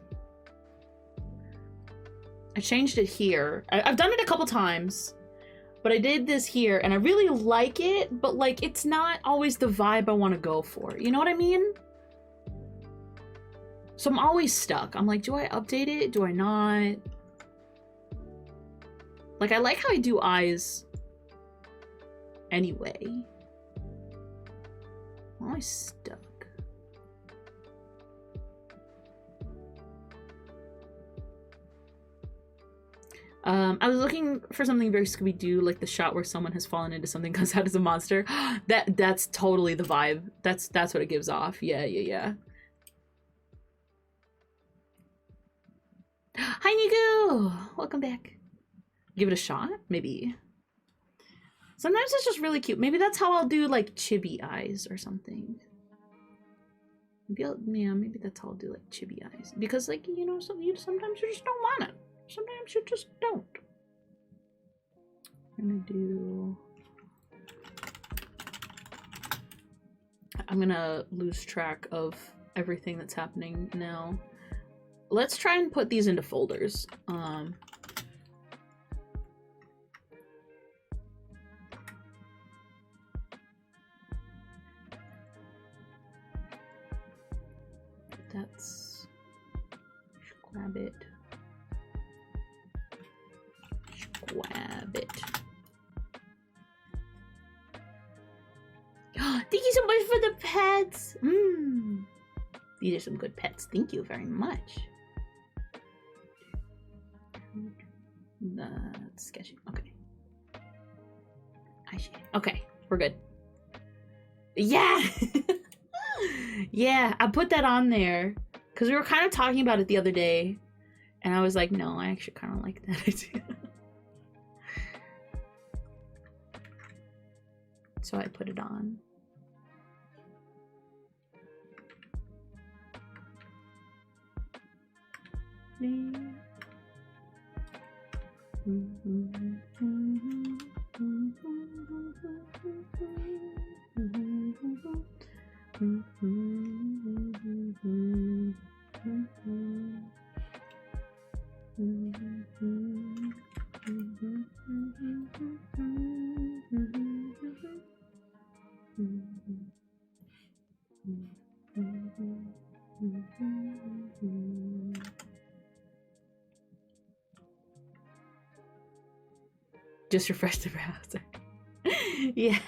I changed it here. I've done it a couple times, but I did this here and I really like it, but like it's not always the vibe I want to go for. You know what I mean? So I'm always stuck. I'm like, do I update it? Do I not? Like I like how I do eyes anyway. I'm always stuck. I was looking for something very Scooby-Doo, like the shot where someone has fallen into something, comes out as a monster. That's totally the vibe. That's what it gives off. Yeah. Hi, Niku! Welcome back. Give it a shot? Maybe. Sometimes it's just really cute. Maybe that's how I'll do, like, chibi eyes or something. Maybe that's how I'll do, like, chibi eyes. Because, like, you know, sometimes you just don't want it. Sometimes you just don't. I'm gonna lose track of everything that's happening now. Let's try and put these into folders. Just grab it. Thank you so much for the pets. These are some good pets. Thank you very much. That's sketchy. Okay. Okay, we're good. Yeah. Yeah, I put that on there because we were kind of talking about it the other day, and I was like, no, I actually kind of like that idea. So I put it on. Just refresh the browser. Yeah.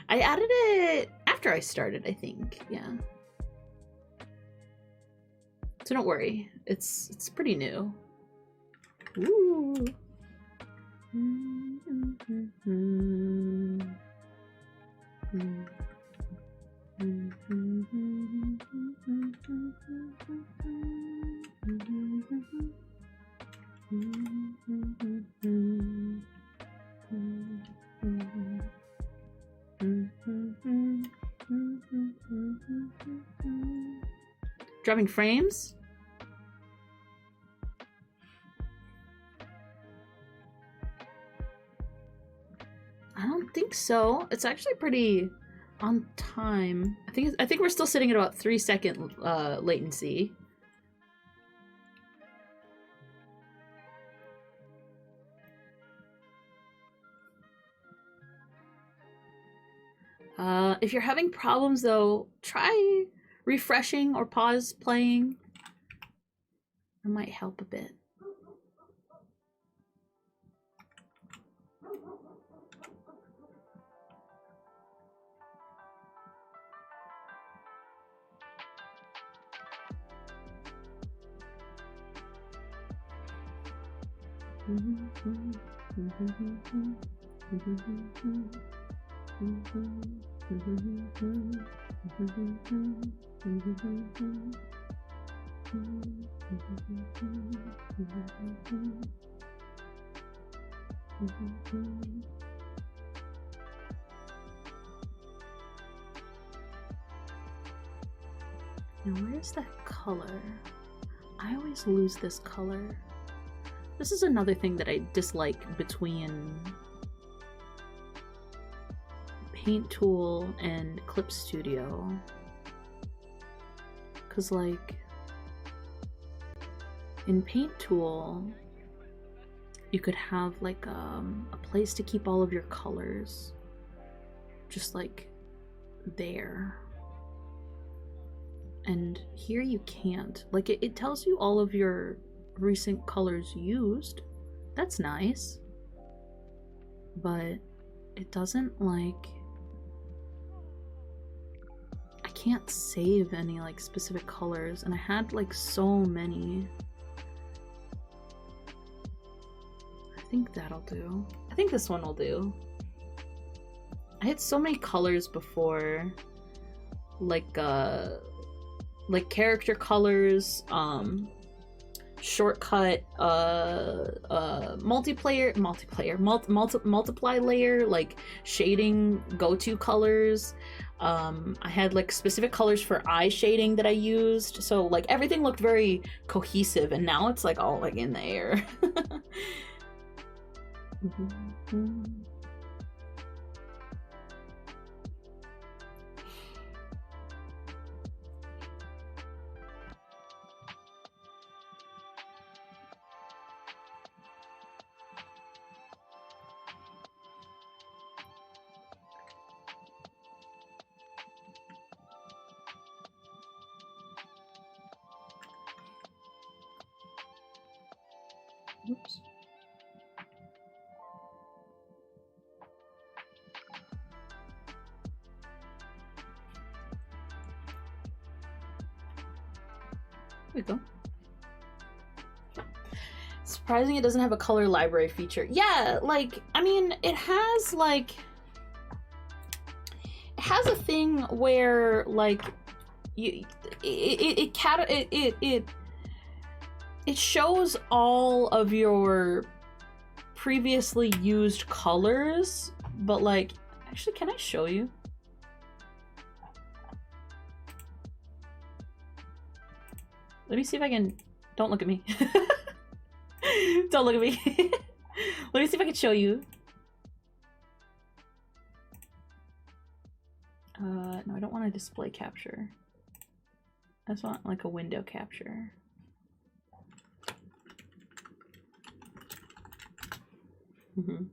I added it after I started, I think. Yeah. So don't worry. It's pretty new. Ooh. Dropping frames? I don't think so. It's actually pretty on time. I think we're still sitting at about 3-second latency. If you're having problems though, try refreshing or pause playing. It might help a bit. Now, where's that color? I always lose this color. This is another thing that I dislike between Paint Tool and Clip Studio. Cause like, in Paint Tool, you could have like a place to keep all of your colors just like there. And here you can't. Like it tells you all of your recent colors used. That's nice. But it doesn't like... I can't save any like specific colors, and I had like so many. I think that'll do. I think this one will do. I had so many colors before, like character colors, shortcut, multiply layer, like shading go-to colors. I had like specific colors for eye shading that I used, so like everything looked very cohesive, and now it's like all like in the air. Oops. There we go. Surprising it doesn't have a color library feature. Yeah, like, I mean, it has like... It has a thing where, like, it shows all of your previously used colors, but like, actually, can I show you? Let me see if I can, don't look at me. Don't look at me. Let me see if I can show you. No, I don't want a display capture. I just want like a window capture. Mm-hmm.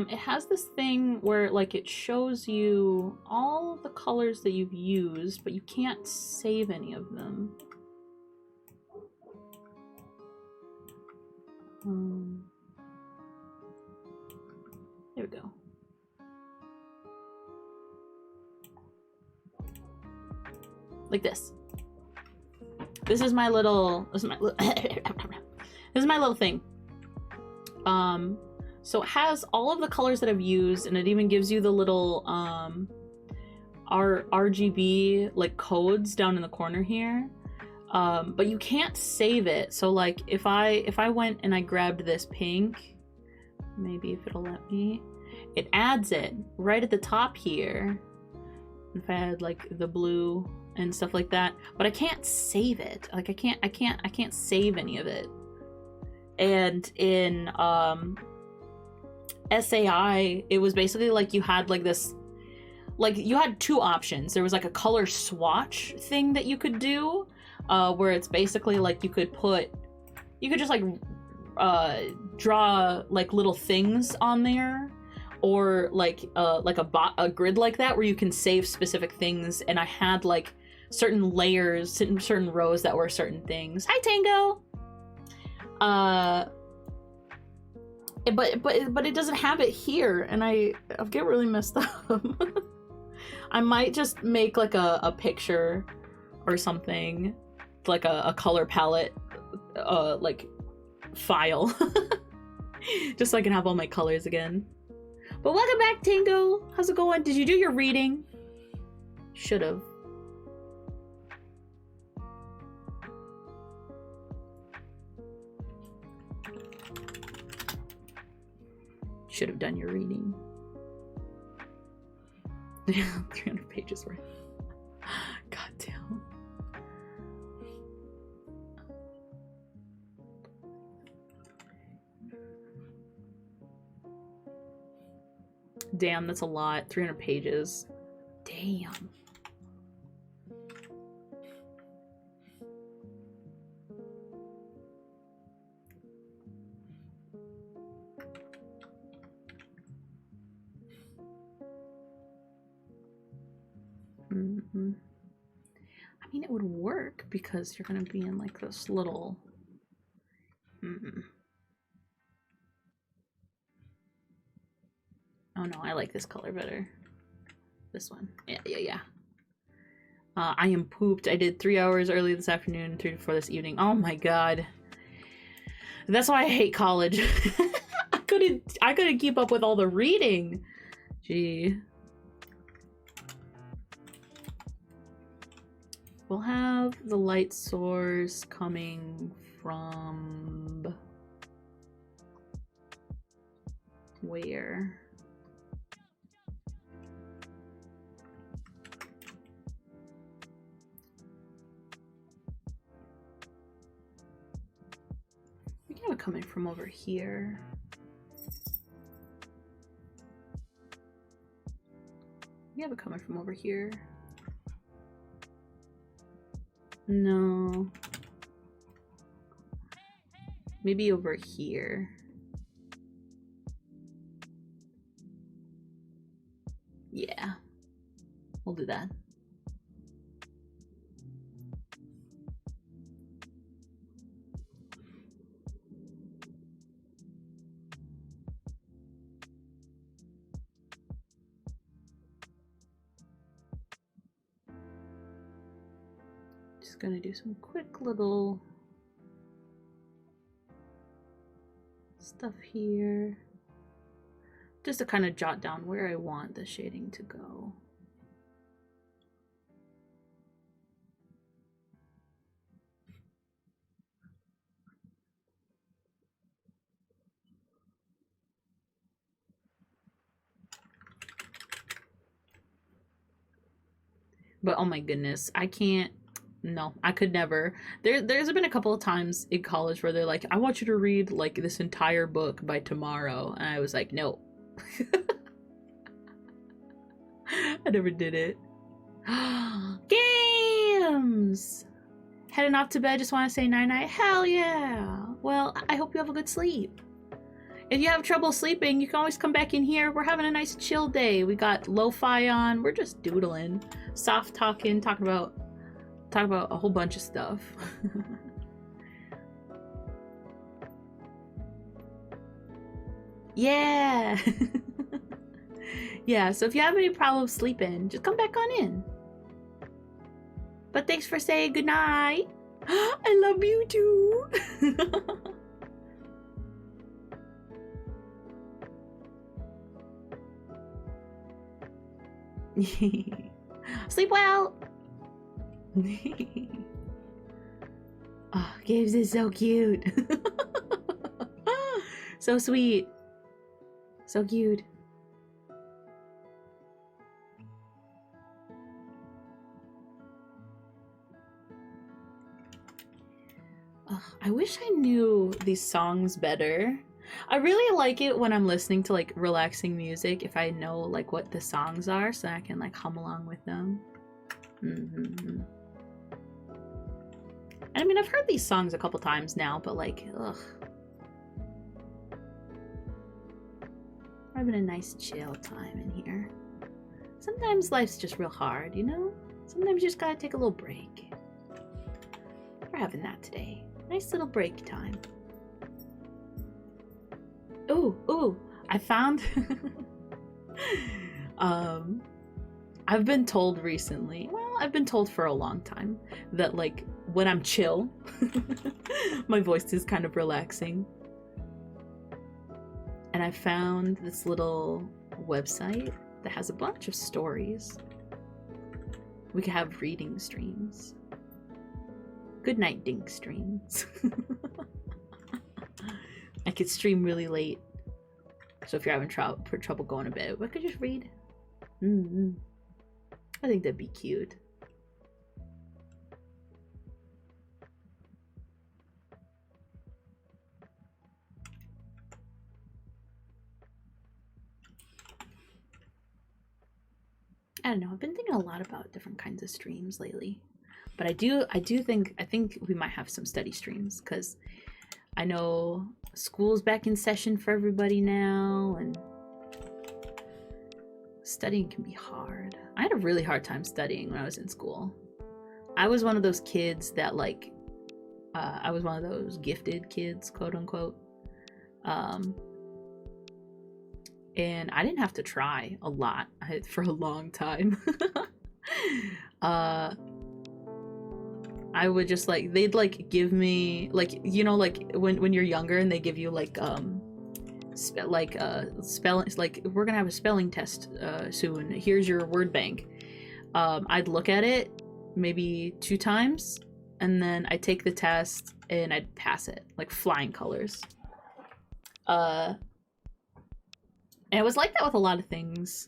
It has this thing where like it shows you all of the colors that you've used, but you can't save any of them. There we go. Like this. This is my little. This is my little thing. So it has all of the colors that I've used, and it even gives you the little RGB like codes down in the corner here. But you can't save it. So like if I went and I grabbed this pink, maybe if it'll let me, it adds it right at the top here. If I had like the blue and stuff like that, but I can't save it. Like I can't save any of it. And in SAI, it was basically like you had like this, like you had two options. There was like a color swatch thing that you could do, where it's basically like you could just like draw like little things on there, or like a grid like that where you can save specific things. And I had like certain layers, certain rows that were certain things. Hi Tango. But it doesn't have it here, and I get really messed up. I might just make like a picture or something, like a color palette like file, just so I can have all my colors again. But welcome back, Tango. How's it going? Did you do your reading? Should have. Should have done your reading. 300 pages worth. God damn. Damn, that's a lot. 300 pages. Damn. Mm-hmm. I mean, it would work because you're gonna be in like this little. Oh no, I like this color better. This one. Yeah. I am pooped. I did 3 hours early this afternoon, 3 to 4 this evening. Oh my god. That's why I hate college. I couldn't keep up with all the reading. Gee. We'll have the light source coming from where? We can have it coming from over here. We have it coming from over here. No. Maybe over here. Yeah. We'll do that. Just gonna do some quick little stuff here, just to kind of jot down where I want the shading to go. But oh my goodness, I can't. No, I could never. There's been a couple of times in college where they're like, I want you to read like this entire book by tomorrow. And I was like, no. I never did it. Games! Heading off to bed, just want to say night-night. Hell yeah! Well, I hope you have a good sleep. If you have trouble sleeping, you can always come back in here. We're having a nice chill day. We got lo-fi on. We're just doodling. Soft talking about a whole bunch of stuff. Yeah. Yeah, so if you have any problems sleeping, just come back on in. But thanks for saying goodnight. I love you too. Sleep well. Oh, Gabe's is so cute. So sweet. So cute. Ugh, I wish I knew these songs better. I really like it when I'm listening to like relaxing music if I know like what the songs are so I can like hum along with them. And I mean, I've heard these songs a couple times now, but like, ugh. Having a nice chill time in here. Sometimes life's just real hard, you know? Sometimes you just gotta take a little break. We're having that today. Nice little break time. Ooh, I found I've been told recently, well, I've been told for a long time that like when I'm chill, my voice is kind of relaxing. And I found this little website that has a bunch of stories. We could have reading streams. Good night, dink streams. I could stream really late. So if you're having trouble going to bed, we could just read. I think that'd be cute. I don't know. I've been thinking a lot about different kinds of streams lately, but I think we might have some study streams because I know school's back in session for everybody now, and studying can be hard. I had a really hard time studying when I was in school. I was one of those kids that like, I was one of those gifted kids, quote unquote. And I didn't have to try a lot for a long time. I would just like, they'd like give me like, you know, like when you're younger and they give you like spelling, like we're gonna have a spelling test soon, here's your word bank. I'd look at it maybe 2 times and then I'd take the test and I'd pass it like flying colors. And it was like that with a lot of things.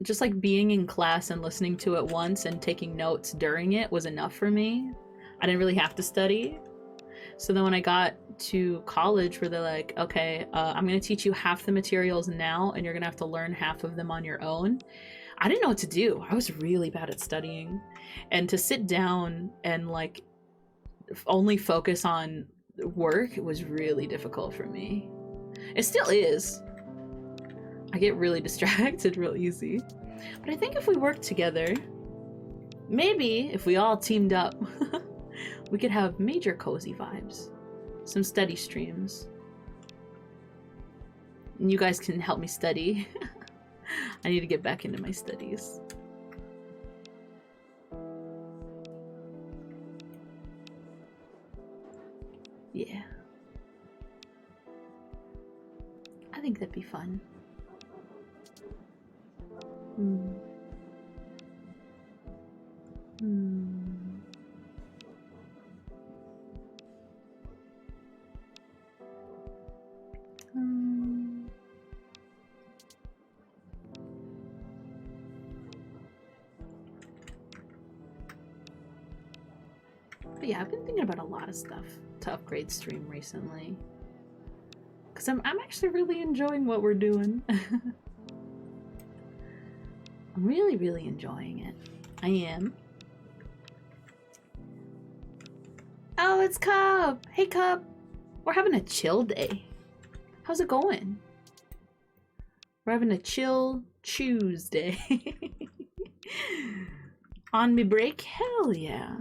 Just like being in class and listening to it once and taking notes during it was enough for me. I didn't really have to study. So then when I got to college where they're like, okay, I'm gonna teach you half the materials now and you're gonna have to learn half of them on your own. I didn't know what to do. I was really bad at studying. And to sit down and like only focus on work, it was really difficult for me. It still is. I get really distracted real easy. But I think if we work together, maybe if we all teamed up, we could have major cozy vibes. Some study streams. And you guys can help me study. I need to get back into my studies. Yeah. I think that'd be fun. But yeah, I've been thinking about a lot of stuff to upgrade stream recently. Because I'm actually really enjoying what we're doing. I'm really, really enjoying it. I am. Oh, it's Cub! Hey, Cub! We're having a chill day. How's it going? We're having a chill Tuesday. On me break? Hell yeah.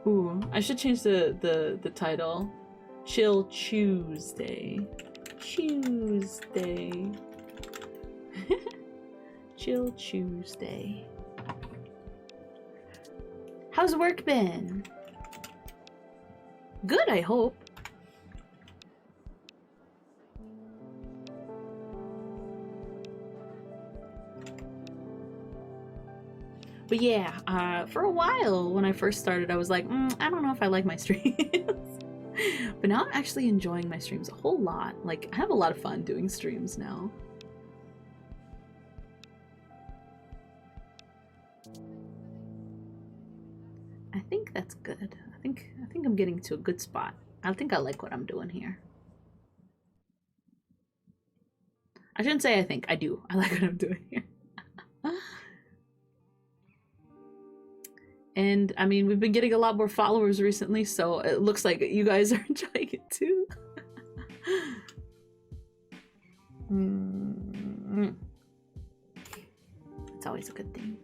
Ooh, I should change the title. Chill Tuesday. Tuesday. Chill Tuesday. How's work been? Good, I hope. But yeah, for a while when I first started, I was like, I don't know if I like my streams. But now I'm actually enjoying my streams a whole lot. Like, I have a lot of fun doing streams now. I think that's good. I think I'm getting to a good spot. I think I like what I'm doing here. I shouldn't say I think. I do. I like what I'm doing here. And I mean, we've been getting a lot more followers recently, so it looks like you guys are enjoying it too. It's always a good thing.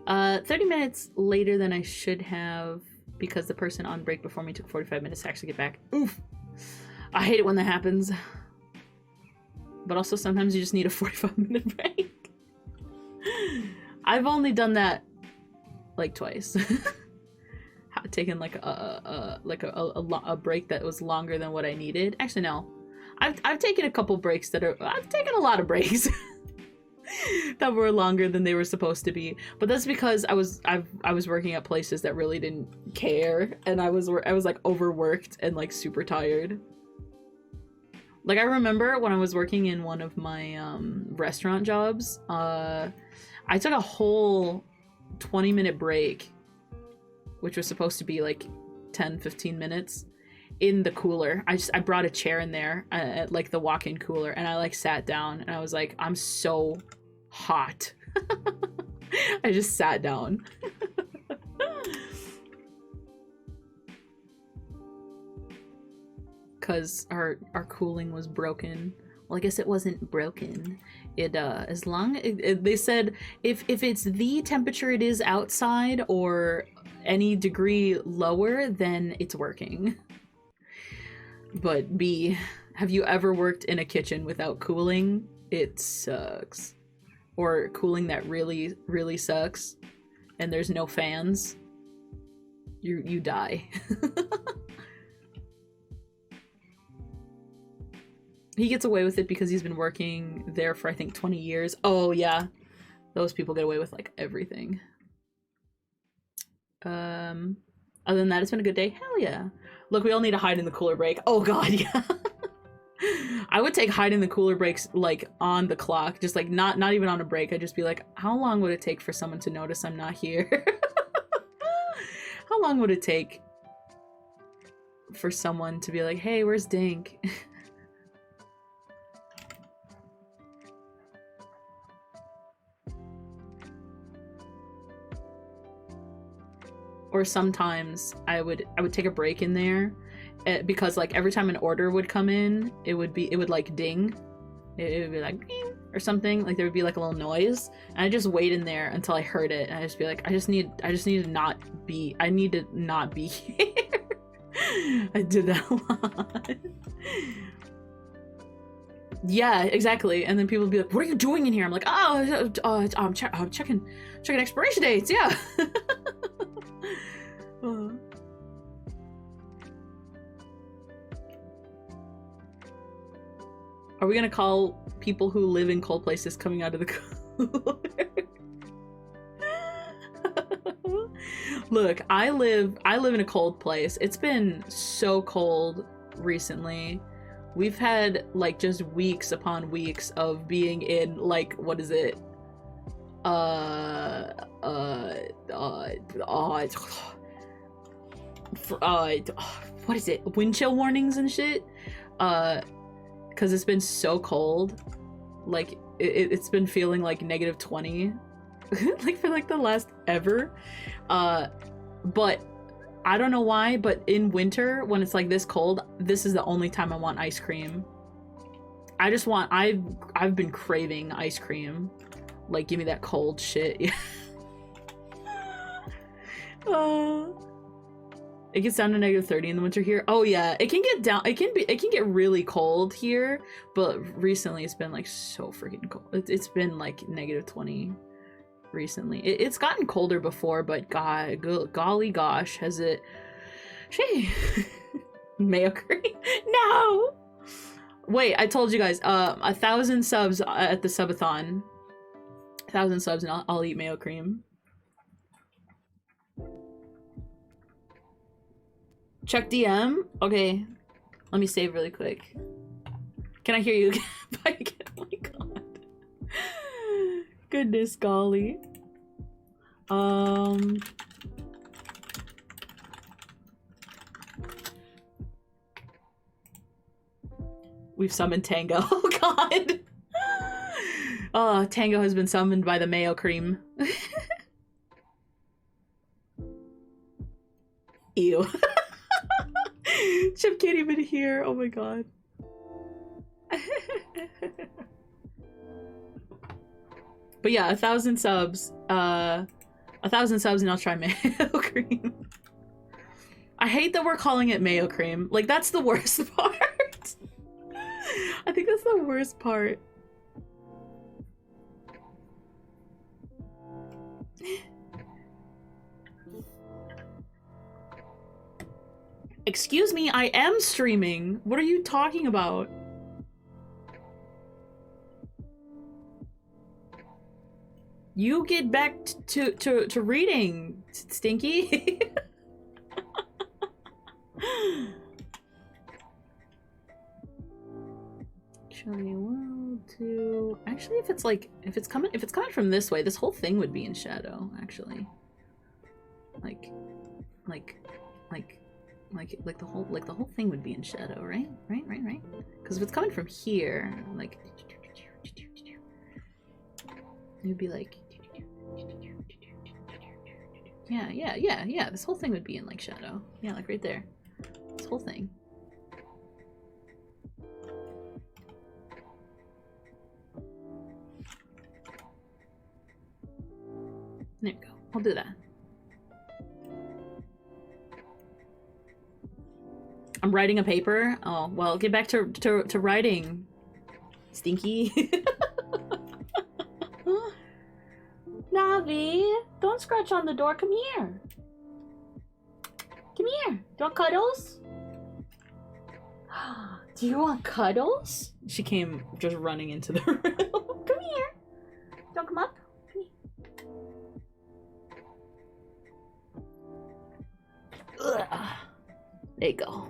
30 minutes later than I should have because the person on break before me took 45 minutes to actually get back. Oof. I hate it when that happens. But also sometimes you just need a 45-minute break. I've only done that like twice. Taken like a break that was longer than what I needed. Actually, no. I've taken a couple breaks I've taken a lot of breaks that were longer than they were supposed to be. But that's because I was working at places that really didn't care, and I was like overworked and like super tired. Like I remember when I was working in one of my restaurant jobs, I took a whole 20-minute break, which was supposed to be like 10-15 minutes, in the cooler. I brought a chair in there at like the walk-in cooler, and I like sat down and I was like, I'm so hot. I just sat down. Because our cooling was broken. Well, I guess it wasn't broken. It as long they said if it's the temperature it is outside or any degree lower, then it's working. But B, have you ever worked in a kitchen without cooling? It sucks. Or cooling that really, really sucks, and there's no fans. You die. He gets away with it because he's been working there for I think 20 years. Oh yeah, those people get away with like everything. Other than that, it's been a good day. Hell yeah. Look, we all need to hide in the cooler break. Oh god, yeah. I would take hide in the cooler breaks like on the clock, just like not even on a break. I'd just be like, how long would it take for someone to notice I'm not here? How long would it take for someone to be like, hey, where's Dink? Or sometimes I would take a break in there because like every time an order would come in, it would like ding. It would be like ding or something. Like there would be like a little noise, and I just wait in there until I heard it, and I just be like, I need to not be here. I did that a lot. Yeah, exactly. And then people would be like, what are you doing in here? I'm like, I'm checking expiration dates. Yeah. Are we gonna call people who live in cold places coming out of the cooler? Look, I live in a cold place. It's been so cold recently. We've had like just weeks upon weeks of being in like, what is it? What is it? Wind chill warnings and shit. Because it's been so cold. Like it's been feeling like -20 like for like the last ever. But I don't know why, but in winter when it's like this cold, this is the only time I want ice cream. I've been craving ice cream. Like, give me that cold shit. Yeah. It gets down to -30 in the winter here. Oh yeah, it can get really cold here, but recently it's been like so freaking cold. It's been like -20 recently. It's gotten colder before, but golly gosh, has it? She mayo cream? No. Wait, I told you guys, 1,000 subs at the subathon. 1,000 subs and I'll eat mayo cream. Check DM? Okay. Let me save really quick. Can I hear you again? Oh my god. Goodness golly. We've summoned Tango. Oh god. Oh, Tango has been summoned by the mayo cream. Ew. Chip can't even hear. Oh my god. But yeah, 1,000 subs. 1,000 subs and I'll try mayo cream. I hate that we're calling it mayo cream. Like, that's the worst part. I think that's the worst part. Excuse me, I am streaming. What are you talking about? You get back to reading, Stinky. Show me a world to. Actually, if it's coming from this way, this whole thing would be in shadow. Actually, like the whole thing would be in shadow, right? Right. Because if it's coming from here, like, it would be like. Yeah. This whole thing would be in like shadow. Yeah, like right there. This whole thing. There you go. I'll do that. I'm writing a paper. Oh, well, get back to writing. Stinky. Navi, don't scratch on the door. Come here. Come here. Do you want cuddles? Do you want cuddles? She came just running into the room. Come here. Don't come up. Come here. Ugh. There you go.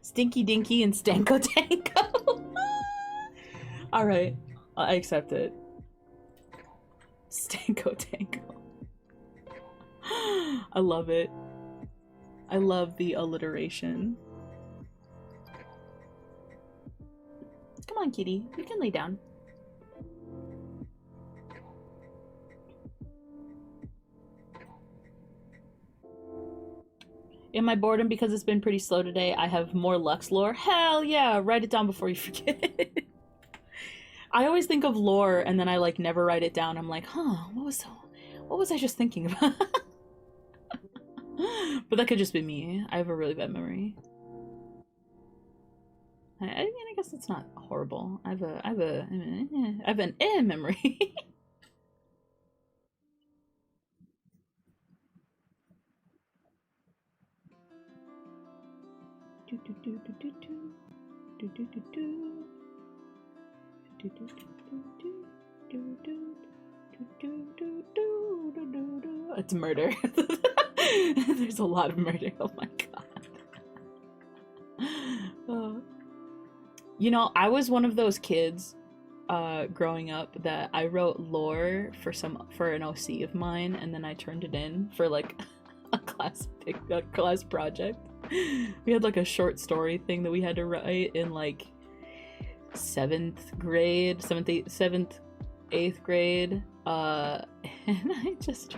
Stinky Dinky and Stanko Tanko. Alright. I accept it. Stanko Tanko. I love it. I love the alliteration. Come on, kitty. You can lay down. In my boredom, because it's been pretty slow today, I have more Lux lore. Hell yeah! Write it down before you forget. I always think of lore and then I like never write it down. I'm like, huh, what was I just thinking about? But that could just be me. I have a really bad memory. I mean, I guess it's not horrible. I have an memory. It's murder. There's a lot of murder. Oh my god. You know, I was one of those kids growing up that I wrote lore for an OC of mine, and then I turned it in for like a class project. We had like a short story thing that we had to write in like 7th grade, 7th, 8th grade, and I just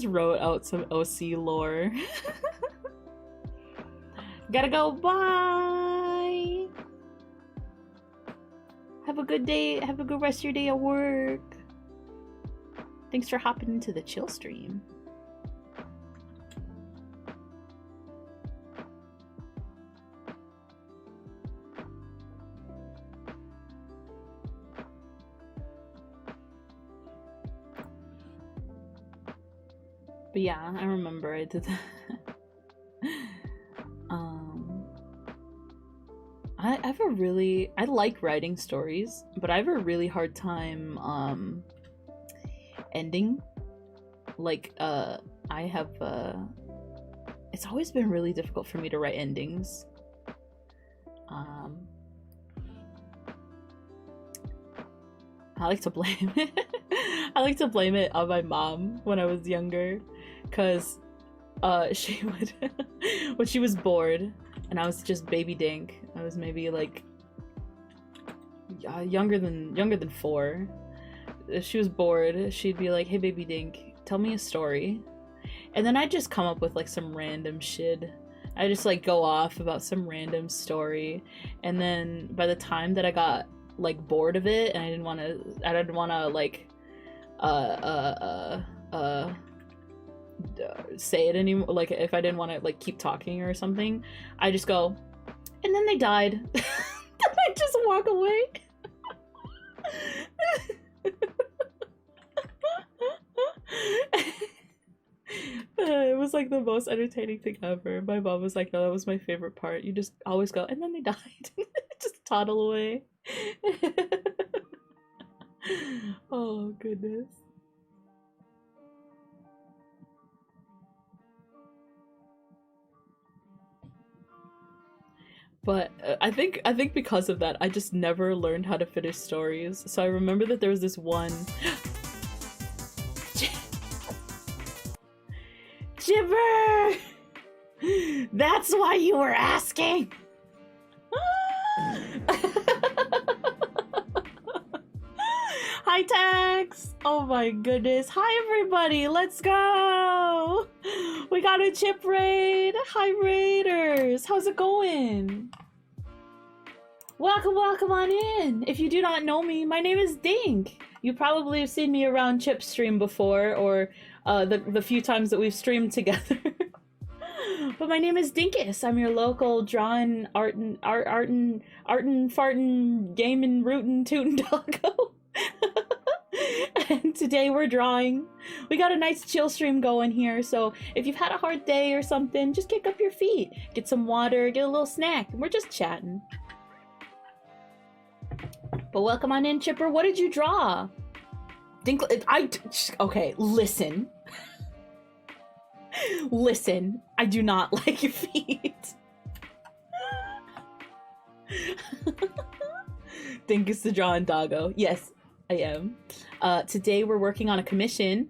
wrote out some OC lore. Gotta go, bye! Have a good day, have a good rest of your day at work. Thanks for hopping into the chill stream. But yeah, I remember I did that. I like writing stories, but I have a really hard time ending. Like it's always been really difficult for me to write endings. I like to blame it. I like to blame it on my mom when I was younger, because she would when she was bored and I was just baby dink. I was maybe like younger than 4. If she was bored, she'd be like, "Hey baby dink, tell me a story." And then I'd just come up with like some random shit. I just like go off about some random story, and then by the time that I got like bored of it and I didn't want to like say it anymore, like if I didn't want to like keep talking or something, I just go, "And then they died." I just walk away. It was like the most entertaining thing ever. My mom was like, "No, that was my favorite part. You just always go, and then they died." Just toddle away. Oh goodness. But I think because of that, I just never learned how to finish stories. So I remember that there was this one. Chipper! That's why you were asking! Hi, Tex! Oh my goodness. Hi, everybody! Let's go! We got a chip raid! Hi, Raiders! How's it going? Welcome on in! If you do not know me, my name is Dink. You probably have seen me around Chip's stream before, or the few times that we've streamed together. But my name is Dinkus. I'm your local drawing, artin, fartin, gamin, rootin, tootin' doggo. And today we're drawing. We got a nice chill stream going here, so if you've had a hard day or something, just kick up your feet, get some water, get a little snack, and we're just chatting. But welcome on in, Chipper. What did you draw? Okay, listen. Listen, I do not like your feet. Dinkus the drawing doggo. Yes, I am. Today we're working on a commission.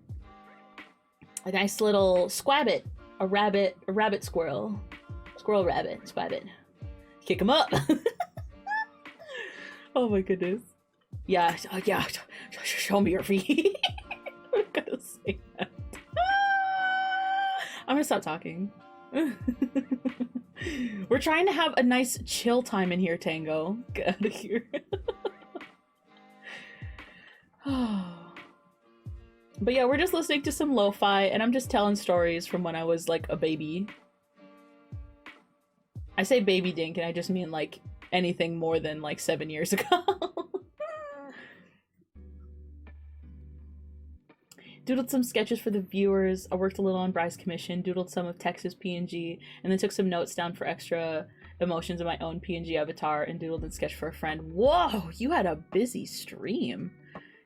A nice little squabbit. A rabbit squirrel. Squirrel rabbit, squabbit. Kick him up. Oh my goodness. Yeah, yeah. Show me your feet. I'm gonna say that. I'm gonna stop talking. We're trying to have a nice chill time in here, Tango. Get out of here. But yeah, we're just listening to some lo-fi, and I'm just telling stories from when I was like a baby. I say baby Dink, and I just mean like anything more than like 7 years ago. Doodled some sketches for the viewers. I worked a little on Bryce's commission, doodled some of Tex's PNG, and then took some notes down for extra emotions of my own PNG avatar, and doodled and sketched for a friend. Whoa, you had a busy stream.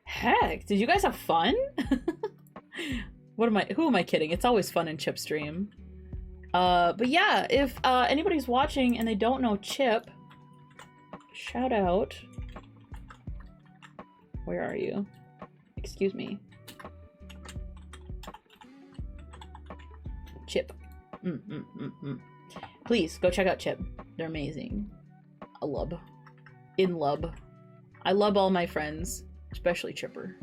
Heck, did you guys have fun? Who am I kidding? It's always fun in Chip stream. But yeah, if anybody's watching and they don't know Chip, shout out. Where are you? Excuse me. Chip. Please go check out Chip. They're amazing. I love. In love. I love all my friends, especially Chipper.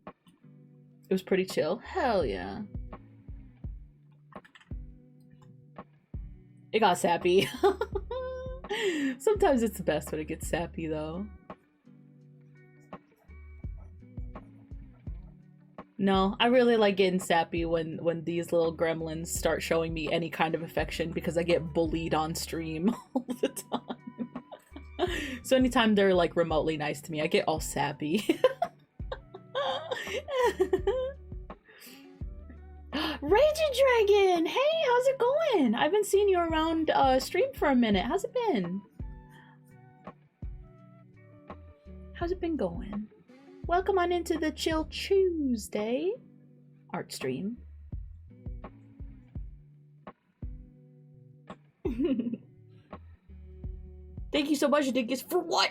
It was pretty chill. Hell yeah. It got sappy. Sometimes it's the best when it gets sappy though. No, I really like getting sappy when these little gremlins start showing me any kind of affection, because I get bullied on stream all the time. So anytime they're like remotely nice to me, I get all sappy. Raging Dragon! Hey, how's it going? I've been seeing you around stream for a minute. How's it been? How's it been going? Welcome on into the Chill Tuesday art stream. Thank you so much, Dinkus. For what?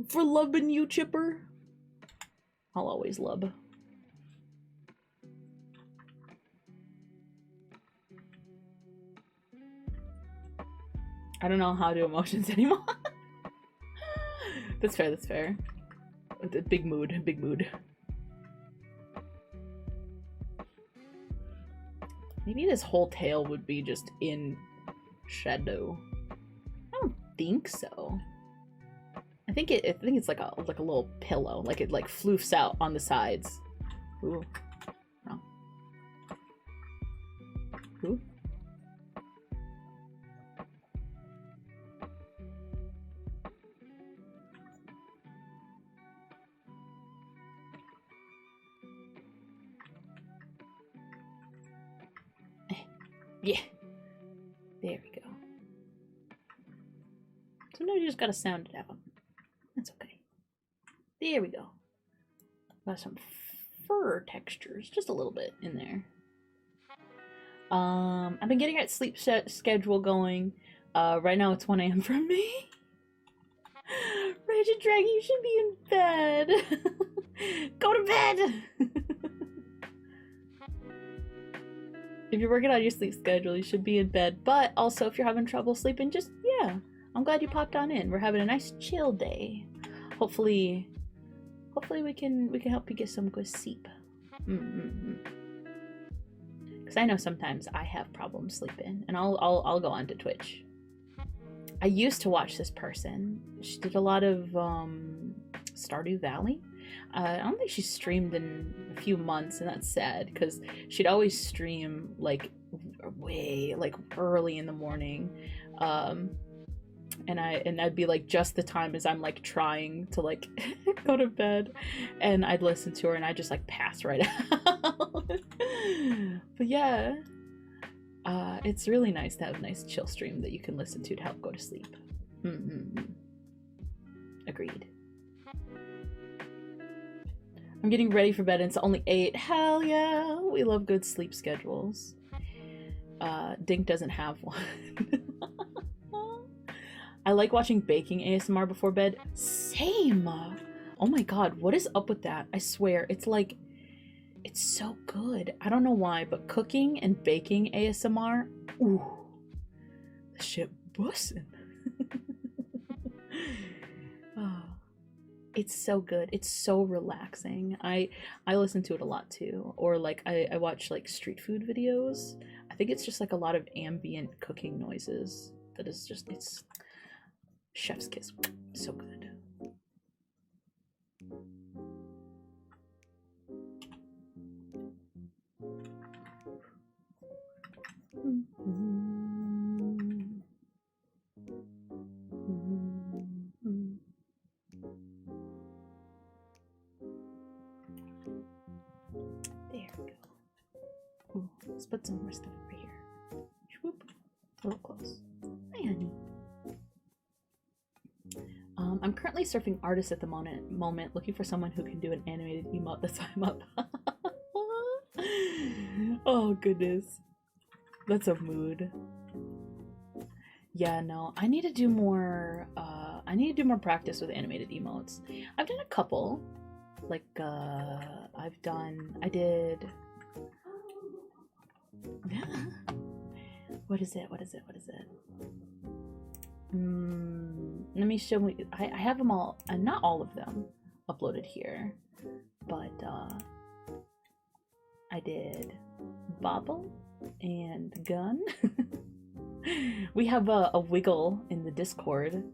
For loving you, Chipper. I'll always love. I don't know how to do emotions anymore. That's fair, that's fair. Big mood, big mood. Maybe this whole tail would be just in shadow. I don't think so. I think it's like a little pillow, like it like floofs out on the sides. Ooh. Oh. Ooh. Yeah. There we go. Sometimes you just gotta sound it out. That's okay. There we go. Got some fur textures, just a little bit in there. I've been getting our sleep schedule going. Right now it's 1 a.m. for me. Raging Dragon, you should be in bed. Go to bed. If you're working on your sleep schedule, you should be in bed. But also, if you're having trouble sleeping, just, yeah. I'm glad you popped on in. We're having a nice chill day. Hopefully we can help you get some good sleep. Because I know sometimes I have problems sleeping, and I'll go onto Twitch. I used to watch this person. She did a lot of Stardew Valley. I don't think she streamed in a few months, and that's sad because she'd always stream like way like early in the morning, and I'd be like just the time as I'm like trying to like go to bed, and I'd listen to her and I'd just like pass right out. But yeah, it's really nice to have a nice chill stream that you can listen to help go to sleep. Agreed. I'm getting ready for bed and it's only 8. Hell yeah! We love good sleep schedules. Dink doesn't have one. I like watching baking ASMR before bed. Same! Oh my god, what is up with that? I swear, it's like, it's so good. I don't know why, but cooking and baking ASMR, ooh, the shit bussin'. Oh. It's so good. It's so relaxing. I listen to it a lot too. Or like I watch like street food videos. I think it's just like a lot of ambient cooking noises that is just, it's chef's kiss. So good. There we go. Ooh, let's put some more stuff over here. Swoop. A little close. Hi, honey. I'm currently surfing artists at the moment, looking for someone who can do an animated emote that's I'm up. Oh goodness. That's a mood. Yeah, no, I need to do more practice with animated emotes. I've done a couple. Like, I did... What is it? Let me show you. I have them all, and not all of them uploaded here, but I did Bobble and Gun. We have a wiggle in the Discord,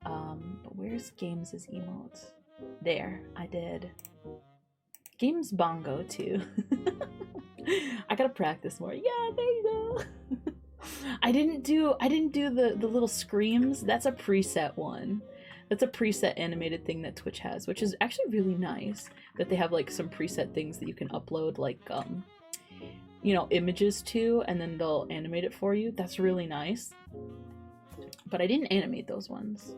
but where's Games' emotes? There, I did Games Bongo too. I gotta practice more. Yeah, there you go. I didn't do the little screams. That's a preset one. That's a preset animated thing that Twitch has, which is actually really nice that they have like some preset things that you can upload like you know, images to, and then they'll animate it for you. That's really nice. But I didn't animate those ones.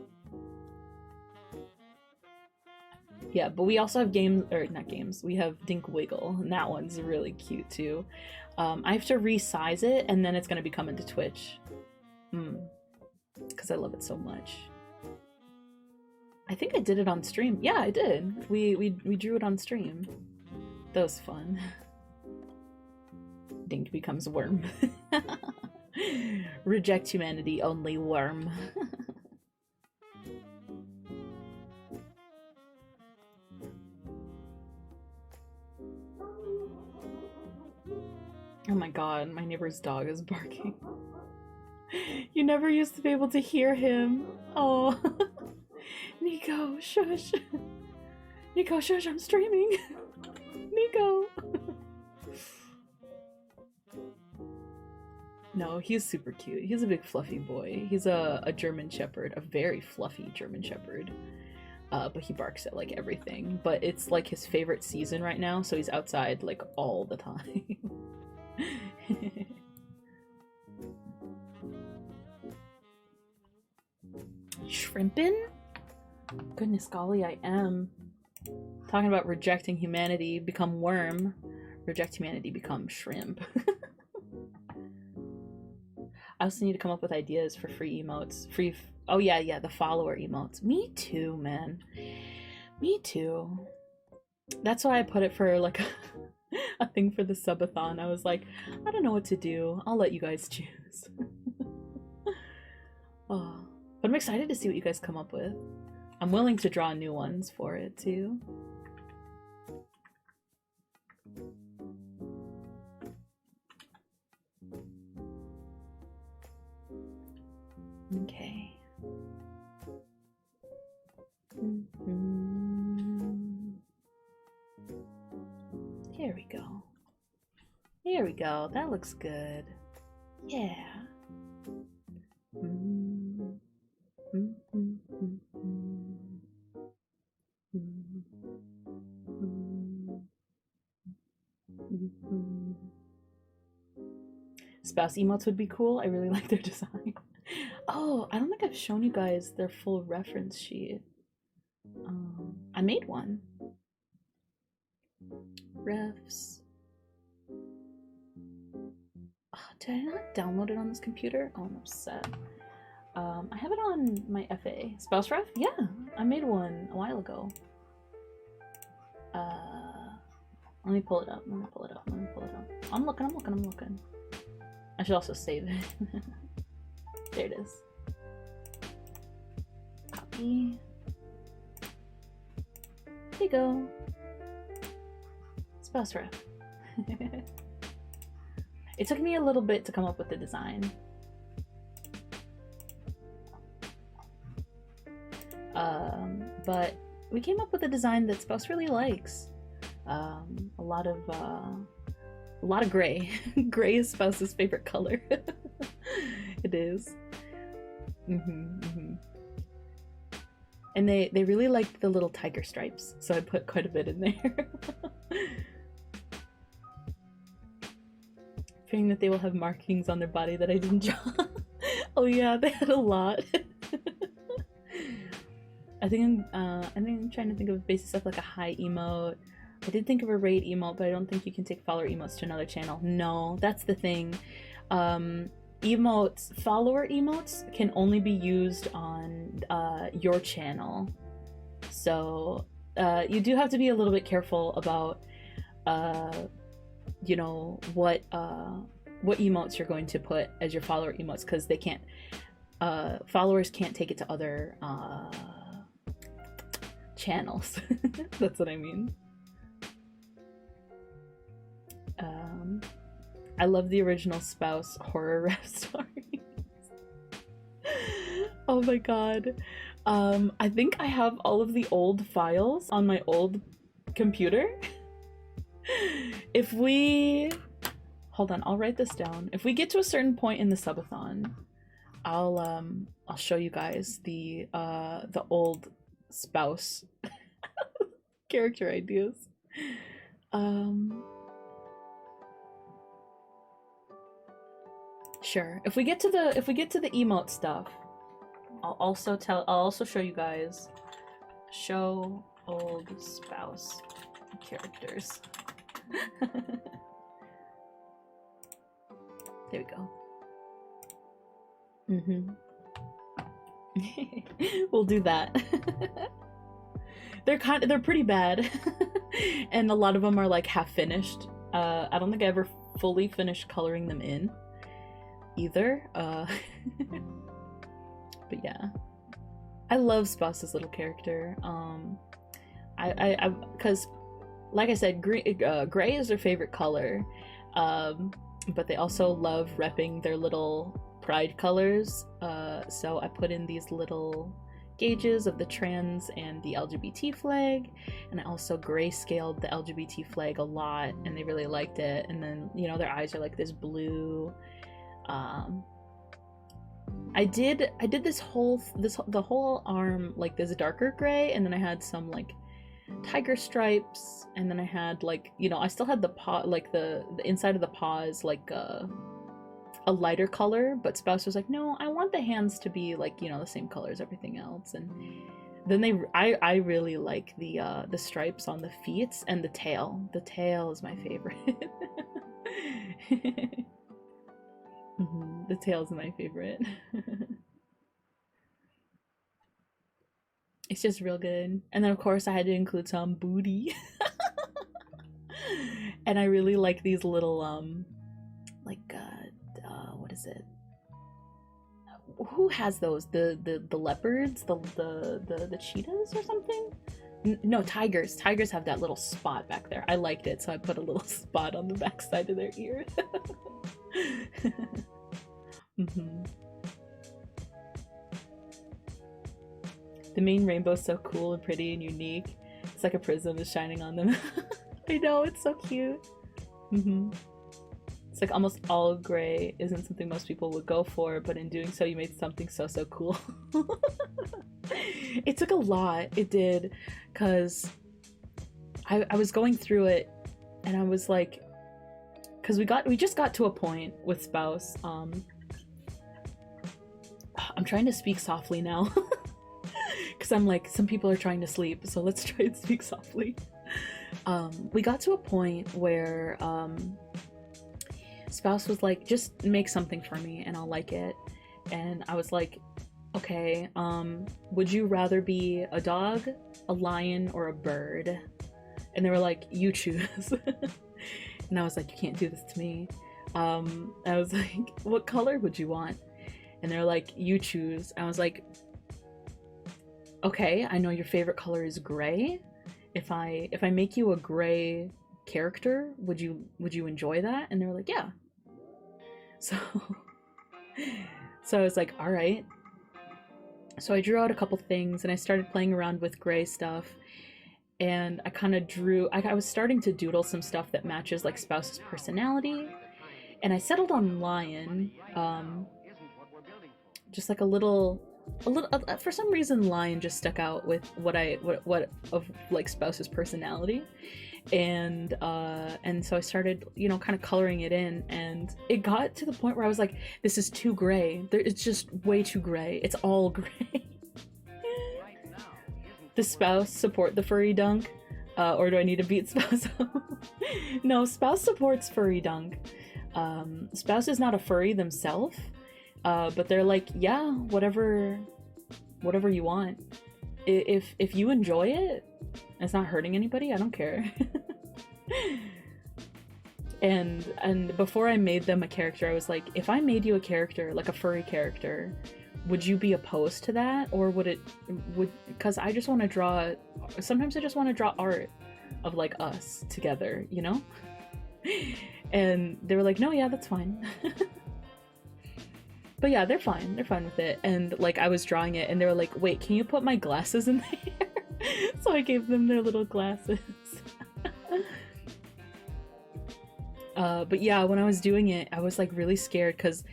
Yeah, but we also have games, or not games, we have Dink Wiggle, and that one's really cute too. I have to resize it, and then it's going to be coming to Twitch. Because I love it so much. I think I did it on stream. Yeah, I did. We drew it on stream. That was fun. Dink becomes worm. Reject humanity, only worm. Oh my god, my neighbor's dog is barking. You never used to be able to hear him. Oh. Nico, shush. Nico, shush, I'm streaming. Nico. No, he's super cute. He's a big fluffy boy. He's a German Shepherd, a very fluffy German Shepherd. But he barks at like everything. But it's like his favorite season right now, so he's outside like all the time. Shrimpin'? Goodness golly, I am. Talking about rejecting humanity, become worm. Reject humanity, become shrimp. I also need to come up with ideas for free emotes. Oh yeah, the follower emotes. Me too, man. Me too. That's why I put it for like a thing for the subathon. I was like, I don't know what to do. I'll let you guys choose. Oh, but I'm excited to see what you guys come up with. I'm willing to draw new ones for it too. Okay. Here we go. Here we go. That looks good. Yeah. Spouse emotes would be cool. I really like their design. Oh, I don't think I've shown you guys their full reference sheet. I made one. Refs. Oh, did I not download it on this computer? Oh, I'm upset. I have it on my FA. Spouse ref? Yeah, I made one a while ago. Let me pull it up. I'm looking. I should also save it. There it is. Copy. There you go. Spouse ref. It took me a little bit to come up with the design. But we came up with a design that Spouse really likes. A lot of gray. Gray is Spouse's favorite color. It is. And they really liked the little tiger stripes, so I put quite a bit in there. Fearing that they will have markings on their body that I didn't draw. Oh yeah, they had a lot. I think I'm trying to think of basic stuff like a high emote. I did think of a raid emote, but I don't think you can take follower emotes to another channel. No, that's the thing. Emotes, follower emotes can only be used on your channel. So you do have to be a little bit careful about you know, what emotes you're going to put as your follower emotes, because they can't followers can't take it to other channels. That's what I mean. I love the original Spouse horror ref stories. Oh my god. I think I have all of the old files on my old computer. If we... Hold on, I'll write this down. If we get to a certain point in the subathon, I'll show you guys the old Spouse character ideas. Sure. If we get to the emote stuff, I'll also show you guys. Show old Spouse characters. There we go. We'll do that. they're pretty bad. And a lot of them are like half finished. I don't think I ever fully finished coloring them in either. But yeah, I love Spouse's little character. Because like I said, gray is their favorite color, but they also love repping their little pride colors. So I put in these little gauges of the trans and the LGBT flag, and I also grayscaled the LGBT flag a lot, and they really liked it. And then, you know, their eyes are like this blue. I did the whole arm like this darker gray, and then I had some like tiger stripes, and then I had like, you know, I still had the paw, like the inside of the paws like a lighter color, but Spouse was like, no, I want the hands to be like, you know, the same color as everything else. And then I really like the stripes on the feet and the tail. The tail is my favorite. The tail is my favorite. It's just real good. And then of course I had to include some booty. And I really like these little like what is it? Who has those? The leopards? The cheetahs or something? No, tigers. Tigers have that little spot back there. I liked it, so I put a little spot on the back side of their ear. The main rainbow is so cool and pretty and unique. It's like a prism is shining on them. I know, it's so cute. It's like almost all gray isn't something most people would go for, but in doing so you made something so cool. It took a lot, it did, because I was going through it and I was like, because we just got to a point with Spouse. I'm trying to speak softly now. Because I'm like, some people are trying to sleep, so let's try and speak softly. We got to a point where Spouse was like, just make something for me and I'll like it. And I was like, okay, would you rather be a dog, a lion, or a bird? And they were like, you choose. And I was like, you can't do this to me. I was like, what color would you want? And they're like, you choose. I was like, okay, I know your favorite color is gray. If I make you a gray character, would you enjoy that? And they were like, yeah. So I was like, all right. So I drew out a couple things and I started playing around with gray stuff, and I kind of drew, I was starting to doodle some stuff that matches like Spouse's personality, and I settled on lion. Just like a little for some reason lion just stuck out with what of like Spouse's personality. And so I started, you know, kind of coloring it in, and it got to the point where I was like, this is too gray. It's just way too gray. It's all gray. Does Spouse support the furry dunk? Or do I need to beat Spouse up? No, Spouse supports furry dunk. Spouse is not a furry themselves, but they're like, yeah, whatever you want. If you enjoy it, it's not hurting anybody, I don't care. And before I made them a character, I was like, if I made you a character, like a furry character, would you be opposed to that? Or would because I just want to draw, sometimes I just want to draw art of like us together, you know? And they were like, no, yeah, that's fine. But yeah, they're fine with it. And like, I was drawing it and they were like, wait, can you put my glasses in there? So I gave them their little glasses. But yeah, when I was doing it, I was like really scared because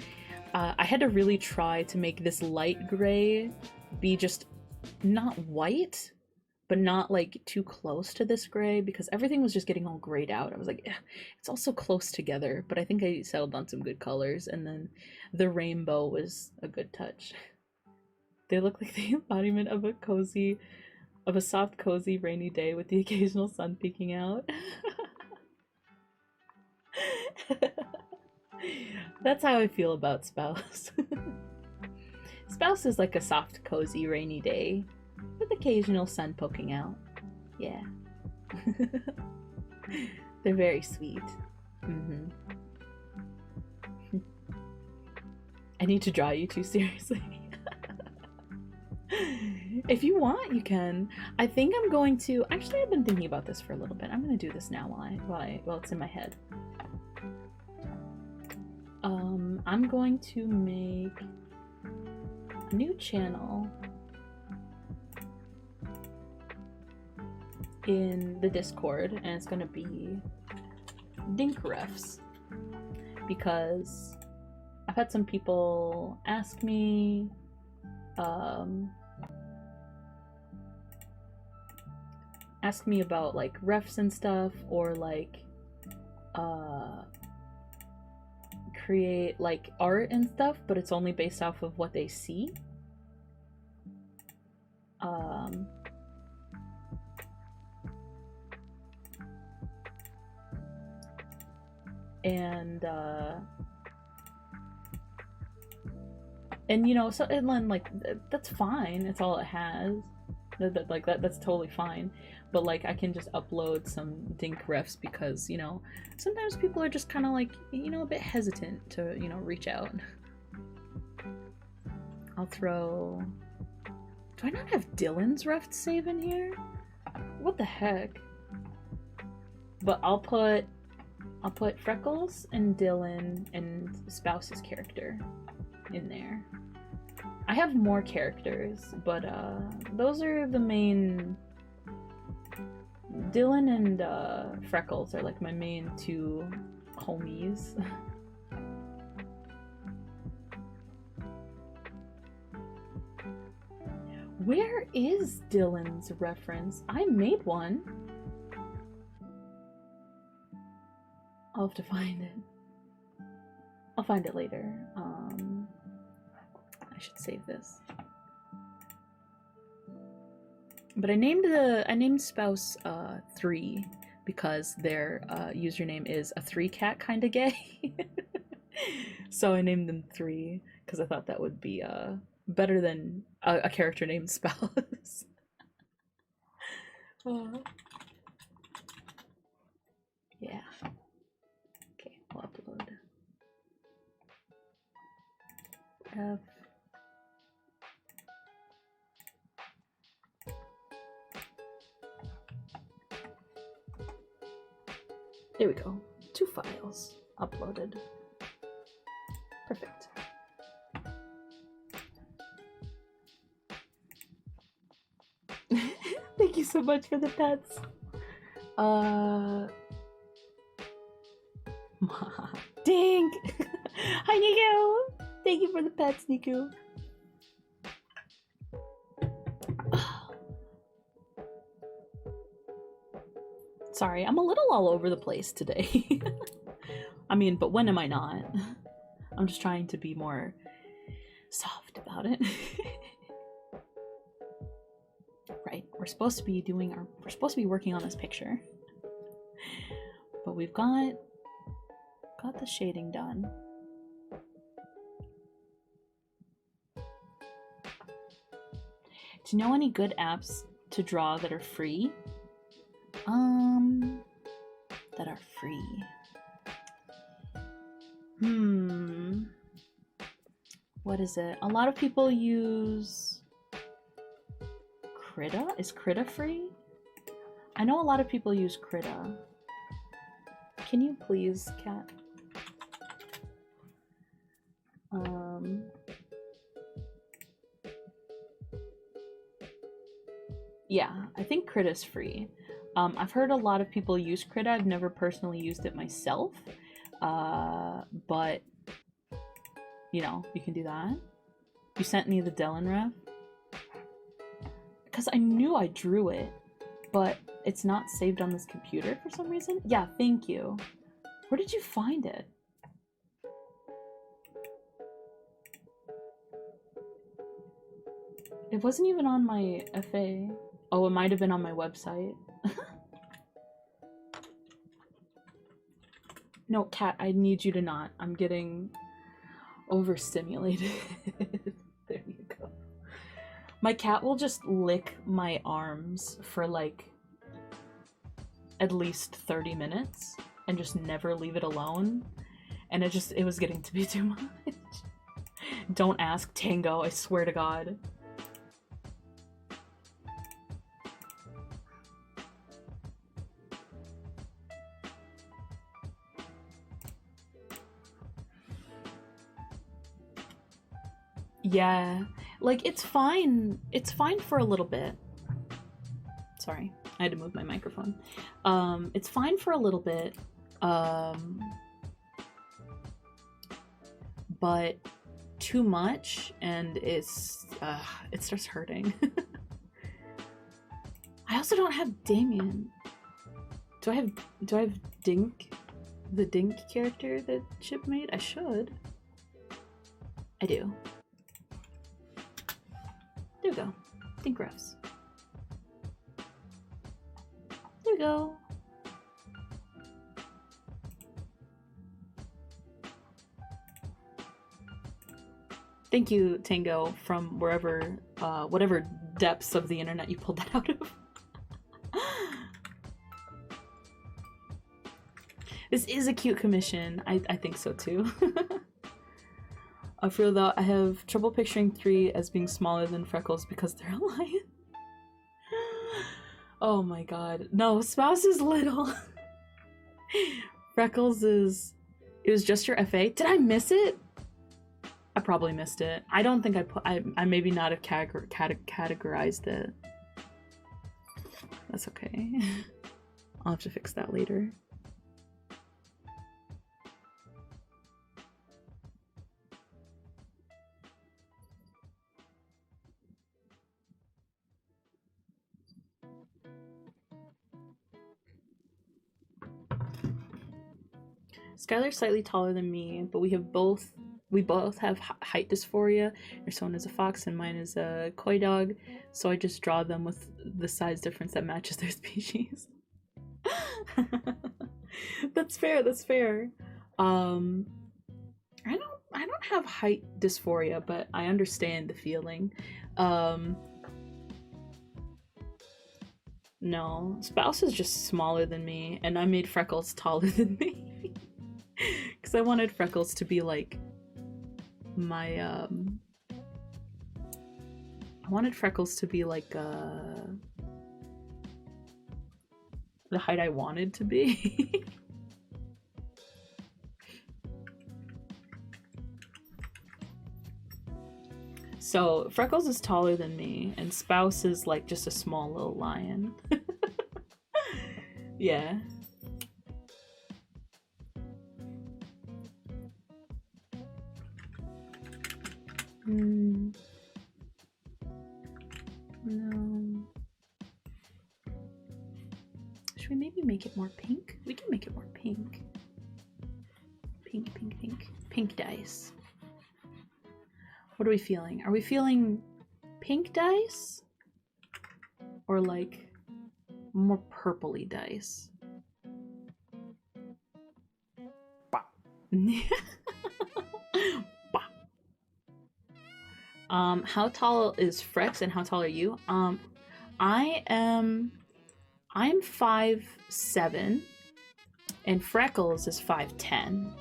I had to really try to make this light gray be just not white, but not like too close to this gray, because everything was just getting all grayed out. I was like, it's all so close together, but I think I settled on some good colors, and then the rainbow was a good touch. They look like the embodiment of a soft, cozy, rainy day with the occasional sun peeking out. That's how I feel about Spouse. Spouse is like a soft, cozy, rainy day with occasional sun poking out. Yeah. They're very sweet. Mm-hmm. I need to draw you too, seriously. If you want, you can. I think I'm going to. Actually, I've been thinking about this for a little bit. I'm going to do this now while it's in my head. I'm going to make a new channel in the Discord, and it's going to be Dink Refs, because I've had some people ask me about like refs and stuff, or like create like art and stuff, but it's only based off of what they see. And you know, so and then like that's fine. It's all it has. That's totally fine. But like I can just upload some Dink refs, because you know sometimes people are just kind of like, you know, a bit hesitant to, you know, reach out. I'll throw. Do I not have Dylan's ref to save in here? What the heck? But I'll put Freckles and Dylan and Spouse's character in there. I have more characters, but those are the main. Dylan and Freckles are like my main two homies. Where is Dylan's reference? I made one. I'll have to find it. I'll find it later. I should save this. But I named Spouse 3 because their username is a 3-cat kind of gay. So I named them 3 because I thought that would be better than a character named Spouse. Yeah. Okay, we'll upload. There we go. 2 files uploaded. Perfect. Thank you so much for the pets. Dink! Hi, Niku! Thank you for the pets, Niku. Sorry, I'm a little all over the place today. I mean, but when am I not? I'm just trying to be more soft about it. Right, we're supposed to be working on this picture. But we've got the shading done. Do you know any good apps to draw that are free? That are free. What is it? A lot of people use Krita? Is Krita free? I know a lot of people use Krita. Can you please, cat? Yeah, I think Krita's free. I've heard a lot of people use Krita. I've never personally used it myself. But, you know, you can do that. You sent me the Dylan ref. Because I knew I drew it, but it's not saved on this computer for some reason. Yeah, thank you. Where did you find it? It wasn't even on my FA. Oh, it might have been on my website. No, cat, I need you to not. I'm getting overstimulated. There you go. My cat will just lick my arms for like at least 30 minutes and just never leave it alone. And it was getting to be too much. Don't ask Tango, I swear to God. Yeah, like it's fine. It's fine for a little bit. Sorry, I had to move my microphone. It's fine for a little bit. But too much and it starts hurting. I also don't have Damien. Do I have Dink? The Dink character that Chip made? I should. I do. There we go. Dink refs. There we go. Thank you, Tango, from wherever, whatever depths of the internet you pulled that out of. This is a cute commission. I think so too. I feel that I have trouble picturing 3 as being smaller than Freckles because they're a lion. Oh my god. No, Spouse is little. Freckles is... It was just your FA. Did I miss it? I probably missed it. I don't think I maybe not have categorized it. That's okay. I'll have to fix that later. Skylar's slightly taller than me, but we both have height dysphoria. Your son is a fox and mine is a koi dog, so I just draw them with the size difference that matches their species. That's fair, that's fair. I don't have height dysphoria, but I understand the feeling. No, Spouse is just smaller than me, and I made Freckles taller than me. Because I wanted Freckles to be like my I wanted Freckles to be like the height I wanted to be. So Freckles is taller than me and Spouse is like just a small little lion. Yeah. No. Should we maybe make it more pink? We can make it more pink. Pink, pink, pink. Pink dice. What are we feeling? Are we feeling pink dice? Or like more purpley dice? How tall is Frex and how tall are you? I'm 5'7" and Freckles is 5'10".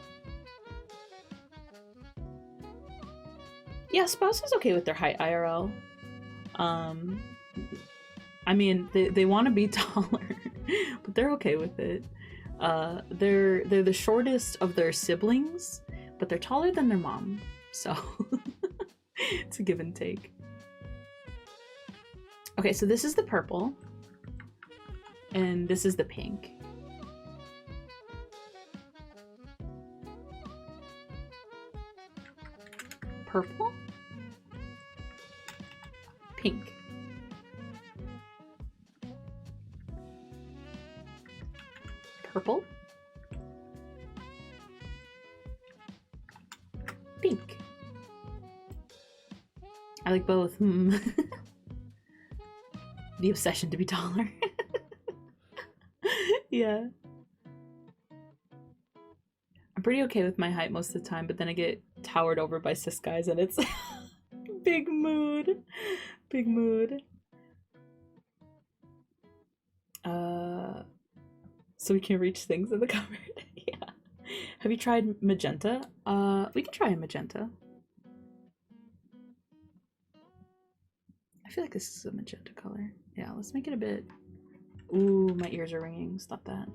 Yeah, Spouse is okay with their height IRL. I mean, they want to be taller, but they're okay with it. They're the shortest of their siblings, but they're taller than their mom, so it's a give and take. Okay, so this is the purple, and this is the pink. Purple, pink, purple, pink. I like both. The obsession to be taller. Yeah. I'm pretty okay with my height most of the time, but then I get towered over by cis guys and it's big mood. Big mood. so we can reach things in the cupboard. Yeah. Have you tried magenta? We can try a magenta. I feel like this is a magenta color. Yeah, let's make it a bit... Ooh, my ears are ringing. Stop that.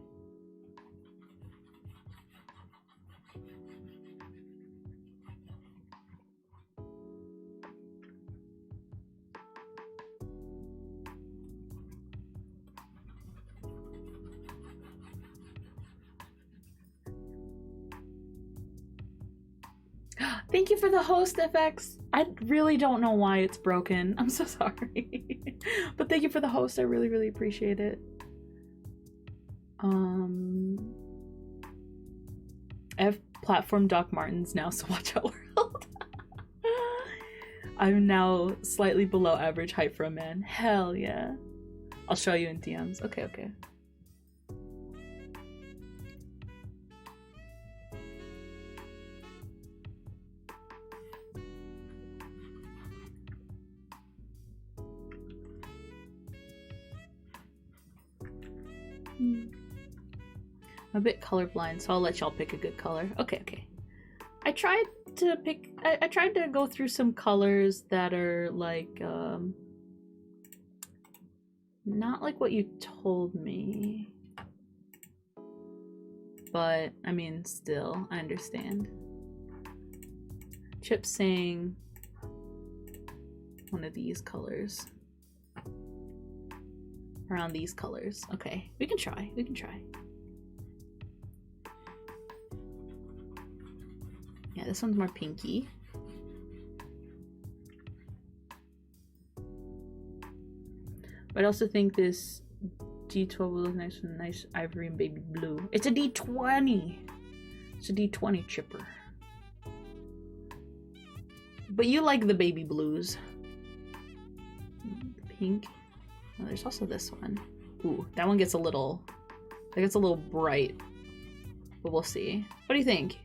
Thank you for the host, FX. I really don't know why it's broken. I'm so sorry. But thank you for the host. I really, really appreciate it. I have platform Doc Martens now, so watch out, world. I'm now slightly below average height for a man. Hell yeah. I'll show you in DMs. Okay, okay. I'm a bit colorblind, so I'll let y'all pick a good color. Okay, okay. I tried to pick... I tried to go through some colors that are like, not like what you told me. But, I mean, still, I understand. Chip's saying one of these colors. Around these colors. Okay, we can try. We can try. Yeah, this one's more pinky. But I also think this D12 will look nice with a nice ivory and baby blue. It's a D20! It's a D20 chipper. But you like the baby blues. Pink. Oh, there's also this one. Ooh, that one gets a little... That gets a little bright. But we'll see. What do you think?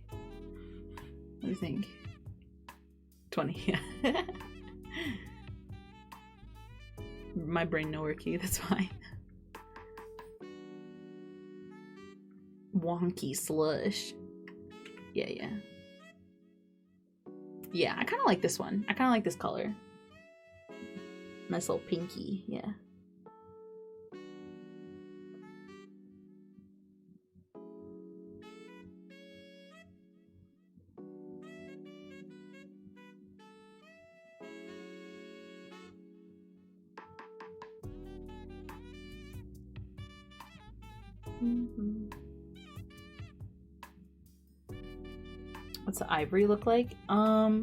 What do you think? 20, yeah. My brain nowhere key, that's fine. Wonky slush. Yeah, yeah. Yeah, I kind of like this one. I kind of like this color. Nice little pinky, yeah. What's the ivory look like? I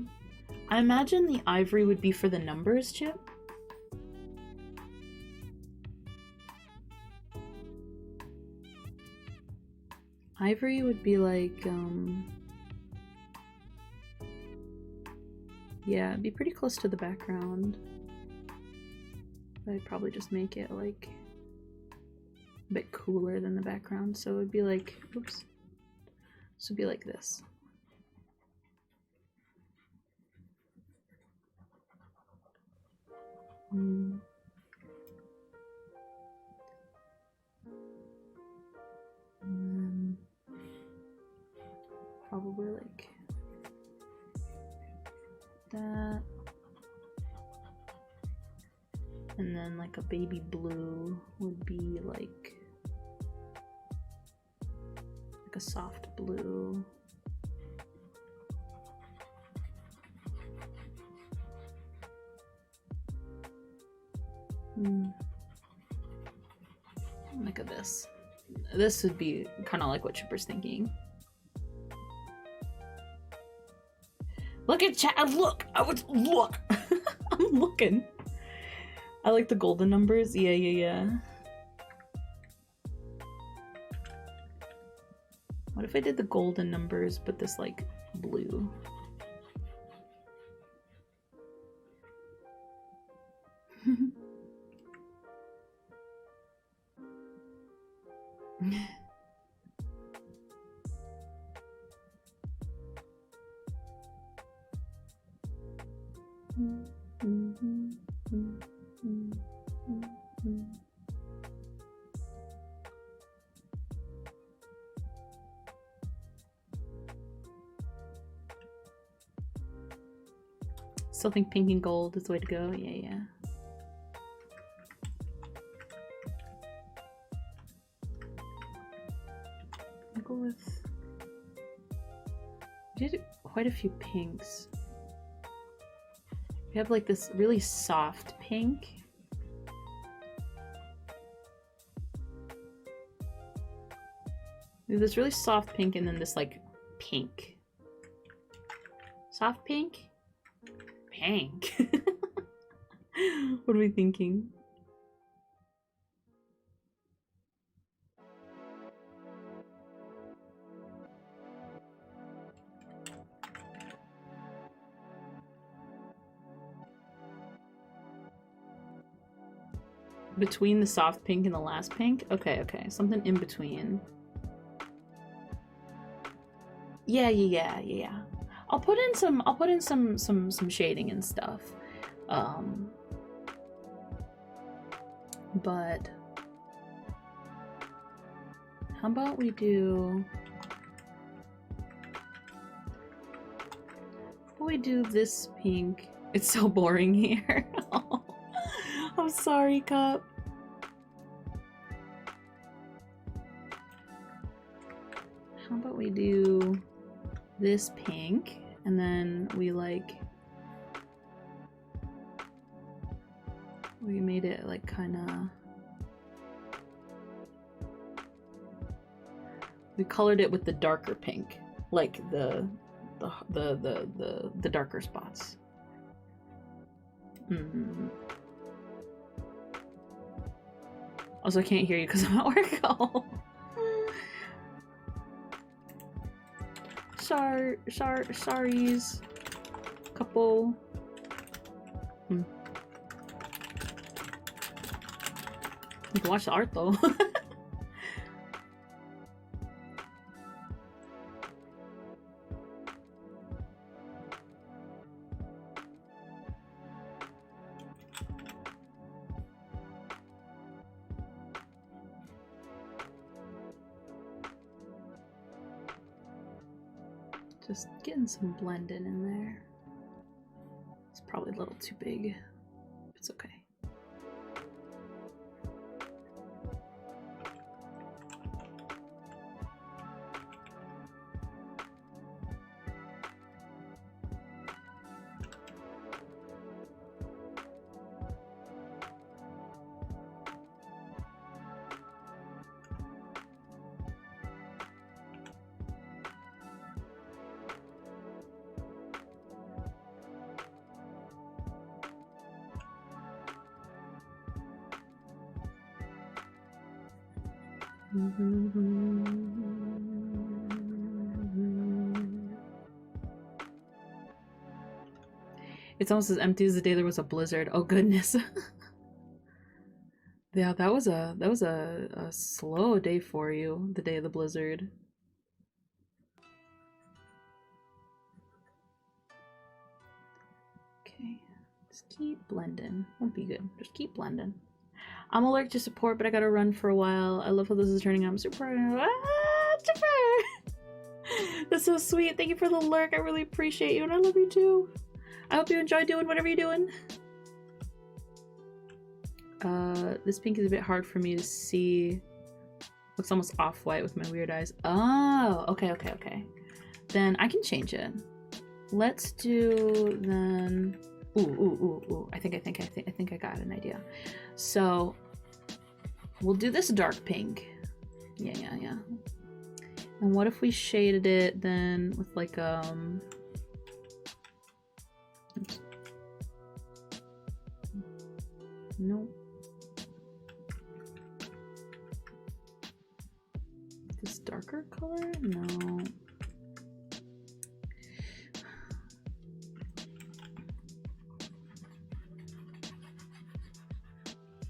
imagine the ivory would be for the numbers, Chip. Ivory would be like, yeah, it'd be pretty close to the background. I'd probably just make it like a bit cooler than the background, so it would be like, oops, this would be like this. And then probably like that. And then like a baby blue would be like a soft blue. Look at this. This would be kind of like what Chipper's thinking. Look at chat. Look. Look. I'm looking. I like the golden numbers. Yeah, yeah, yeah. What if I did the golden numbers but this like blue? Still think pink and gold is the way to go. Yeah, yeah. I'll go with... We did quite a few pinks. We have like this really soft pink. We have this really soft pink and then this like pink. Soft pink? Pink. What are we thinking? Between the soft pink and the last pink? Okay, okay. Something in between. Yeah. I'll put in some shading and stuff. But how about we do this pink? It's so boring here. I'm sorry, Cup. How about we do this pink and then we made it like kind of, we colored it with the darker pink, like the darker spots. Also, I can't hear you because I'm at work. Oh. Sorry's. Couple. You can watch the art though. Just getting some blending in there. It's probably a little too big. It's okay. It's almost as empty as the day there was a blizzard. Oh goodness. Yeah, that was a slow day for you, the day of the blizzard. Okay, just keep blending. Won't be good. Just keep blending. I'm allergic to support, but I gotta run for a while. I love how this is turning out. I'm super That's so sweet. Thank you for the lurk. I really appreciate you, and I love you too. I hope you enjoy doing whatever you're doing. This pink is a bit hard for me to see. Looks almost off-white with my weird eyes. Oh, okay. Then I can change it. Let's do then. Ooh. I think I got an idea. So we'll do this dark pink. Yeah. And what if we shaded it then with like oops. No. This darker color? No.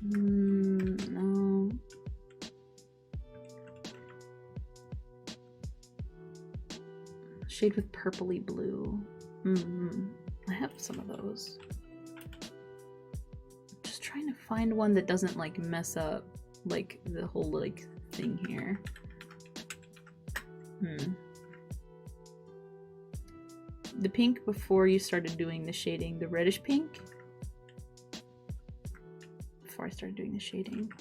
No. Shade with purpley blue. I have some of those. Just trying to find one that doesn't like mess up like the whole like thing here. The pink before you started doing the shading, the reddish pink. Before I started doing the shading.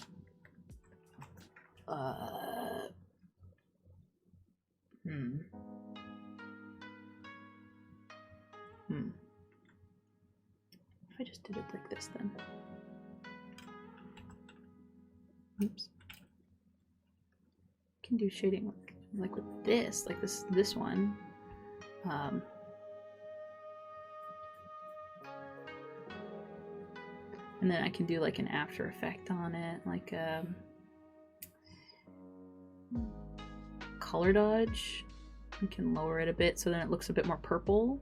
If I just did it like this then. Oops. I can do shading like with this, like this one. And then I can do like an after effect on it, like color dodge. I can lower it a bit so then it looks a bit more purple.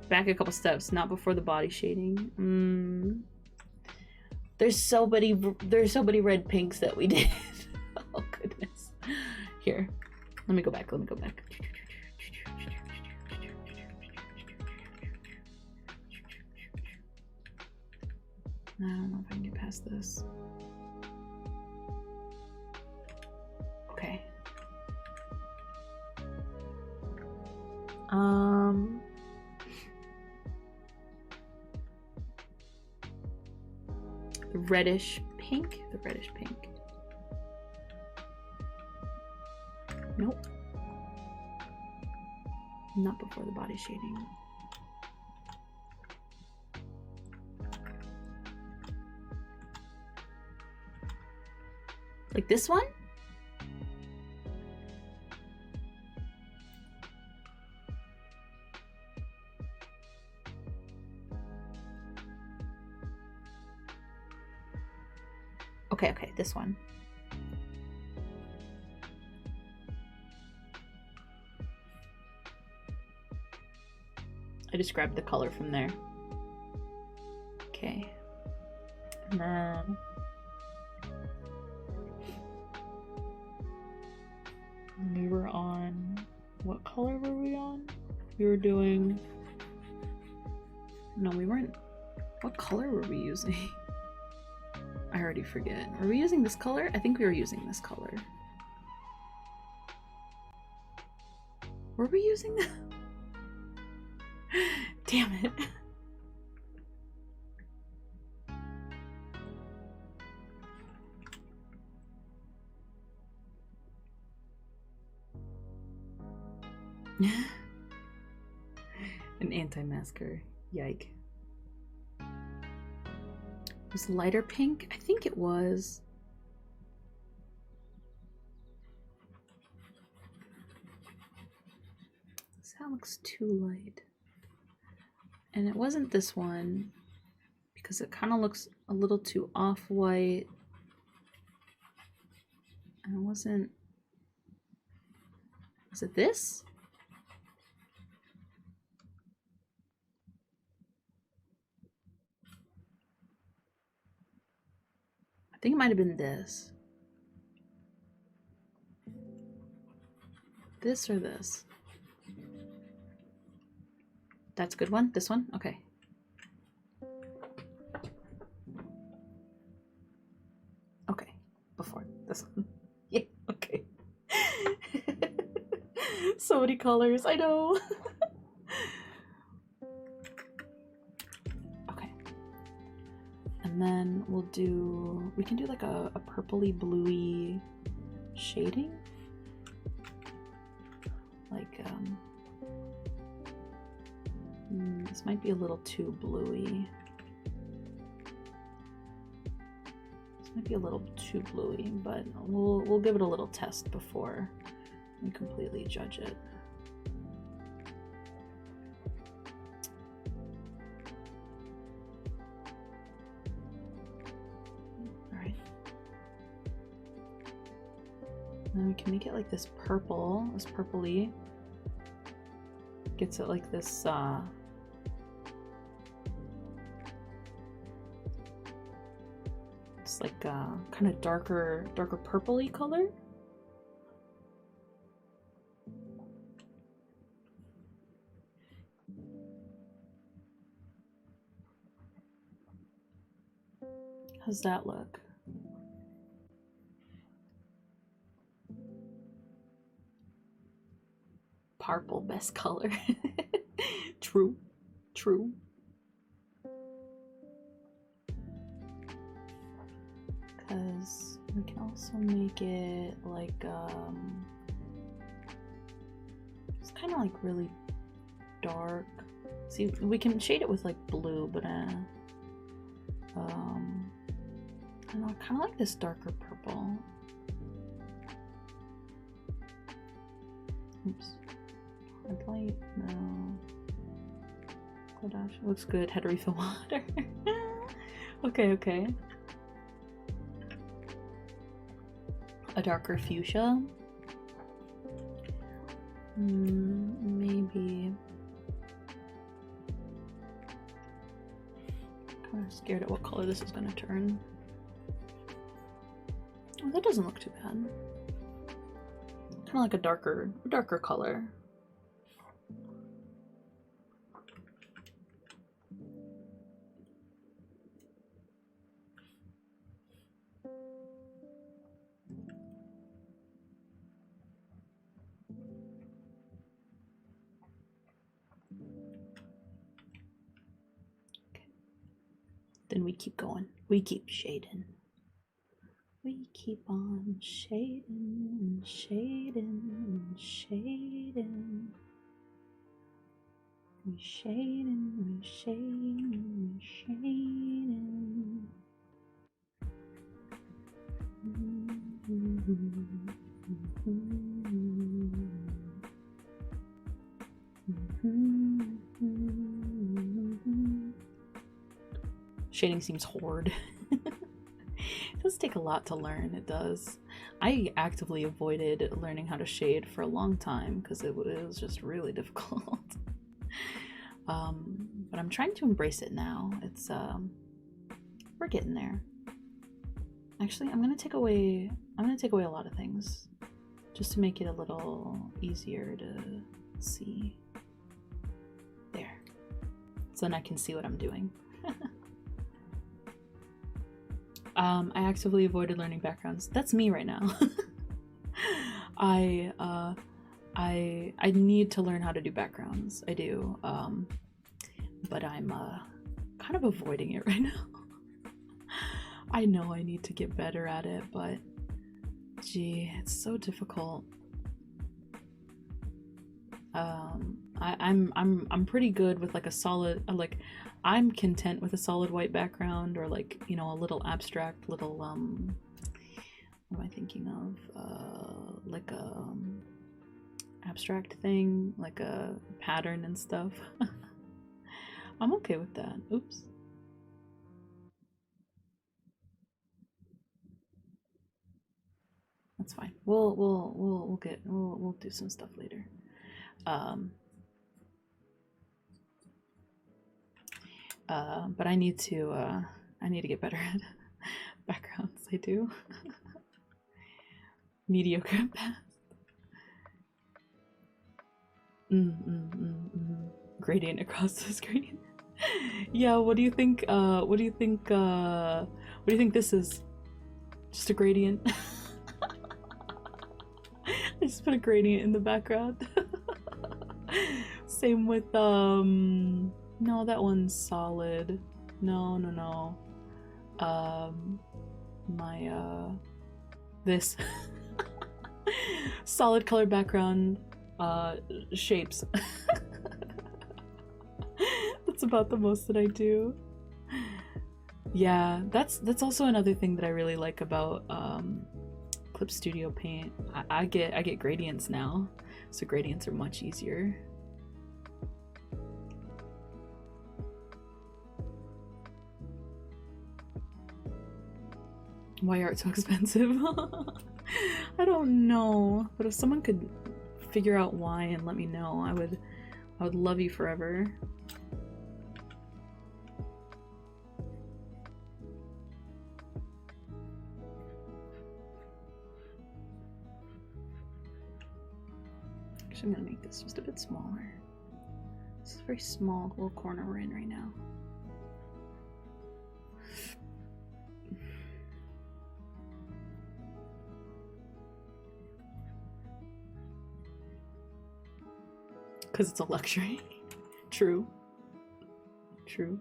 Back a couple steps, not before the body shading. There's so many red pinks that we did. Oh goodness. Here, let me go back. I don't know if I can get past this. Okay. The reddish pink. Nope. Not before the body shading. Like this one? Okay, this one. I just grabbed the color from there. Okay. And then we were on, what color were we on? We were doing, no, we weren't. What color were we using? I already forget. Are we using this color? I think we were using this color. Were we using that? Damn it. An anti-masker. Yike. Was lighter pink? I think it was. That looks too light. And it wasn't this one because it kind of looks a little too off-white. And it wasn't. Was it this? I think it might have been this. This or this? That's a good one? This one? Okay. Okay. Before this one. Yeah, okay. So many colors, I know. Okay. And then we'll do, we can do like a purpley bluey shading. Like, this might be a little too bluey. This might be a little too bluey, but we'll give it a little test before we completely judge it. All right. And then we can make it like this purple, this purpley. Gets it like this it's like kind of darker purpley color. How's that look? purple best color. True. True. Because we can also make it like, it's kind of like really dark. See, we can shade it with like blue, but I don't know, kind of like this darker purple. Oops. Red light, no. Gosh, looks good. Had to refill water. Okay, okay. A darker fuchsia. Maybe. Kind of scared at what color this is going to turn. Oh, that doesn't look too bad. Kind of like a darker color. Then we keep going. We keep shading. We keep on shading and shading and shading. We shading, we shading, we shading. Shading seems hard. It does take a lot to learn, it does. I actively avoided learning how to shade for a long time because it was just really difficult. But I'm trying to embrace it now. It's we're getting there. Actually, I'm gonna take away a lot of things just to make it a little easier to see. There. So then I can see what I'm doing. I actively avoided learning backgrounds. That's me right now. I need to learn how to do backgrounds. I do. But I'm kind of avoiding it right now. I know I need to get better at it, but gee, it's so difficult. I'm pretty good with like a solid, like I'm content with a solid white background, or like, you know, a little abstract little what am I thinking of, like a abstract thing, like a pattern and stuff. I'm okay with that. Oops. That's fine. We'll do some stuff later. But I need to get better at backgrounds. I do. Mediocre at best. Gradient across the screen. Yeah, what do you think? What do you think this is? Just a gradient. I just put a gradient in the background. Same with no, that one's solid. No. This solid color background shapes. That's about the most that I do. Yeah, that's also another thing that I really like about Clip Studio Paint. I get gradients now, so gradients are much easier. Why art so expensive? I don't know, but if someone could figure out why and let me know, I would love you forever. Actually, I'm gonna make this just a bit smaller. This is a very small little corner we're in right now. Because it's a luxury. True. True.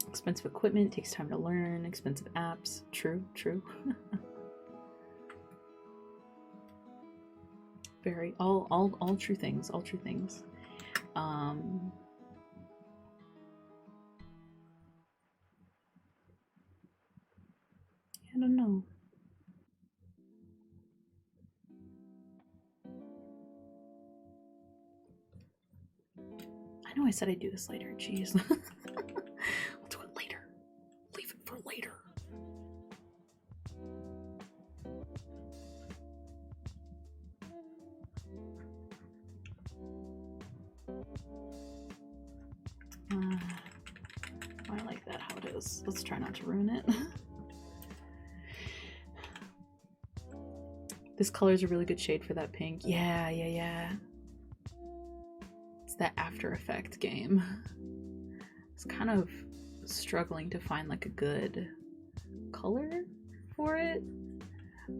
Expensive equipment, takes time to learn. Expensive apps. True, true. Very, all true things, all true things. I don't know. I know I said I'd do this later. Jeez. We'll do it later. Leave it for later. I like that how it is. Let's try not to ruin it. This color is a really good shade for that pink. Yeah, yeah, yeah. It's that After Effect game. It's kind of struggling to find like a good color for it.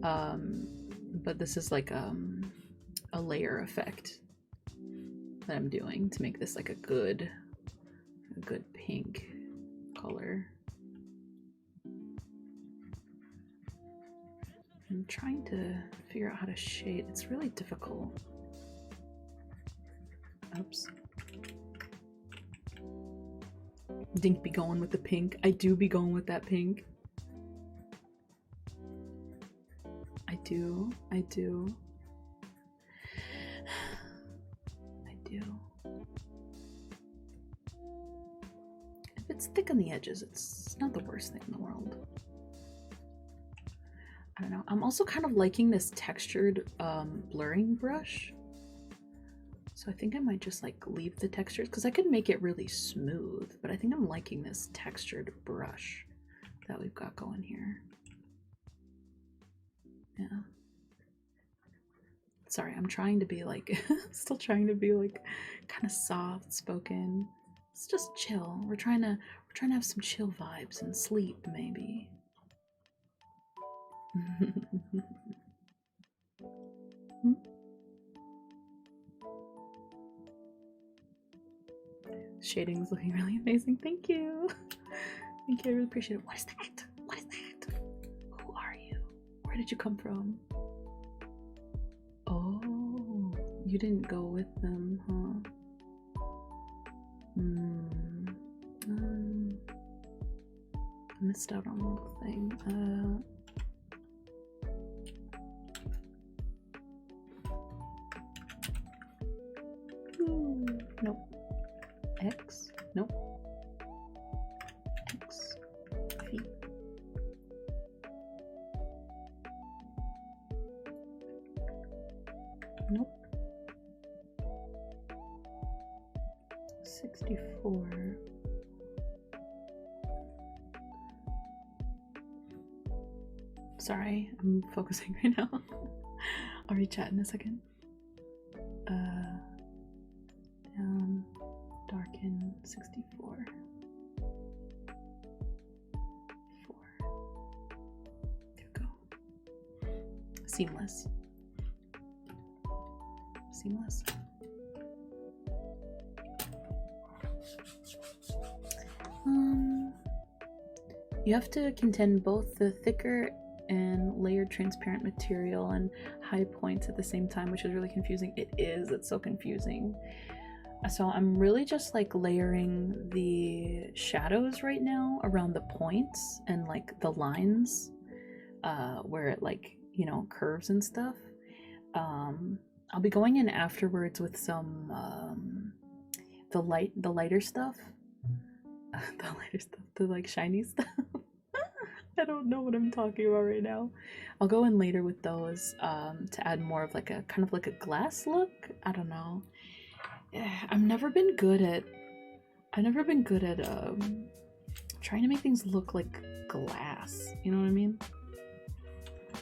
But this is like a layer effect that I'm doing to make this like a good pink color. I'm trying to figure out how to shade. It's really difficult. Oops. Dink be going with the pink. I do be going with that pink. I do. I do. I do. If it's thick on the edges, it's not the worst thing in the world. I don't know. I'm also kind of liking this textured blurring brush. So I think I might just like leave the textures because I could make it really smooth, but I think I'm liking this textured brush that we've got going here. Yeah. Sorry, I'm trying to be like, still trying to be like kind of soft spoken. It's just chill. We're trying to have some chill vibes and sleep maybe. Shading's looking really amazing. Thank you. Thank you. I really appreciate it. What is that? What is that? Who are you? Where did you come from? Oh, you didn't go with them, huh? I missed out on a little thing. Nope. X? Nope. X. V. Nope. 64. Sorry, I'm focusing right now. I'll re-chat in a second. Down, darken, 64. 4. There we go. Seamless. Seamless. You have to contend both the thicker and layered transparent material and high points at the same time, which is really confusing. It is, it's so confusing. So I'm really just like layering the shadows right now around the points and like the lines where it like, you know, curves and stuff. I'll be going in afterwards with some the lighter stuff. The lighter stuff, the like shiny stuff. I don't know what I'm talking about right now. I'll go in later with those to add more of like a kind of like a glass look. I don't know. I've never been good at trying to make things look like glass. You know what I mean?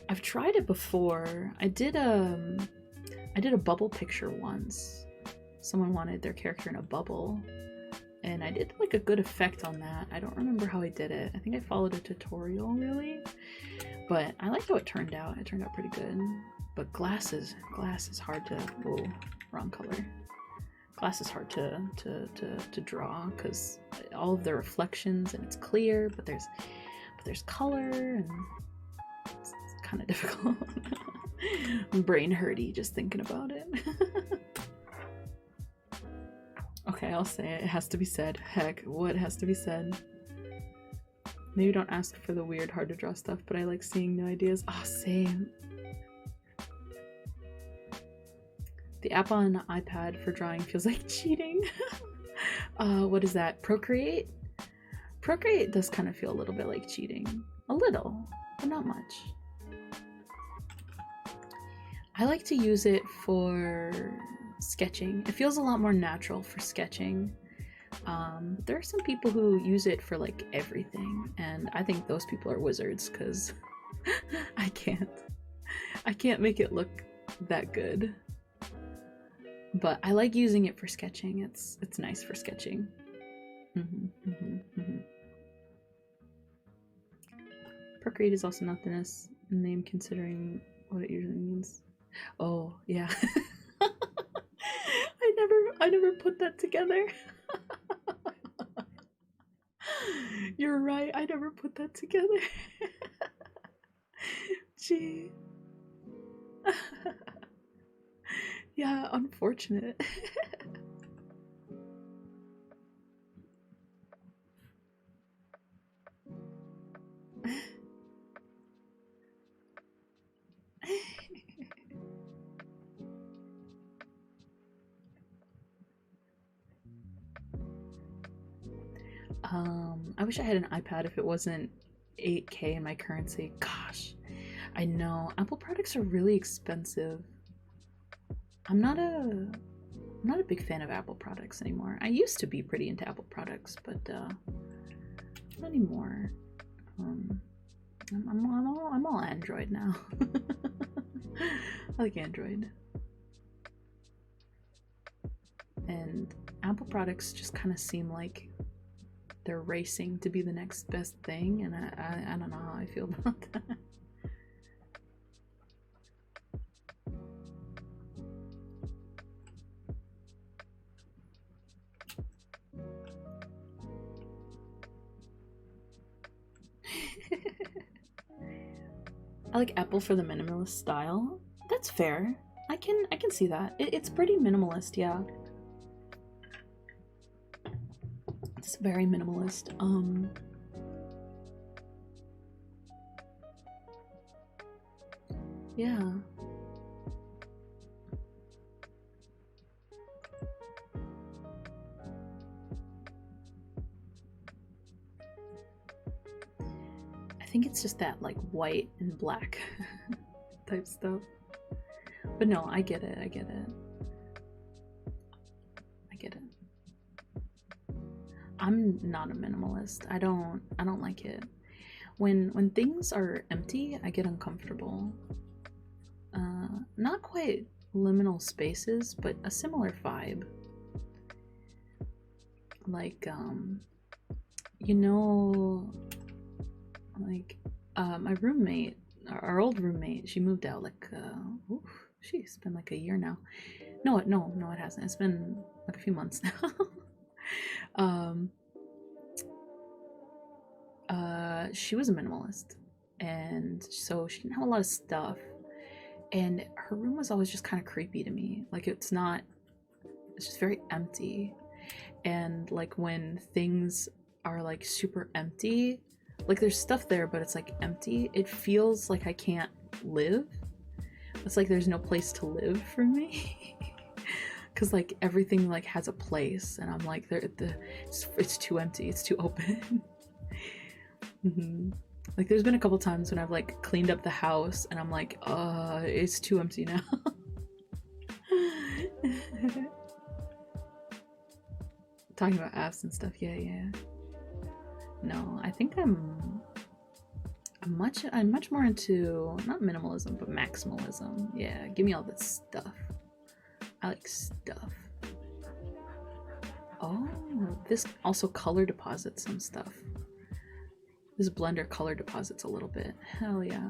I've tried it before. I did a bubble picture once. Someone wanted their character in a bubble. And I did like a good effect on that. I don't remember how I did it. I think I followed a tutorial really, but I like how it turned out. It turned out pretty good. But glass is hard to. Whoa, wrong color. Glass is hard to draw because all of the reflections and it's clear, but there's color and it's kind of difficult. Brain hurty just thinking about it. Okay, I'll say it. It has to be said. Heck, what has to be said? Maybe don't ask for the weird, hard to draw stuff, but I like seeing new ideas. Oh, same. The app on the iPad for drawing feels like cheating. What is that? Procreate? Procreate does kind of feel a little bit like cheating. A little, but not much. I like to use it for sketching. It feels a lot more natural for sketching. There are some people who use it for like everything, and I think those people are wizards because I can't make it look that good. But I like using it for sketching. It's nice for sketching. Procreate is also not the nice name considering what it usually means. Oh yeah. I never put that together. You're right, I never put that together. Gee. Yeah, unfortunate. I wish I had an iPad if it wasn't 8K in my currency. Gosh, I know. Apple products are really expensive. I'm not a big fan of Apple products anymore. I used to be pretty into Apple products, but not anymore. I'm all Android now. I like Android. And Apple products just kind of seem like they're racing to be the next best thing, and I don't know how I feel about that. I like Apple for the minimalist style. That's fair. I can see that. It's pretty minimalist, yeah. It's very minimalist. Yeah. I think it's just that like white and black type stuff. But no, I get it. I get it. I'm not a minimalist. I don't like it. When things are empty, I get uncomfortable. Not quite liminal spaces, but a similar vibe. Like you know, like my roommate, our old roommate, she moved out like it's been like a year now. No, it hasn't. It's been like a few months now. She was a minimalist, and so she didn't have a lot of stuff, and her room was always just kind of creepy to me. Like it's just very empty, and like when things are like super empty, like there's stuff there but it's like empty, it feels like I can't live. It's like there's no place to live for me. Because like everything like has a place, and I'm like it's too empty, it's too open. Like there's been a couple times when I've like cleaned up the house and I'm like it's too empty now. Talking about apps and stuff. Yeah. No, I think I'm much more into not minimalism but maximalism. Yeah, give me all this stuff. I like stuff. Oh, this also color deposits some stuff. This blender color deposits a little bit. Hell yeah.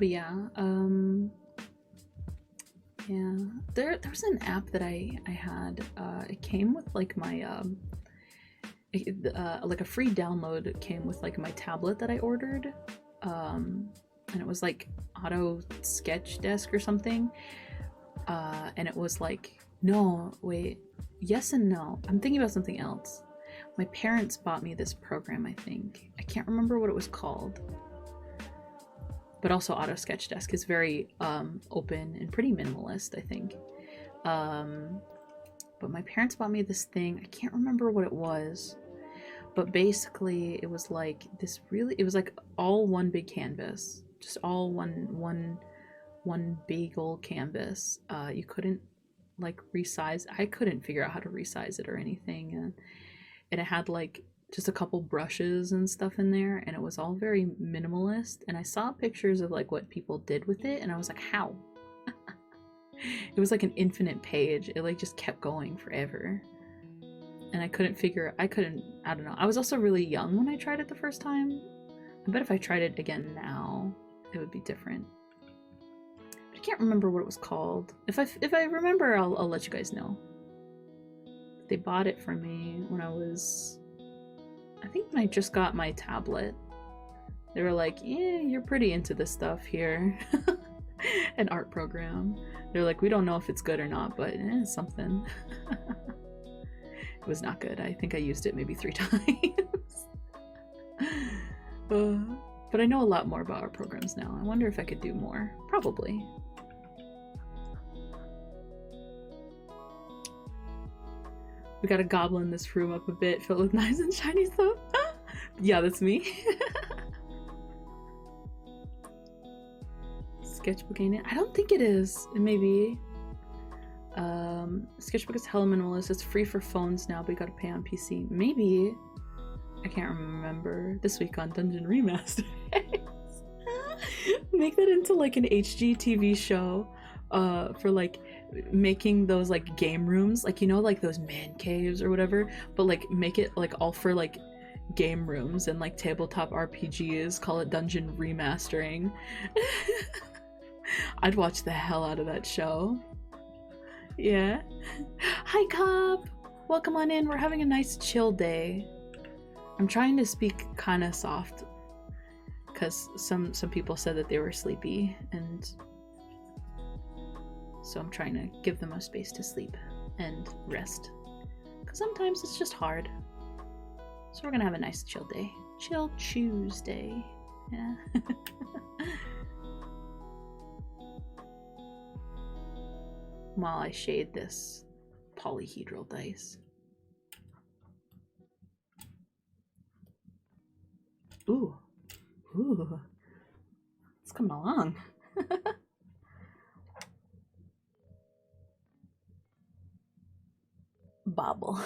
But yeah, yeah, there was an app that I had. It came with like my like a free download. It came with like my tablet that I ordered, and it was like Auto Sketch Desk or something. And it was like, no, wait, yes and no. I'm thinking about something else. My parents bought me this program, I think. I can't remember what it was called. But also Auto Sketch Desk is very open and pretty minimalist, I think. But my parents bought me this thing. I can't remember what it was. But basically it was like this really, it was like all one big canvas. Just all one big old canvas. You couldn't like resize. I couldn't figure out how to resize it or anything. And it had like just a couple brushes and stuff in there, and it was all very minimalist. And I saw pictures of like what people did with it, and I was like, how? It was like an infinite page. It like just kept going forever. And I don't know. I was also really young when I tried it the first time. I bet if I tried it again now, it would be different. But I can't remember what it was called. If I remember, I'll let you guys know. They bought it for me when I think when I just got my tablet. They were like, yeah, you're pretty into this stuff here. An art program. They're like, we don't know if it's good or not, but it's something. It was not good. I think I used it maybe 3 times. But I know a lot more about art programs now. I wonder if I could do more. Probably. We got a goblin this room up a bit, filled with nice and shiny stuff. Yeah, that's me. Sketchbook ain't it? I don't think it is. It may be. Sketchbook is hella minimalist. It's free for phones now, but you gotta pay on PC. Maybe. I can't remember. This week on Dungeon Remaster. Make that into like an HGTV show for like making those like game rooms, like, you know, like those man caves or whatever, but like make it like all for like game rooms and like tabletop RPGs. Call it Dungeon Remastering. I'd watch the hell out of that show. Yeah. Hi Cobb, welcome on in. We're having a nice chill day. I'm trying to speak kind of soft because some people said that they were sleepy, and so I'm trying to give them a space to sleep and rest, because sometimes it's just hard. So we're gonna have a nice chill day. Chill Tuesday. Yeah. While I shade this polyhedral dice. Ooh. Ooh. It's coming along. Bobble.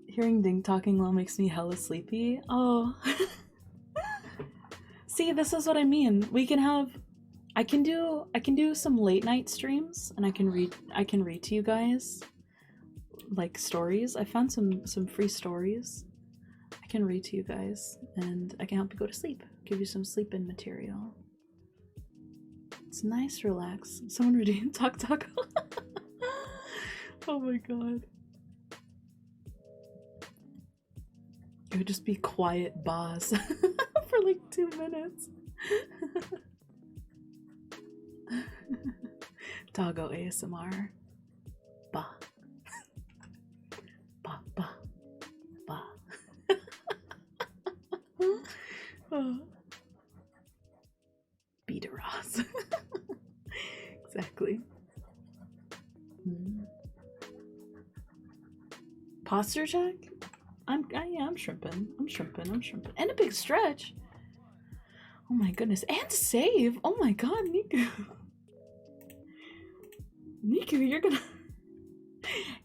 Hearing Ding talking while makes me hella sleepy. Oh. See, this is what I mean. We can have I can do some late night streams, and I can read to you guys like stories. I found some free stories. I can read to you guys, and I can help you go to sleep. Give you some sleep-in material. It's nice, relax. Someone reading Talk Talk. Oh my god. It would just be quiet boss for like 2 minutes. Doggo ASMR. Ba. Ba ba ba. Oh. Beat a Ross. Exactly. Posture check? Yeah, I'm shrimping. I'm shrimping. And a big stretch. Oh my goodness. And save. Oh my god, Niku. Niku, you're gonna...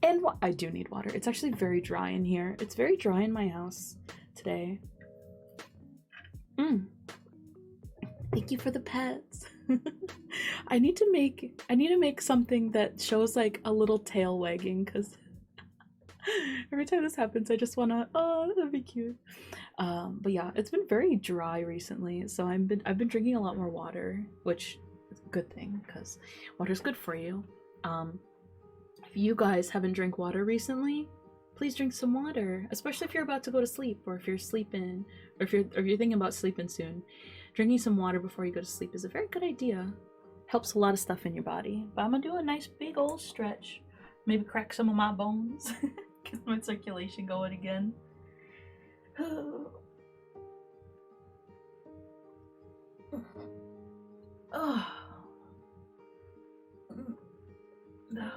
And I do need water. It's actually very dry in here. It's very dry in my house today. Thank you for the pets. I need to make something that shows like a little tail wagging, because Every time this happens, I just wanna, oh, that'd be cute. But yeah, it's been very dry recently, so I've been drinking a lot more water, which is a good thing because water's good for you. Um, if you guys haven't drank water recently, please drink some water, especially if you're about to go to sleep or if you're sleeping or if you're thinking about sleeping soon. Drinking some water before you go to sleep is a very good idea. Helps a lot of stuff in your body. But I'm gonna do a nice big old stretch. Maybe crack some of my bones. Get my circulation going again. Oh. No.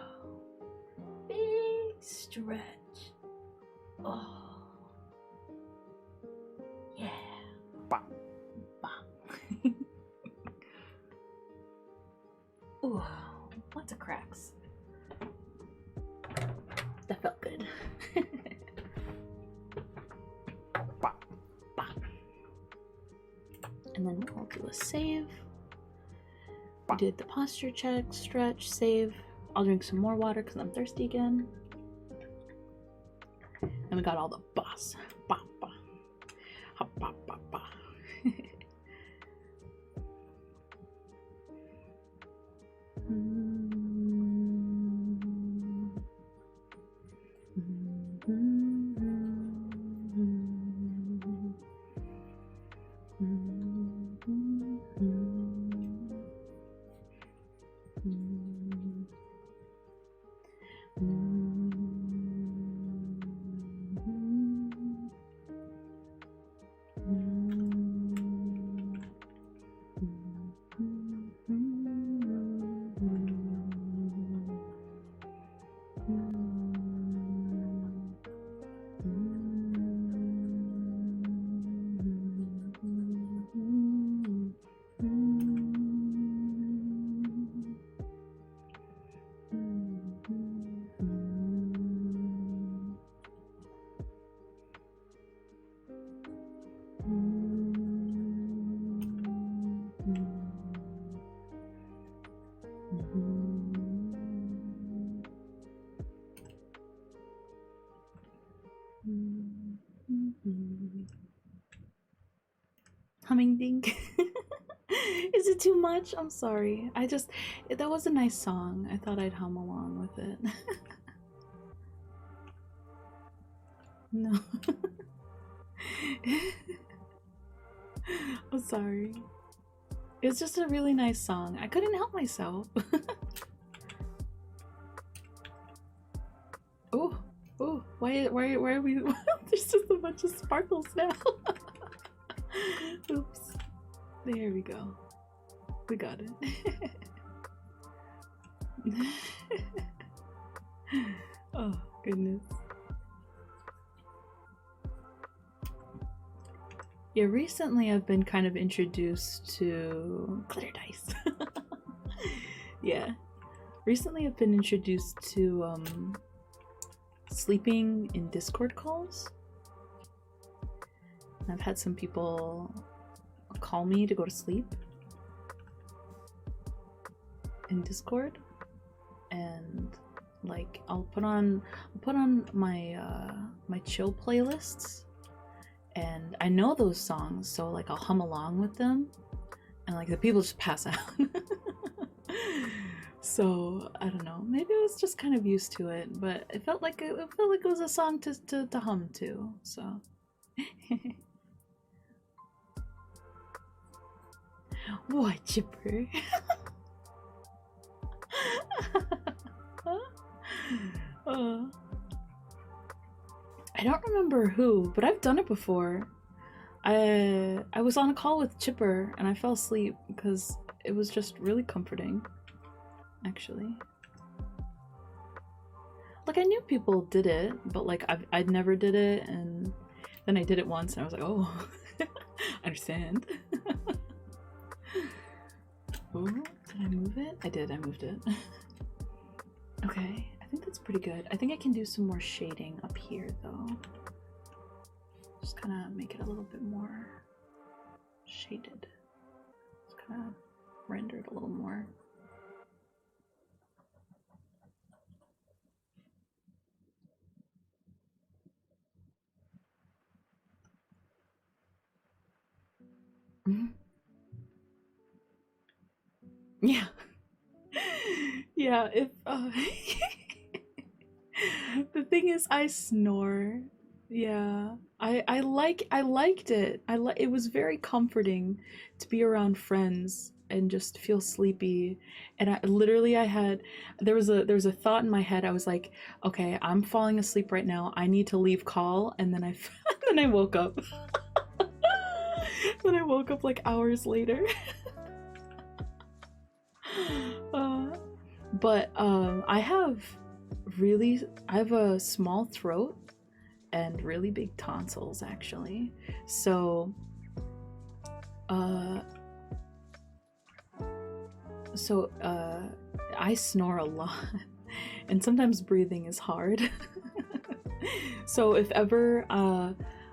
Big stretch. Oh. Yeah. Bah. Bah. Ooh. Lots of cracks. That felt good. Bah. Bah. And then we'll do a save. We did the posture check, stretch, save. I'll drink some more water because I'm thirsty again. And we got all the boss. Ba ba. Ha ba ba ba. Humming dink. Is it too much? I'm sorry. That was a nice song. I thought I'd hum along with it. No. I'm sorry. It's just a really nice song. I couldn't help myself. Oh, oh, why are we? There's just a bunch of sparkles now. Oops. There we go. We got it. Oh, goodness. Yeah, recently I've been kind of introduced to glitter dice. Yeah. Recently I've been introduced to sleeping in Discord calls. I've had some people call me to go to sleep in Discord, and like I'll put on my my chill playlists, and I know those songs, so like I'll hum along with them, and like the people just pass out. So I don't know, maybe I was just kind of used to it, but it felt like it was a song to hum to, so. What, Chipper? I don't remember who, but I've done it before. I was on a call with Chipper and I fell asleep because it was just really comforting, actually. Like, I knew people did it, but like I'd never did it, and then I did it once and I was like, oh, I understand. Oh, did I move it? I did, I moved it. Okay, I think that's pretty good. I think I can do some more shading up here though. Just kind of make it a little bit more shaded. Just kind of render it a little more. Mhm. Yeah. Yeah, if the thing is I snore. Yeah. I liked it. It was very comforting to be around friends and just feel sleepy. And I had there was a thought in my head. I was like, "Okay, I'm falling asleep right now. I need to leave call." And then I then I woke up. Then I woke up like hours later. Uh, but I have a small throat and really big tonsils actually. So uh so I snore a lot and sometimes breathing is hard. So if ever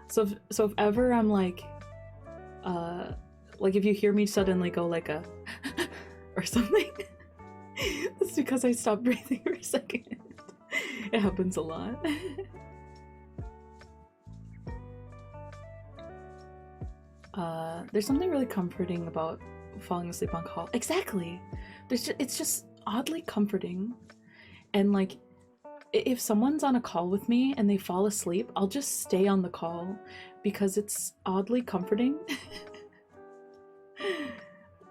so if ever I'm uh like if you hear me suddenly go like a or something, that's because I stopped breathing for a second. It happens a lot. There's something really comforting about falling asleep on call. Exactly. It's just oddly comforting. And like if someone's on a call with me and they fall asleep, I'll just stay on the call because it's oddly comforting.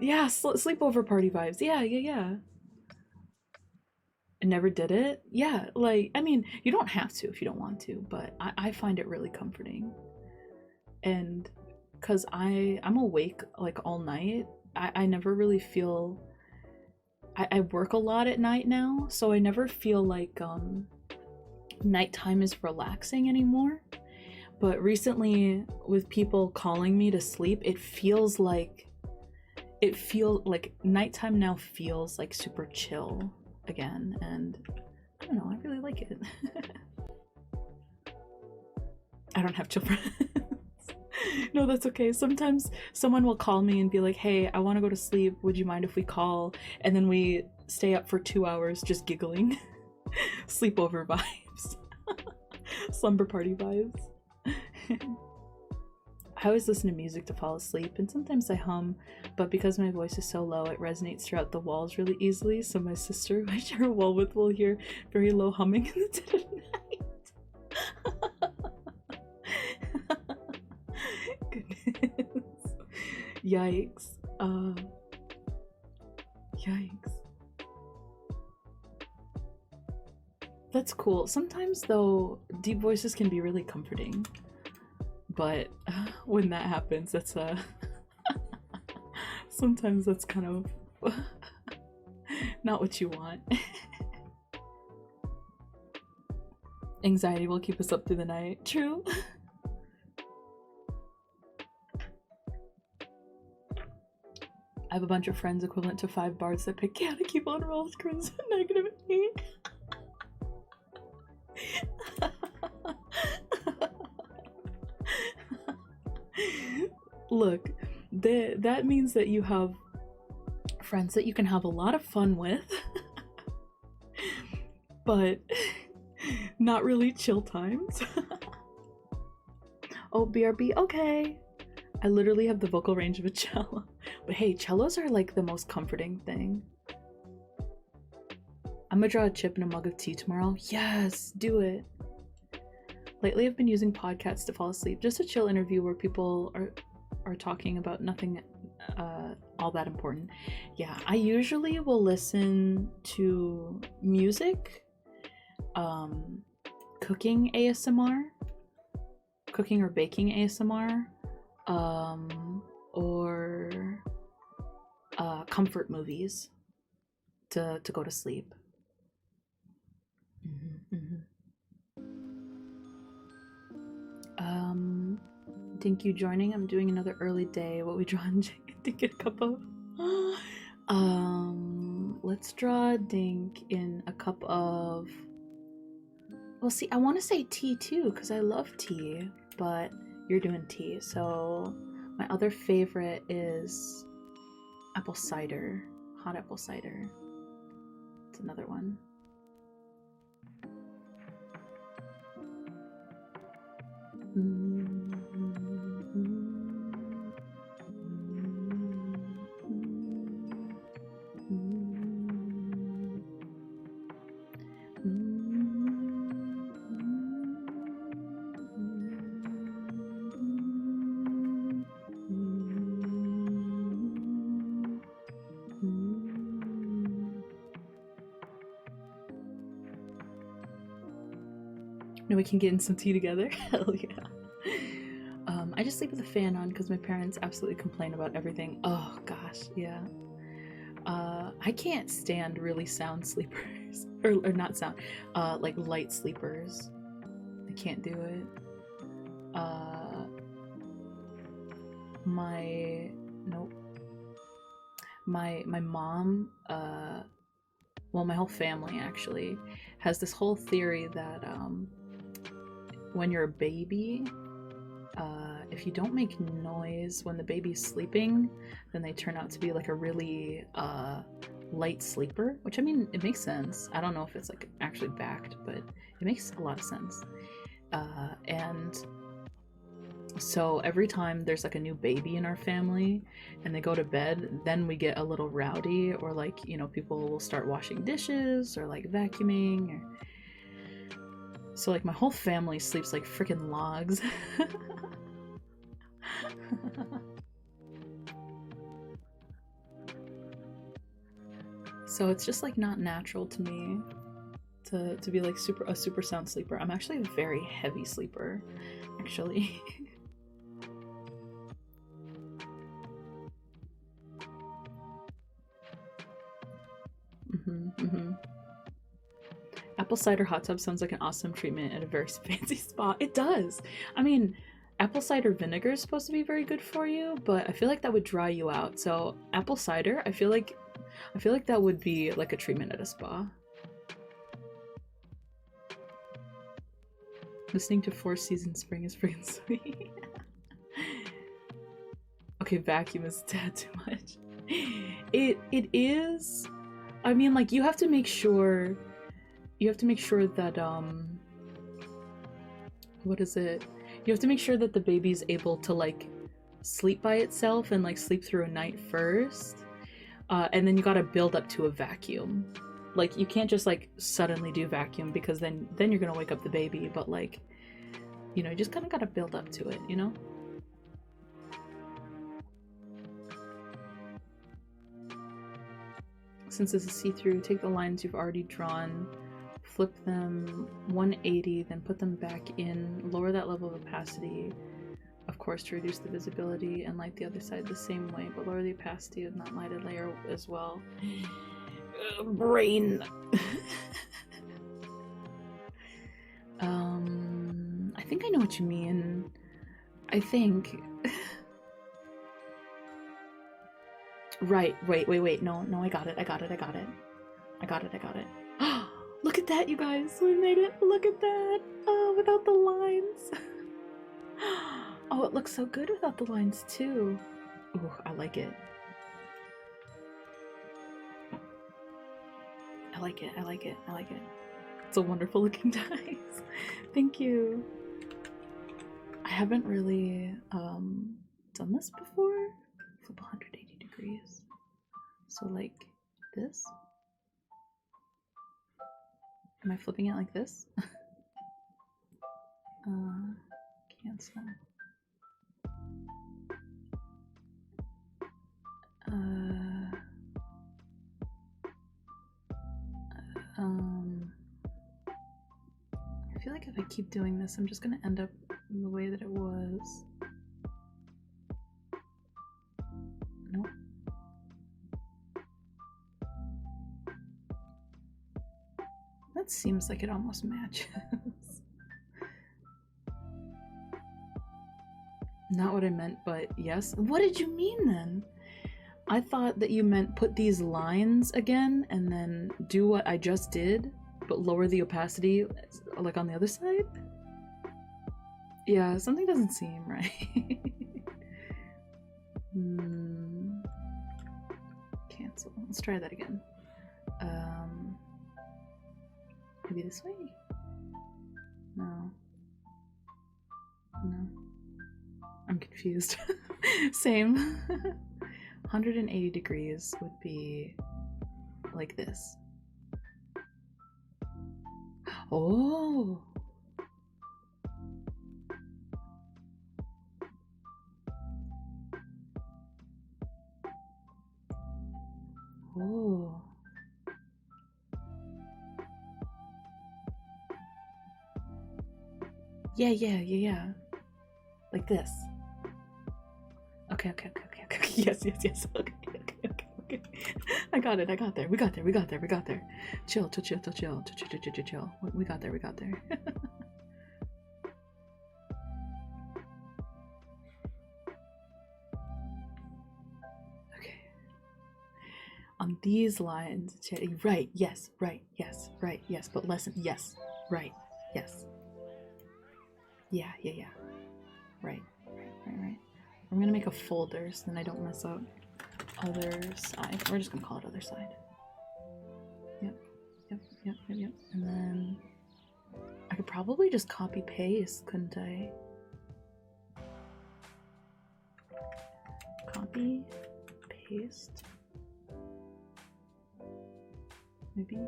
Yeah, sleepover party vibes. Yeah, yeah, yeah. I never did it. Yeah, like I mean, you don't have to if you don't want to, but I find it really comforting. And because I'm awake like all night, I never really feel I work a lot at night now, so I never feel like nighttime is relaxing anymore. But recently with people calling me to sleep, it feel like nighttime now feels like super chill again, and I don't know, I really like it. I don't have children. No, that's okay. Sometimes someone will call me and be like, "Hey, I want to go to sleep. Would you mind if we call?" And then we stay up for 2 hours just giggling. Sleepover vibes. Slumber party vibes. I always listen to music to fall asleep, and sometimes I hum, but because my voice is so low, it resonates throughout the walls really easily, so my sister, who I share a wall with, will hear very low humming in the dead of night. Goodness. Yikes. Yikes. That's cool. Sometimes, though, deep voices can be really comforting. But when that happens, that's sometimes that's kind of not what you want. Anxiety will keep us up through the night. True. I have a bunch of friends equivalent to 5 bards that pick yeah to keep on roll screens -8. Look, that means that you have friends that you can have a lot of fun with, but not really chill times. Oh, BRB, okay. I literally have the vocal range of a cello. But hey, cellos are like the most comforting thing. I'm gonna draw a chip in a mug of tea tomorrow. Yes, do it. Lately, I've been using podcasts to fall asleep. Just a chill interview where people are talking about nothing all that important. Yeah, I usually will listen to music, cooking ASMR, cooking or baking ASMR, or comfort movies to go to sleep. Thank you joining. I'm doing another early day. What we drawing to get a cup of? Let's draw a dink in a cup of. Well, see, I want to say tea too because I love tea, but you're doing tea. So my other favorite is apple cider, hot apple cider. It's another one. No, we can get in some tea together. Hell yeah. I just sleep with the fan on because my parents absolutely complain about everything. Oh gosh, yeah. I can't stand really sound sleepers. or not sound, like light sleepers. I can't do it. Nope. My mom, well, my whole family actually has this whole theory that when you're a baby, if you don't make noise when the baby's sleeping, then they turn out to be like a really light sleeper, which I mean, it makes sense. I don't know if it's like actually backed, but it makes a lot of sense. And so every time there's like a new baby in our family and they go to bed, then we get a little rowdy, or like, you know, people will start washing dishes or like vacuuming, or... So like my whole family sleeps like freaking logs. So it's just like not natural to me to be like a super sound sleeper. I'm actually a very heavy sleeper, actually. Apple cider hot tub sounds like an awesome treatment at a very fancy spa. It does. I mean, apple cider vinegar is supposed to be very good for you, but I feel like that would dry you out. So apple cider, I feel like that would be like a treatment at a spa. Listening to Four Seasons Spring is freaking sweet. Okay, vacuum is dead too much. It is. I mean, like, you have to make sure that what is it? You have to make sure that the baby's able to like sleep by itself and like sleep through a night first. And then you gotta build up to a vacuum. Like, you can't just like suddenly do vacuum, because then you're gonna wake up the baby, but like, you know, you just kind of gotta build up to it, you know? Since this is see-through, take the lines you've already drawn, flip them 180, then put them back in, lower that level of opacity, of course, to reduce the visibility, and light the other side the same way, but lower the opacity of not lighted layer as well. Brain. I think I know what you mean. I think. Right, wait. No, I got it. Look at that, you guys. We made it. Look at that. Oh, without the lines. Oh, it looks so good without the lines, too. Ooh, I like it. I like it. It's a wonderful looking dice. Thank you. I haven't really done this before. Flip 180 degrees. So like this. Am I flipping it like this? Cancel. I feel like if I keep doing this, I'm just gonna end up the way that it was. Nope. That seems like it almost matches. Not what I meant, but yes. What did you mean then? I thought that you meant put these lines again and then do what I just did, but lower the opacity like on the other side? Yeah, something doesn't seem right. Cancel. Let's try that again. Maybe this way? No. I'm confused. Same. 180 degrees would be like this. Oh! Oh. Yeah. Like this. Okay. Yes. Okay. I got it. We got there. Chill. We got there. Okay. On these lines, right, yes. But listen, yes, right, yes. Yeah. Right. I'm gonna make a folder so then I don't mess up other side. We're just gonna call it other side. Yep. And then I could probably just copy paste, couldn't I? Copy, paste. Maybe.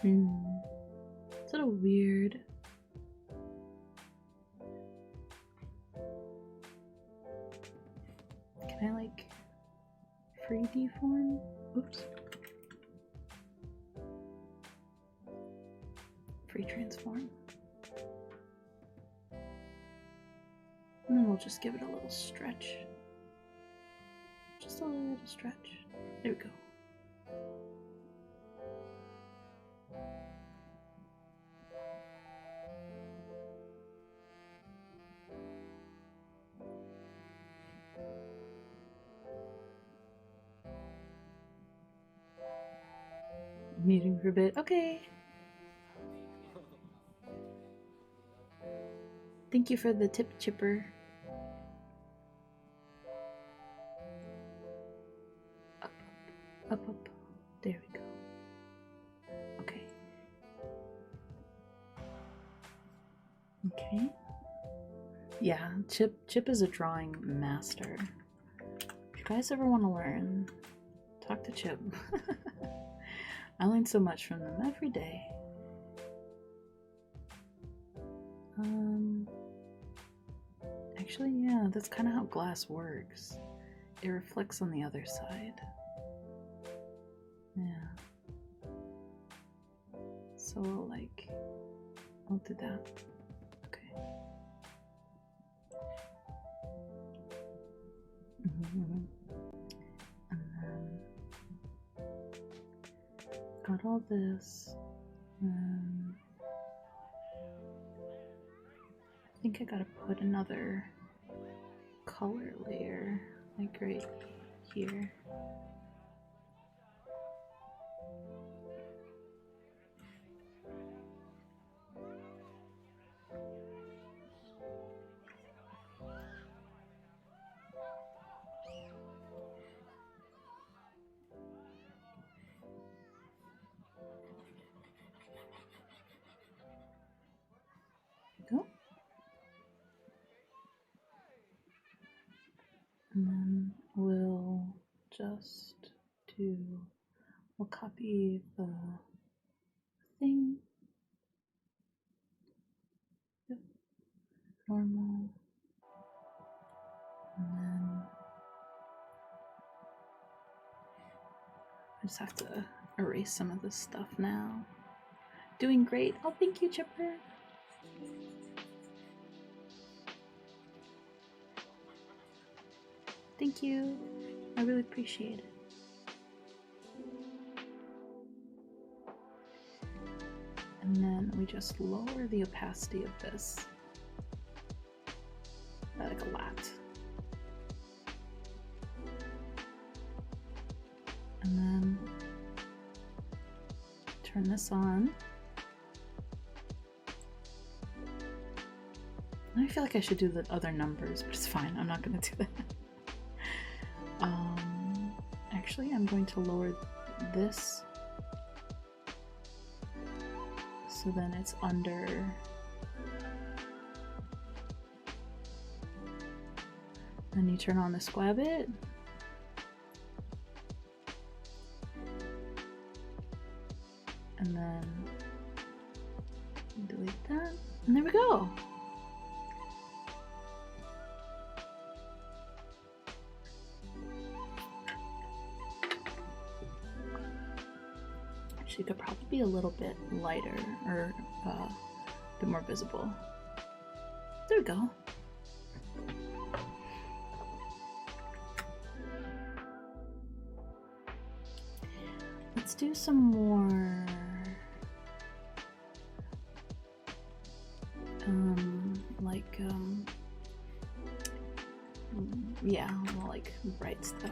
It's a little weird. Can I like free deform? Oops. Free transform. And then we'll just give it a little stretch. Just a little stretch. There we go. Muting for a bit. Okay. Thank you for the tip, Chipper. Up. There we go. Okay. Yeah, Chip is a drawing master. If you guys ever want to learn, talk to Chip. I learn so much from them every day. Actually, yeah, that's kind of how glass works. It reflects on the other side. Yeah. So, like, I'll do that. Okay. And then got all this. I think I gotta put another color layer, like right here. Go. And then we'll copy the thing. Yep. Normal. And then I just have to erase some of this stuff now. Doing great. Oh, thank you, Chipper. Thank you. I really appreciate it. And then we just lower the opacity of this by like a lot. And then turn this on. I feel like I should do the other numbers, but it's fine. I'm not going to do that. Actually, I'm going to lower this so then it's under. Then you turn on the squabbit. And then delete that. And there we go. She could probably be a little bit lighter or a bit more visible. There we go. Let's do some more yeah, more like bright stuff.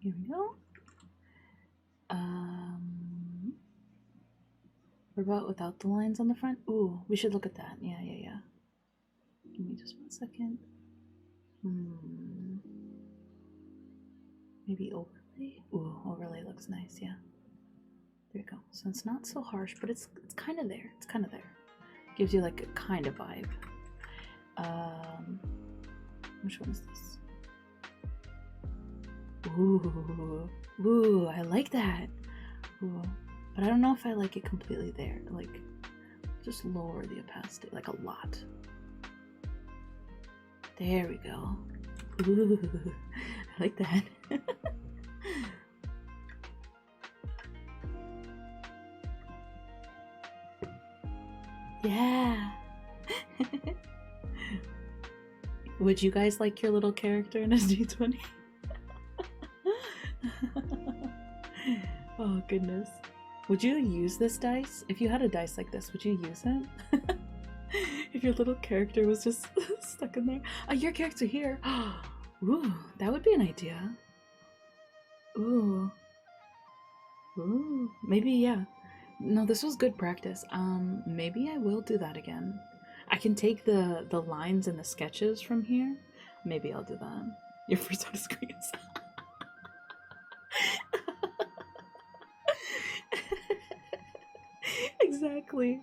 Here we go. What about without the lines on the front? Ooh, we should look at that. Yeah. Give me just 1 second. Maybe overlay? Ooh, overlay looks nice, yeah. There you go. So it's not so harsh, but it's kind of there. It's kind of there. Gives you like a kind of vibe. Which one is this? Ooh, I like that. Ooh, but I don't know if I like it completely there. Like, just lower the opacity, like a lot. There we go. Ooh, I like that. Yeah. Would you guys like your little character in a D20? Oh goodness. Would you use this dice? If you had a dice like this, would you use it? If your little character was just stuck in there. Oh, your character here. Ooh, that would be an idea. Ooh. Ooh. Maybe, yeah. No, this was good practice. Maybe I will do that again. I can take the lines and the sketches from here. Maybe I'll do that. Your first on screens. Exactly.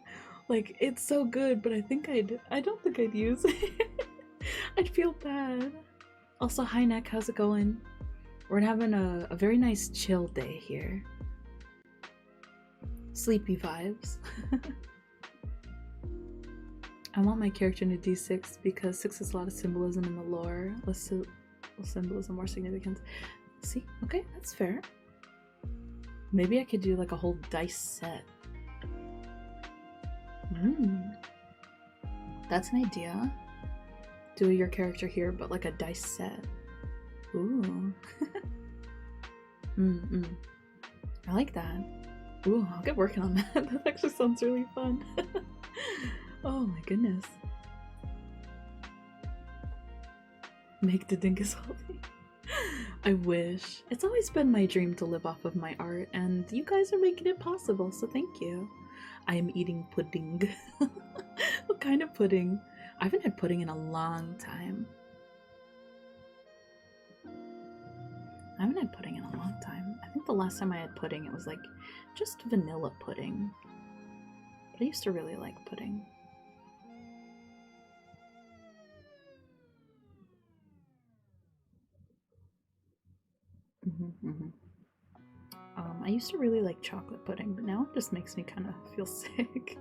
Like, it's so good, but I don't think I'd use it. I'd feel bad. Also, hi Neck, how's it going? We're having a very nice chill day here. Sleepy vibes. I want my character in a D6 because 6 has a lot of symbolism in the lore. Less symbolism, more significance. See? Okay, that's fair. Maybe I could do like a whole dice set. That's an idea. Do your character here, but like a dice set. Ooh. I like that. Ooh, I'll get working on that. That actually sounds really fun. Oh my goodness. Make the dingus healthy. I wish. It's always been my dream to live off of my art, and you guys are making it possible, so thank you. I am eating pudding. What kind of pudding? I haven't had pudding in a long time. I haven't had pudding in a long time. I think the last time I had pudding, it was like just vanilla pudding. But I used to really like pudding. I used to really like chocolate pudding, but now it just makes me kind of feel sick.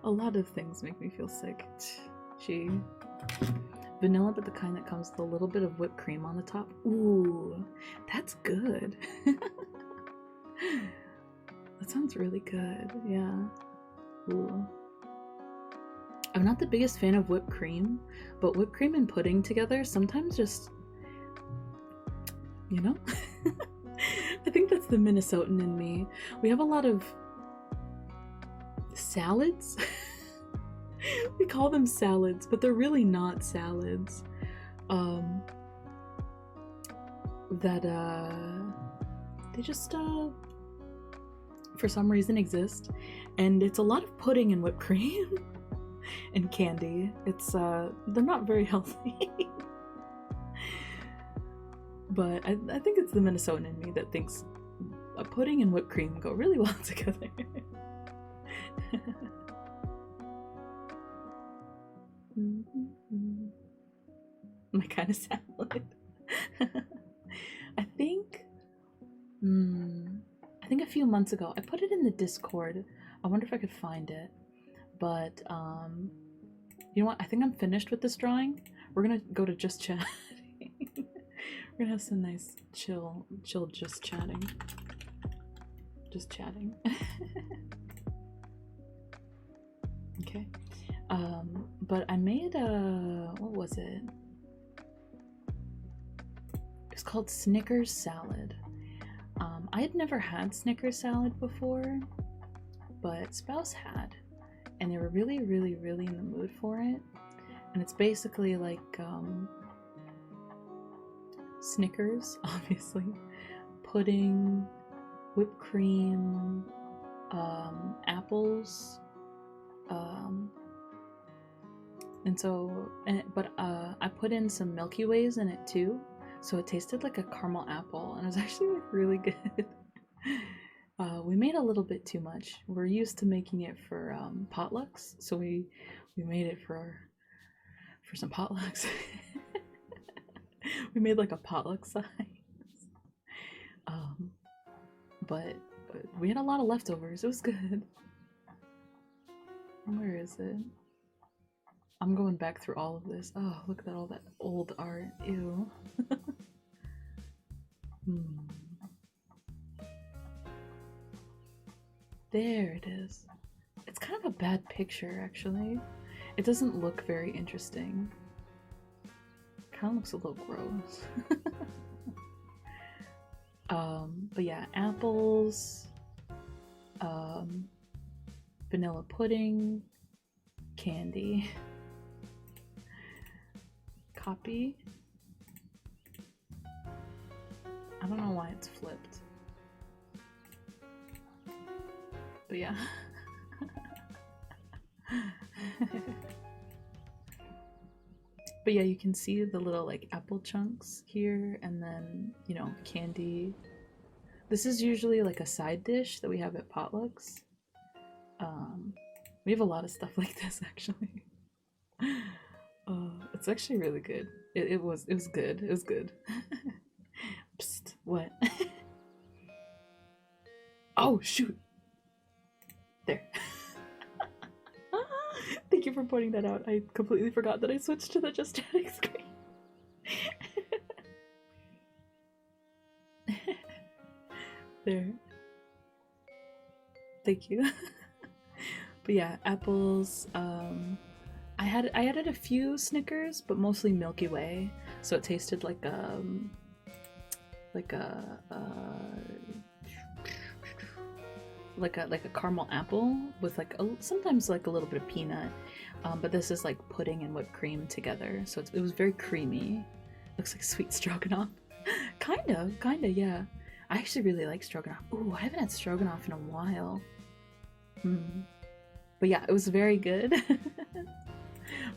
A lot of things make me feel sick. Gee. Vanilla, but the kind that comes with a little bit of whipped cream on the top. Ooh, that's good. That sounds really good. Yeah. Ooh. I'm not the biggest fan of whipped cream, but whipped cream and pudding together sometimes just, you know? I think that's the Minnesotan in me. We have a lot of salads. We call them salads, but they're really not salads. That they just for some reason exist, and it's a lot of pudding and whipped cream and candy. It's they're not very healthy. But I think it's the Minnesotan in me that thinks a pudding and whipped cream go really well together. My kind of salad. I think a few months ago I put it in the Discord. I wonder if I could find it. But you know what? I think I'm finished with this drawing. We're gonna go to just chatting. We're gonna have some nice chill just chatting. Just chatting. Okay. But I made a, what was it? It's called Snickers salad. I had never had Snickers salad before, but Spouse had, and they were really in the mood for it. And it's basically like Snickers, obviously, pudding, whipped cream, apples, but I put in some Milky Ways in it too, so it tasted like a caramel apple, and it was actually like really good. We made a little bit too much. We're used to making it for potlucks, so we made it for some potlucks. We made like a potluck size. But we had a lot of leftovers. It was good. Where is it? I'm going back through all of this. Oh, look at all that old art. Ew. There it is. It's kind of a bad picture, actually. It doesn't look very interesting. Kind of looks a little gross. But yeah, apples, vanilla pudding, candy, copy. I don't know why it's flipped. But yeah. But yeah, you can see the little like apple chunks here, and then, you know, candy. This is usually like a side dish that we have at potlucks. We have a lot of stuff like this, actually. It's actually really good. It was good. It was good. Psst, what? Oh shoot! There. Thank you for pointing that out. I completely forgot that I switched to the just chatting screen. There. Thank you. But yeah, apples. I added a few Snickers, but mostly Milky Way, so it tasted like a caramel apple with like sometimes like a little bit of peanut, but this is like pudding and whipped cream together, so it was very creamy. Looks like sweet stroganoff. Kinda, yeah. I actually really like stroganoff. Ooh, I haven't had stroganoff in a while. But yeah, it was very good.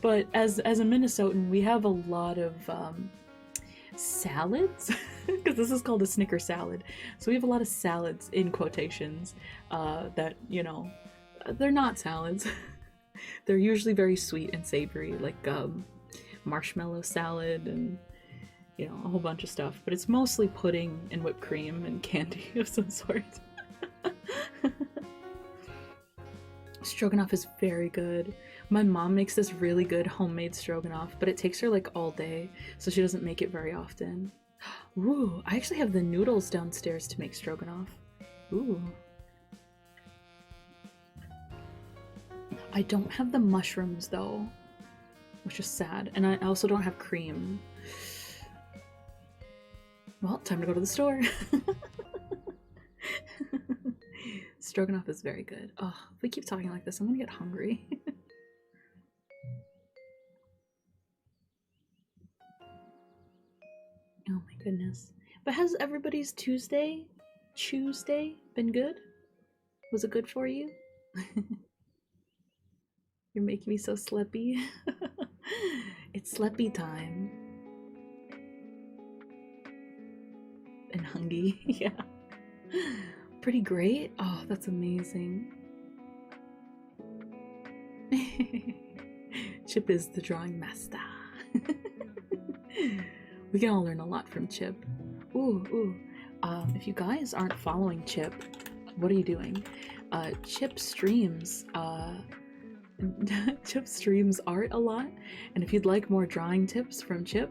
But as a Minnesotan, we have a lot of salads, because this is called a Snicker salad. So we have a lot of salads in quotations that, you know, they're not salads. They're usually very sweet and savory, like marshmallow salad and, you know, a whole bunch of stuff. But it's mostly pudding and whipped cream and candy of some sort. Stroganoff is very good. My mom makes this really good homemade stroganoff, but it takes her like all day, so she doesn't make it very often. Ooh, I actually have the noodles downstairs to make stroganoff. Ooh. I don't have the mushrooms though, which is sad. And I also don't have cream. Well, time to go to the store. Stroganoff is very good. Oh, if we keep talking like this, I'm gonna get hungry. Oh my goodness. But has everybody's Tuesday been good? Was it good for you? You're making me so sleepy. It's sleepy time. And hungry, yeah. Pretty great? Oh, that's amazing. Chip is the drawing master. We can all learn a lot from Chip. Ooh. If you guys aren't following Chip, what are you doing? Chip streams Chip streams art a lot, and if you'd like more drawing tips from Chip,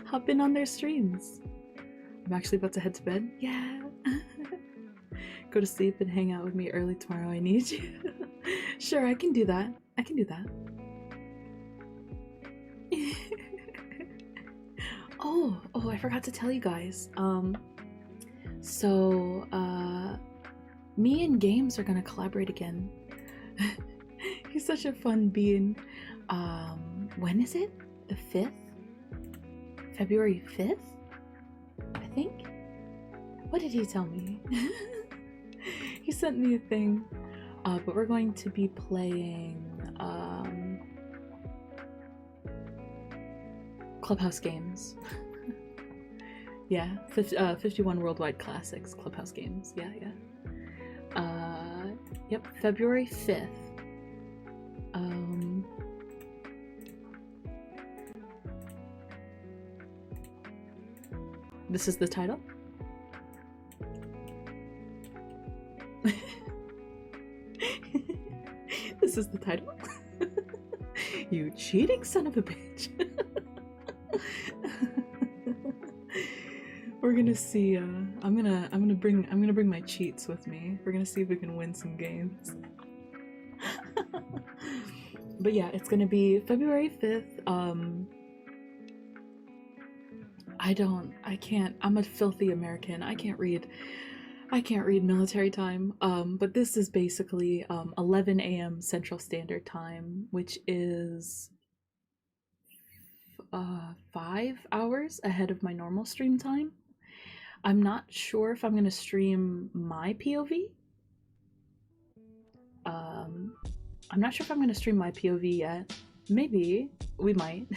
hop in on their streams. I'm actually about to head to bed. Yeah. Go to sleep and hang out with me early tomorrow. I need you. Sure, I can do that. I can do that. Oh, I forgot to tell you guys. Me and Games are gonna collaborate again. He's such a fun bean. When is it? The 5th? February 5th? I think? What did he tell me? He sent me a thing. But we're going to be playing Clubhouse games. Yeah, 51 Worldwide Classics Clubhouse games. Yeah. Yep, February 5th. This is the title. This is the title. You cheating son of a bitch. We're gonna see. I'm gonna bring my cheats with me. We're gonna see if we can win some games. But yeah, it's gonna be February 5th. I'm a filthy American. I can't read military time. But this is basically 11 a.m. Central Standard Time, which is 5 hours ahead of my normal stream time. I'm not sure if I'm gonna stream my POV. I'm not sure if I'm gonna stream my POV yet. Maybe we might.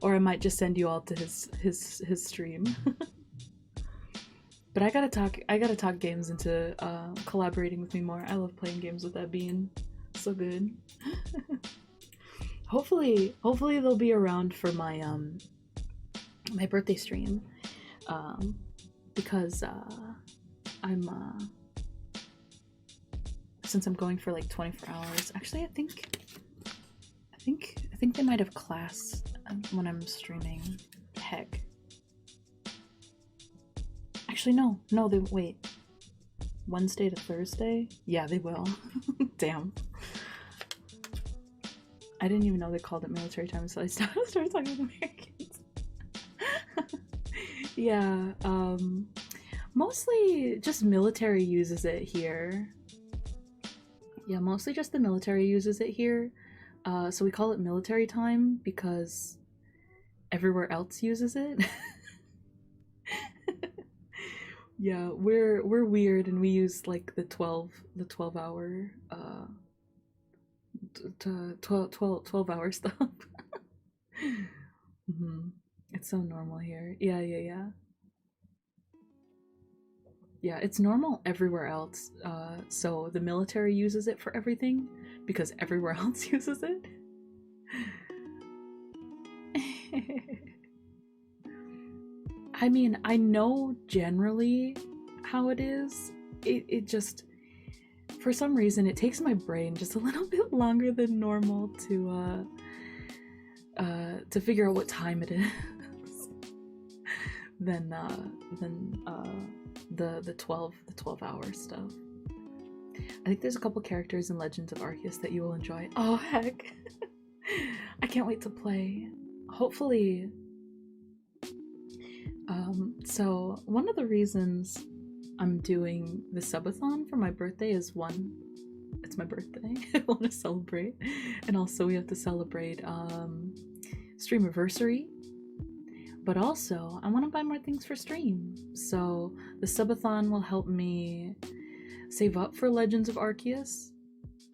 Or I might just send you all to his stream. But I gotta talk games into collaborating with me more. I love playing games with that bean. So good. Hopefully they'll be around for my my birthday stream. Because since I'm going for like 24 hours. Actually, I think they might have class when I'm streaming. Heck. Actually, no, they wait. Wednesday to Thursday? Yeah, they will. Damn. I didn't even know they called it military time, so I started talking with Americans. Yeah, mostly just military uses it here. Yeah, mostly just the military uses it here. So we call it military time because everywhere else uses it. Yeah, we're weird and we use like the 12 hour 12 hour stuff. It's so normal here. Yeah. Yeah, it's normal everywhere else. So the military uses it for everything because everywhere else uses it. I mean, I know generally how it is. It just, for some reason, it takes my brain just a little bit longer than normal to figure out what time it is than the 12 hour stuff. I think there's a couple characters in Legends of Arceus that you will enjoy. Oh heck. I can't wait to play. Hopefully. So one of the reasons I'm doing the subathon for my birthday is one, it's my birthday. I want to celebrate. And also we have to celebrate Streamiversary. But also I want to buy more things for stream. So the subathon will help me save up for Legends of Arceus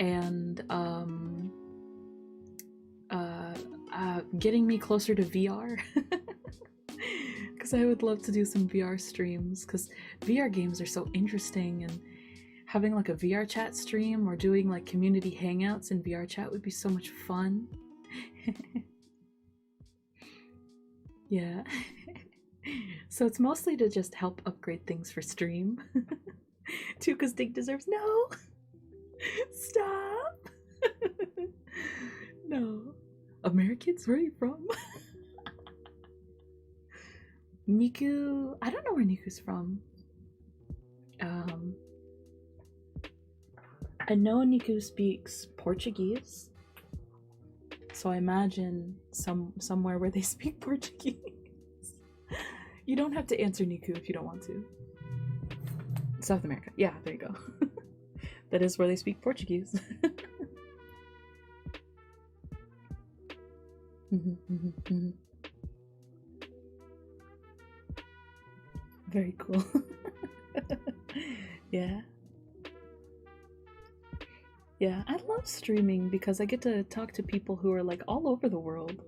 and getting me closer to VR. Because I would love to do some VR streams, because VR games are so interesting, and having like a VR chat stream or doing like community hangouts in VR chat would be so much fun. Yeah. So it's mostly to just help upgrade things for stream. Too, because Dink deserves no. Stop. No. Americans, where are you from? Niku, I don't know where Niku's from. I know Niku speaks Portuguese, so I imagine somewhere where they speak Portuguese. You don't have to answer Niku if you don't want to. South America, yeah, there you go. That is where they speak Portuguese. Very cool. Yeah. Yeah, I love streaming because I get to talk to people who are like all over the world.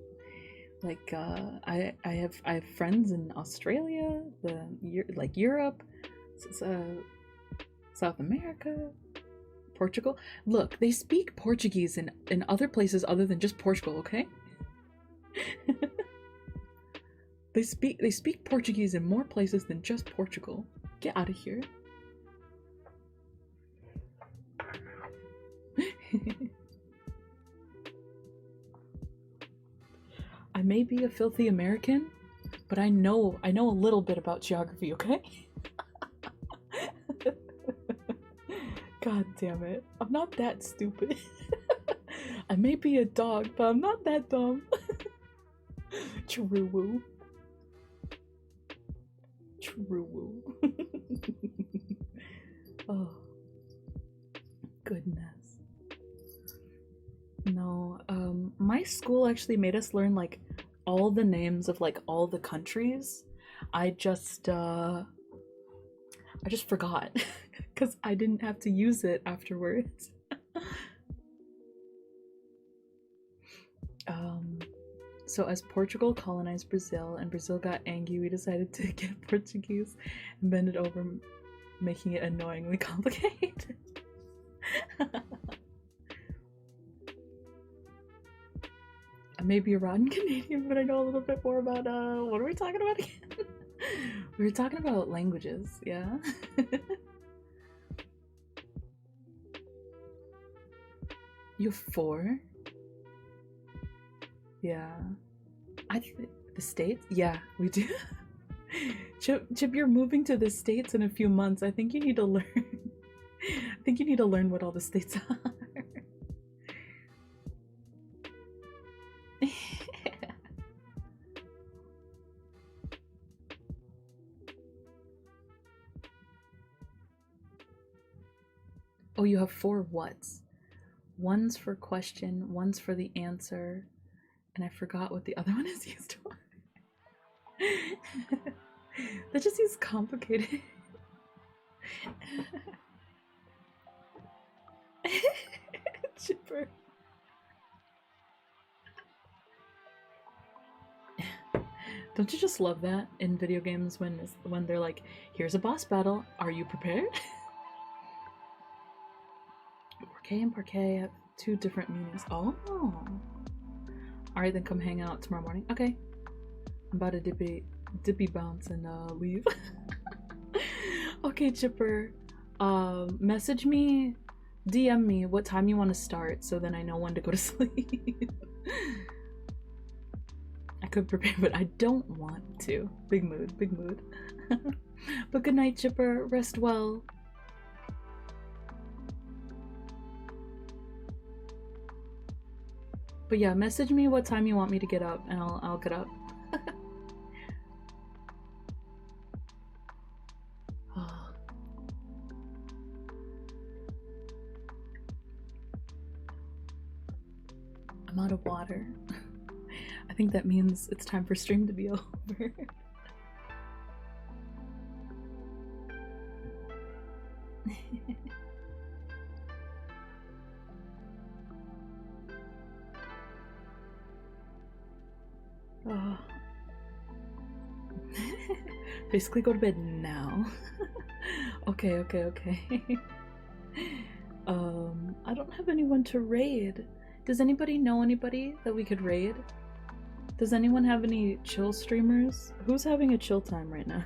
Like I have friends in Australia, like Europe, South America, Portugal. Look, they speak Portuguese in other places other than just Portugal, okay? They speak Portuguese in more places than just Portugal. Get out of here. I may be a filthy American, but I know a little bit about geography, okay? God damn it. I'm not that stupid. I may be a dog, but I'm not that dumb. True woo. True woo. Oh. Goodness. No, my school actually made us learn like all the names of like all the countries. I just forgot because I didn't have to use it afterwards. So as Portugal colonized Brazil and Brazil got angry, we decided to get Portuguese and bend it over, making it annoyingly complicated. I may be a rotten Canadian, but I know a little bit more about what are we talking about again? We were talking about languages, yeah. You have 4? Yeah. I think the States? Yeah, we do. Chip, you're moving to the States in a few months. I think you need to learn. I think you need to learn what all the states are. Oh, you have 4 whats? One's for question, one's for the answer, and I forgot what the other one is used for. That just seems complicated. Chipper. Don't you just love that in video games when they're like, here's a boss battle, are you prepared? Parquet and parquet have 2 different meanings. Oh. Alright, then come hang out tomorrow morning. Okay. I'm about to dippy bounce and leave. Okay, Chipper. Message me, DM me what time you want to start so then I know when to go to sleep. I could prepare, but I don't want to. Big mood, big mood. But good night, Chipper. Rest well. But yeah, message me what time you want me to get up, and I'll get up. I'm out of water. I think that means it's time for stream to be over. Oh. Basically go to bed now. Okay. I don't have anyone to raid. Does anybody know anybody that we could raid? Does anyone have any chill streamers? Who's having a chill time right now?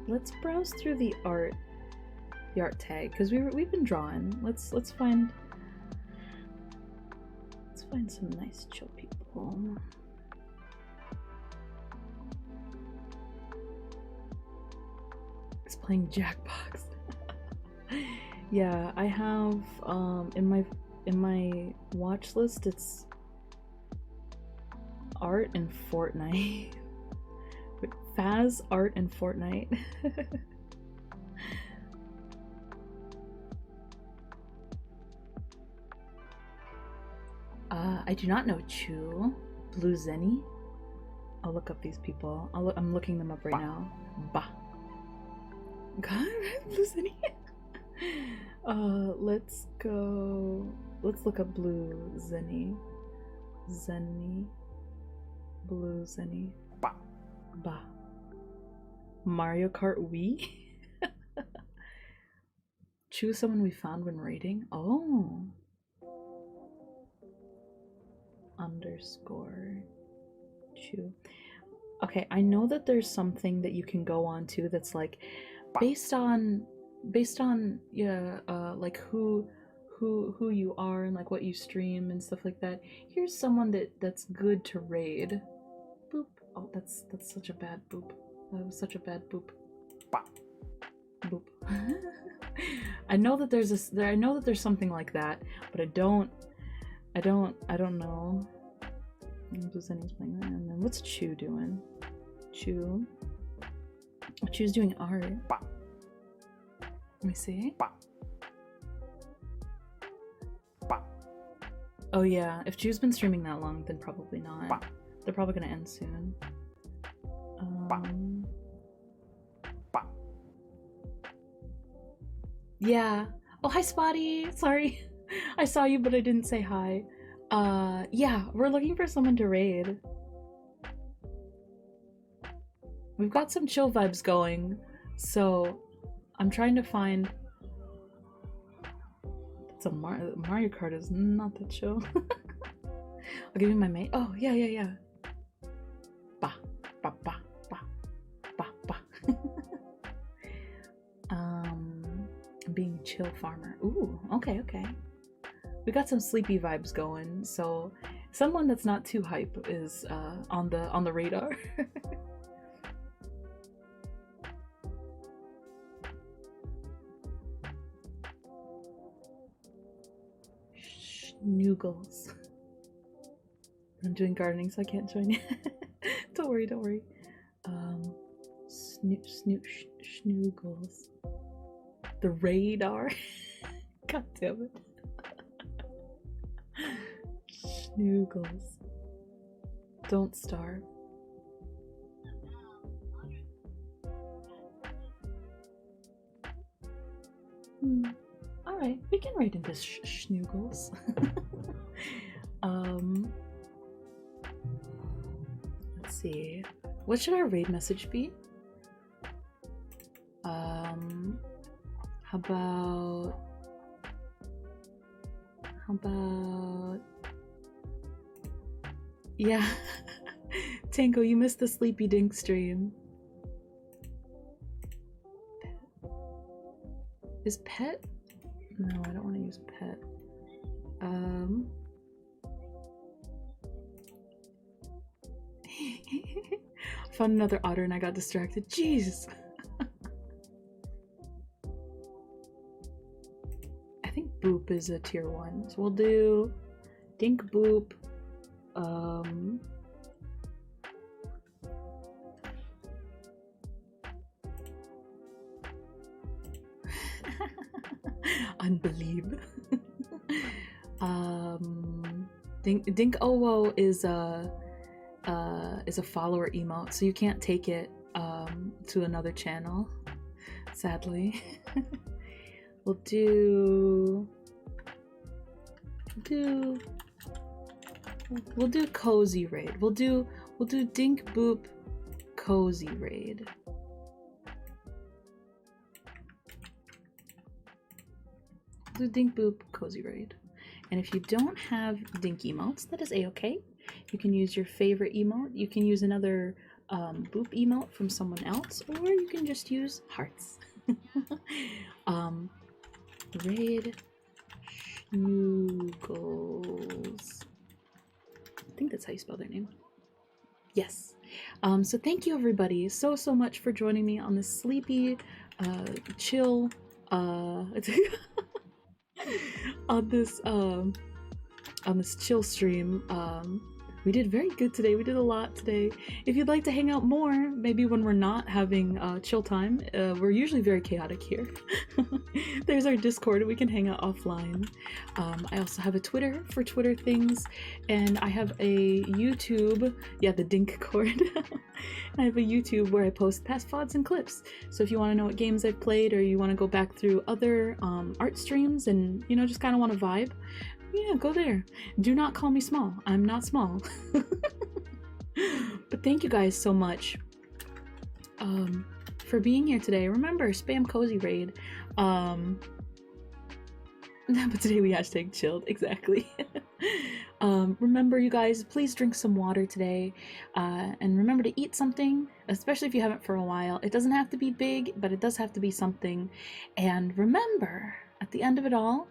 Let's browse through the art tag, because we've been drawing. Let's find some nice chill people. It's playing Jackbox. Yeah, I have in my watch list it's art and Fortnite. Faz, art, and Fortnite. I do not know Chu. Blue Zenny. I'll look up these people. I'm looking them up right now. Bah. God, Blue Zenny. Let's go. Let's look up Blue Zenny. Blue Zenny. Bah. Mario Kart Wii? Choose someone we found when raiding. Oh. Underscore Chu. Okay, I know that there's something that you can go on to that's like based on yeah, like who you are and like what you stream and stuff like that. Here's someone that's good to raid. Boop. Oh, that's such a bad boop. That was such a bad boop. Boop. I know that there's something like that, but I don't know. Bluesenny's playing that, and then what's Chu doing? Chu's doing art. Let me see. Oh yeah, if Chu's been streaming that long, then probably not. They're probably gonna end soon. Yeah. Oh, hi Spotty. Sorry. I saw you, but I didn't say hi. Yeah, we're looking for someone to raid. We've got some chill vibes going, so I'm trying to find... Mario Kart is not that chill. I'll give you my mate. Oh, yeah. Ba. I'm being a chill farmer. Ooh, okay. We got some sleepy vibes going, so someone that's not too hype is on the radar. Schnoogles. I'm doing gardening, so I can't join you. Don't worry. Schnoogles. The radar. God damn it. Schnoogles. Don't starve. Alright, we can write into Schnoogles. Let's see. What should our raid message be? How about yeah. Tango, you missed the Sleepy Dink stream. Is pet? No, I don't want to use pet. I found another otter and I got distracted. Jeez. Boop is a tier 1. So we'll do Dink Boop. Unbelieve. Dink Owo is a follower emote, so you can't take it to another channel, sadly. We'll do cozy raid. We'll do Dink Boop cozy raid. Do Dink Boop cozy raid. And if you don't have Dink emotes, that is a-okay. You can use your favorite emote. You can use another Boop emote from someone else, or you can just use hearts. Raid Schnoogles. I think that's how you spell their name. Yes. So thank you everybody so much for joining me on this sleepy, chill, on this chill stream. We did very good today. We did a lot today. If you'd like to hang out more, maybe when we're not having chill time, we're usually very chaotic here. There's our Discord. We can hang out offline. I also have a Twitter for Twitter things, and I have a YouTube. Yeah, the Dink Cord. I have a YouTube where I post past VODs and clips. So if you want to know what games I've played, or you want to go back through other art streams and, you know, just kind of want to vibe, yeah, go there. Do not call me small. I'm not small. But thank you guys so much for being here today. Remember, spam cozy raid. But today we hashtag chilled, exactly. Remember, you guys, please drink some water today, and remember to eat something, especially if you haven't for a while. It doesn't have to be big, but it does have to be something. And remember, at the end of it all,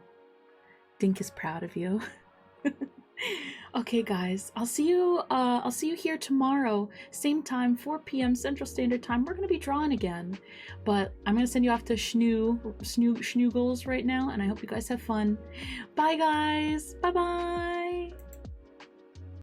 Dink is proud of you. Okay, guys, I'll see you here tomorrow, same time, 4 p.m. Central Standard Time. We're gonna be drawing again, but I'm gonna send you off to Schnoogles right now, and I hope you guys have fun. Bye, guys. Bye-bye.